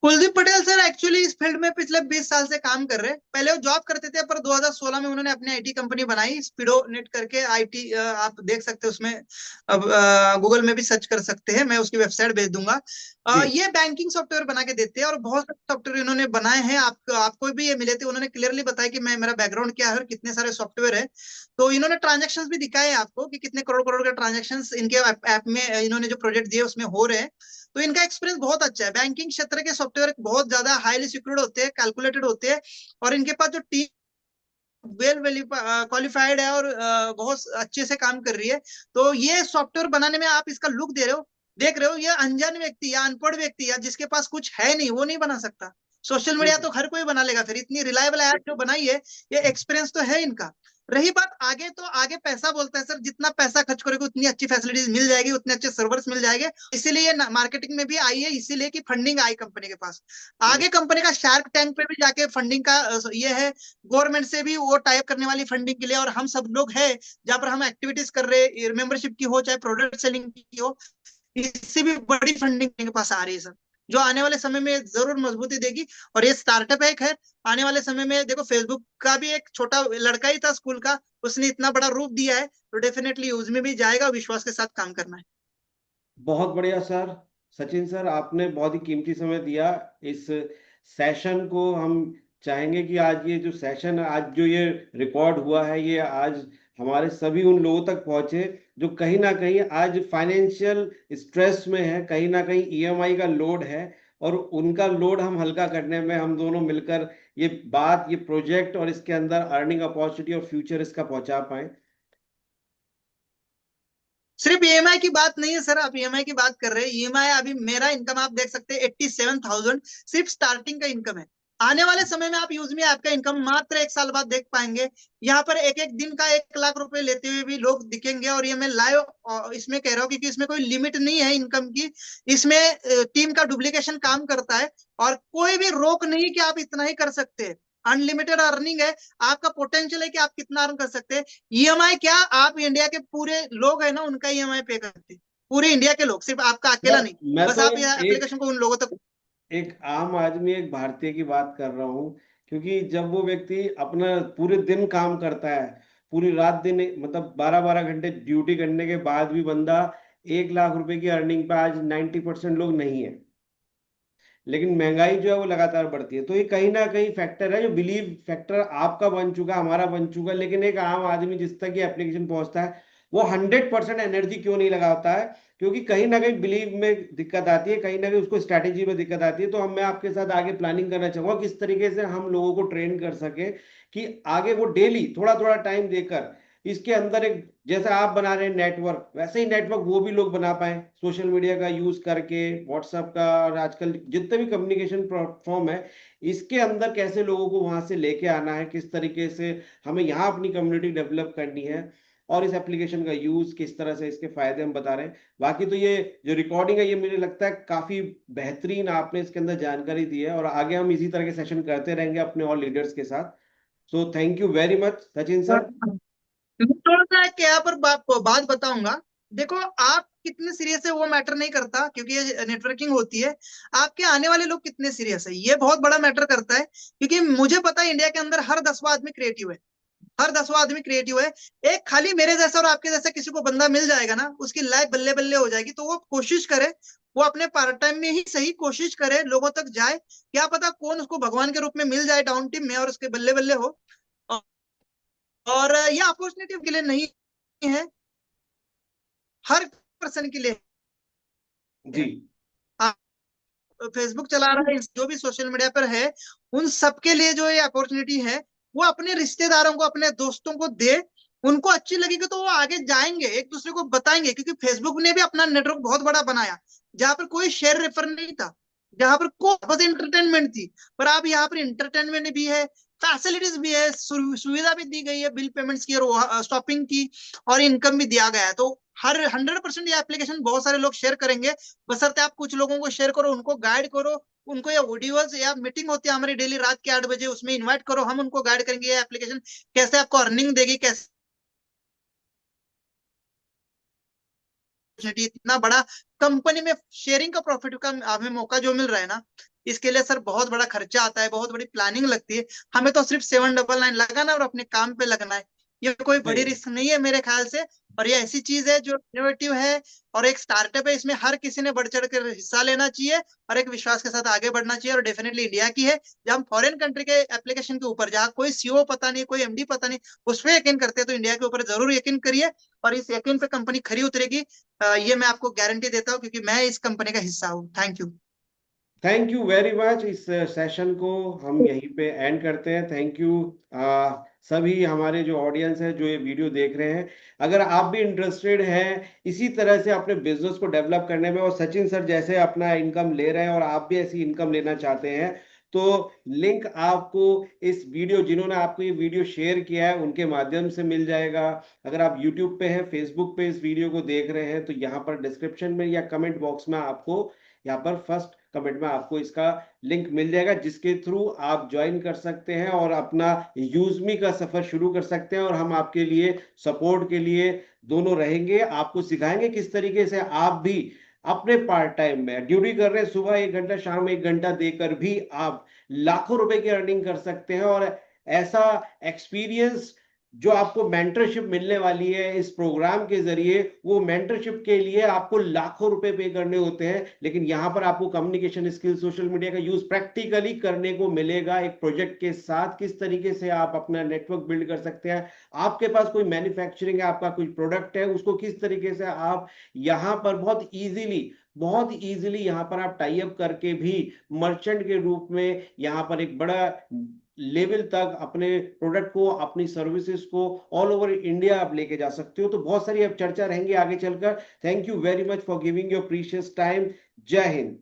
कुलदीप पटेल सर एक्चुअली इस फील्ड में पिछले 20 साल से काम कर रहे हैं। पहले वो जॉब करते थे, पर 2016 में उन्होंने अपनी आईटी कंपनी बनाई, स्पीडो नेट करके आईटी, आप देख सकते हैं उसमें, अब गूगल में भी सर्च कर सकते हैं, मैं उसकी वेबसाइट भेज दूंगा। जी ये बैंकिंग सॉफ्टवेयर बना के देते हैं और बहुत सारे सॉफ्टवेयर इन्होंने बनाए हैं। आपको भी ये मिले थे, उन्होंने क्लियरली बताया कि मैं, मेरा बैकग्राउंड क्या है और कितने सारे सॉफ्टवेयर है। तो इन्होंने ट्रांजेक्शन भी दिखाए आपको कि कितने करोड़ करोड़ के ट्रांजेक्शन इनके ऐप में, इन्होंने जो प्रोजेक्ट दिए उसमें हो रहे हैं। तो इनका एक्सपीरियंस बहुत अच्छा है। बैंकिंग क्षेत्र के सॉफ्टवेयर बहुत ज्यादा हाईली सिक्योर्ड होते हैं, कैलकुलेटेड होते हैं, और इनके पास जो टीम वेल क्वालिफाइड है और बहुत अच्छे से काम कर रही है। तो ये सॉफ्टवेयर बनाने में आप इसका लुक दे रहे हो, देख रहे हो, ये अनजान व्यक्ति या अनपढ़ व्यक्ति या जिसके पास कुछ है नहीं, वो नहीं बना सकता। सोशल मीडिया जी तो हर कोई बना लेगा, फिर इतनी रिलायबल ऐप जो बनाई है, ये एक्सपीरियंस तो है इनका। रही बात आगे, तो आगे पैसा बोलता है सर, जितना पैसा खर्च करोगे उतनी अच्छी फैसिलिटीज मिल जाएगी, उतने अच्छे सर्वर्स मिल जाएंगे। इसीलिए मार्केटिंग में भी आई है, इसीलिए कि फंडिंग आई कंपनी के पास। आगे कंपनी का शार्क टैंक पे भी जाके फंडिंग का ये है, गवर्नमेंट से भी वो टाइप करने वाली फंडिंग के लिए, और हम सब लोग हैं जहां पर हम एक्टिविटीज कर रहे हैं, मेंबरशिप की हो चाहे प्रोडक्ट सेलिंग की हो, इससे भी बड़ी फंडिंग के पास आ रही है सर, जो आने वाले समय में जरूर मजबूती देगी। और ये स्टार्टअप है, खैर आने वाले समय में देखो, फेसबुक का भी एक छोटा लड़का ही था स्कूल का, उसने इतना बड़ा रूप दिया है, तो डेफिनेटली यूज में भी जाएगा, विश्वास के साथ काम करना है। बहुत बढ़िया सर। सचिन सर आपने बहुत ही कीमती समय दिया इस सेशन को। हम चाहेंगे कि आज ये जो सेशन है, आज जो ये रिकॉर्ड हुआ है, ये आज हमारे सभी उन लोगों तक पहुंचे जो कहीं ना कहीं आज फाइनेंशियल स्ट्रेस में है, कहीं ना कहीं ईएमआई का लोड है, और उनका लोड हम हल्का करने में हम दोनों मिलकर ये बात, ये प्रोजेक्ट और इसके अंदर अर्निंग अपॉर्चुनिटी और फ्यूचर इसका पहुंचा पाए। सिर्फ ईएमआई की बात नहीं है सर, आप ईएमआई की बात कर रहे हैं, ईएमआई अभी मेरा इनकम आप देख सकते हैं 87,000, सिर्फ स्टार्टिंग का इनकम है। आने वाले समय में आप यूज में आपका इनकम मात्र 1 साल बाद देख पाएंगे। यहाँ पर एक एक दिन का 1 लाख रुपए लेते हुए भी लोग दिखेंगे, और ये मैं लाइव इसमें कह रहा हूँ, क्योंकि इसमें कोई लिमिट नहीं है इनकम की। इसमें टीम का डुप्लीकेशन काम करता है, और कोई भी रोक नहीं कि आप इतना ही कर सकते हैं। अनलिमिटेड अर्निंग है, आपका पोटेंशियल है कि आप कितना अर्न कर सकते हैं। ईएमआई क्या, आप इंडिया के पूरे लोग है ना, उनका ईएमआई पे करते हैं, पूरे इंडिया के लोग, सिर्फ आपका अकेला नहीं। मैं बस तो आप यह एक एप्लीकेशन को उन लोगों तक। एक आम आदमी, एक भारतीय की बात कर रहा हूँ क्योंकि जब वो व्यक्ति अपना पूरे दिन काम करता है, पूरी रात दिन, मतलब 12-12 घंटे ड्यूटी करने के बाद भी बंदा 1 लाख रुपए की अर्निंग पे आज 90% लोग नहीं है। लेकिन महंगाई जो है वो लगातार बढ़ती है। तो ये कहीं ना कहीं फैक्टर है, जो बिलीव फैक्टर आपका बन चुका, हमारा बन चुका। लेकिन एक आम आदमी जिस तक ये एप्लीकेशन पहुंचता है, वो 100% एनर्जी क्यों नहीं लगाता है? क्योंकि कहीं ना कहीं बिलीव में दिक्कत आती है, कहीं ना कहीं उसको स्ट्रैटेजी में दिक्कत आती है। तो हम मैं आपके साथ आगे प्लानिंग करना चाहूंगा किस तरीके से हम लोगों को ट्रेन कर सके कि आगे वो डेली थोड़ा थोड़ा टाइम देकर इसके अंदर एक, जैसे आप बना रहे हैं नेटवर्क, वैसे ही नेटवर्क वो भी लोग बना पाए सोशल मीडिया का यूज करके, व्हाट्सएप का, और आजकल जितने भी कम्युनिकेशन प्लेटफॉर्म है, इसके अंदर कैसे लोगों को वहां से लेके आना है, किस तरीके से हमें यहाँ अपनी कम्युनिटी डेवलप करनी है, और इस एप्लीकेशन का यूज किस तरह से, इसके फायदे हम बता रहे हैं। बाकी तो ये जो रिकॉर्डिंग है, ये मुझे लगता है काफी बेहतरीन आपने इसके अंदर जानकारी दी है, और आगे हम इसी तरह के सेशन करते रहेंगे अपने और लीडर्स के साथ। So thank you very much Sachin sir, sir. मैं थोड़ा सा एक यहाँ पर बात बताऊंगा। देखो, आप कितने सीरियस है वो मैटर नहीं करता, क्योंकि ये नेटवर्किंग होती है। आपके आने वाले लोग कितने सीरियस है ये बहुत बड़ा मैटर करता है। क्योंकि मुझे पता है इंडिया के अंदर हर 10वां आदमी क्रिएटिव है, हर 10वां आदमी क्रिएटिव है। एक खाली मेरे जैसा और आपके जैसा किसी को बंदा मिल जाएगा ना, उसकी लाइफ बल्ले बल्ले हो जाएगी। तो वो कोशिश करे, वो अपने पार्ट टाइम में ही सही कोशिश करे, लोगों तक जाए। क्या पता कौन उसको भगवान के रूप में मिल जाए डाउन टीम में और उसके बल्ले बल्ले हो। और ये अपॉर्चुनिटी के लिए नहीं है, हर पर्सन के लिए जी। है। आप फेसबुक चला रहा है, जो भी सोशल मीडिया पर है, उन सबके लिए जो ये अपॉर्चुनिटी है, वो अपने रिश्तेदारों को, अपने दोस्तों को दे। उनको अच्छी लगेगी तो वो आगे जाएंगे, एक दूसरे को बताएंगे। क्योंकि फेसबुक ने भी अपना नेटवर्क बहुत बड़ा बनाया, जहां पर कोई शेयर रेफर नहीं था, जहां पर को बस इंटरटेनमेंट थी। पर अब यहाँ पर इंटरटेनमेंट भी है, फैसिलिटीज भी है, सुविधा भी दी गई है, बिल पेमेंट्स की और शॉपिंग की, और इनकम भी दिया गया है। तो हर 100% ये एप्लीकेशन बहुत सारे लोग शेयर करेंगे। बशर्ते आप कुछ लोगों को शेयर करो, उनको गाइड करो। उनको ये वीडियोस या मीटिंग होती है हमारी डेली रात के 8 बजे, उसमें इनवाइट करो, हम उनको गाइड करेंगे ये एप्लीकेशन कैसे आपको अर्निंग देगी, कैसे इतना बड़ा कंपनी में शेयरिंग का प्रॉफिट का हमें मौका जो मिल रहा है ना। इसके लिए सर बहुत बड़ा खर्चा आता है, बहुत बड़ी प्लानिंग लगती है। हमें तो सिर्फ 799 लगाना है और अपने काम पे लगना है। ये कोई बड़ी नहीं, रिस्क नहीं है मेरे ख्याल से। और ये ऐसी चीज है जो इनोवेटिव है और एक स्टार्टअप है। इसमें हर किसी ने बढ़ चढ़ कर हिस्सा लेना चाहिए और एक विश्वास के साथ आगे बढ़ना चाहिए। और डेफिनेटली इंडिया की है, जब हम फॉरेन कंट्री के एप्लीकेशन के ऊपर, जहाँ कोई सीओ पता नहीं, कोई एमडी पता नहीं, उस पर यकीन करते हैं, तो इंडिया के ऊपर जरूर यकीन करिए। और इस यकीन पे कंपनी खरी उतरेगी, ये मैं आपको गारंटी देता हूँ, क्योंकि मैं इस कंपनी का हिस्सा हूँ। Thank you. Thank you very much. इस सेशन को हम यहीं पे एंड करते हैं। थैंक यू सभी हमारे जो ऑडियंस है, जो ये वीडियो देख रहे हैं। अगर आप भी इंटरेस्टेड हैं इसी तरह से अपने बिजनेस को डेवलप करने में, और सचिन सर जैसे अपना इनकम ले रहे हैं और आप भी ऐसी इनकम लेना चाहते हैं, तो लिंक आपको इस वीडियो, जिन्होंने आपको ये वीडियो शेयर किया है उनके माध्यम से मिल जाएगा। अगर आप यूट्यूब पे हैं, फेसबुक पे इस वीडियो को देख रहे हैं, तो यहाँ पर डिस्क्रिप्शन में या कमेंट बॉक्स में आपको, यहाँ पर फर्स्ट कमेंट में आपको इसका लिंक मिल जाएगा, जिसके थ्रू आप ज्वाइन कर सकते हैं और अपना यूजमी का सफर शुरू कर सकते हैं। और हम आपके लिए सपोर्ट के लिए दोनों रहेंगे, आपको सिखाएंगे किस तरीके से आप भी अपने पार्ट टाइम में ड्यूटी कर रहे हैं, सुबह 1 घंटा, शाम 1 घंटा देकर भी आप लाखों रुपए की अर्निंग कर सकते हैं। और ऐसा एक्सपीरियंस जो आपको मेंटरशिप मिलने वाली है इस प्रोग्राम के जरिए, वो मेंटरशिप के लिए आपको लाखों रुपए पे करने होते हैं, लेकिन यहां पर आपको कम्युनिकेशन स्किल, सोशल मीडिया का यूज प्रैक्टिकली करने को मिलेगा। एक प्रोजेक्ट के साथ किस तरीके से आप अपना नेटवर्क बिल्ड कर सकते हैं, आपके पास कोई मैन्युफैक्चरिंग है, आपका कोई प्रोडक्ट है, उसको किस तरीके से आप यहां पर बहुत इजीली यहाँ पर आप टाई अप करके भी मर्चेंट के रूप में यहाँ पर एक बड़ा लेवल तक अपने प्रोडक्ट को, अपनी सर्विसेज को ऑल ओवर इंडिया आप लेके जा सकते हो। तो बहुत सारी अब चर्चा रहेंगी आगे चलकर। Thank you very much for giving your precious time. जय हिंद।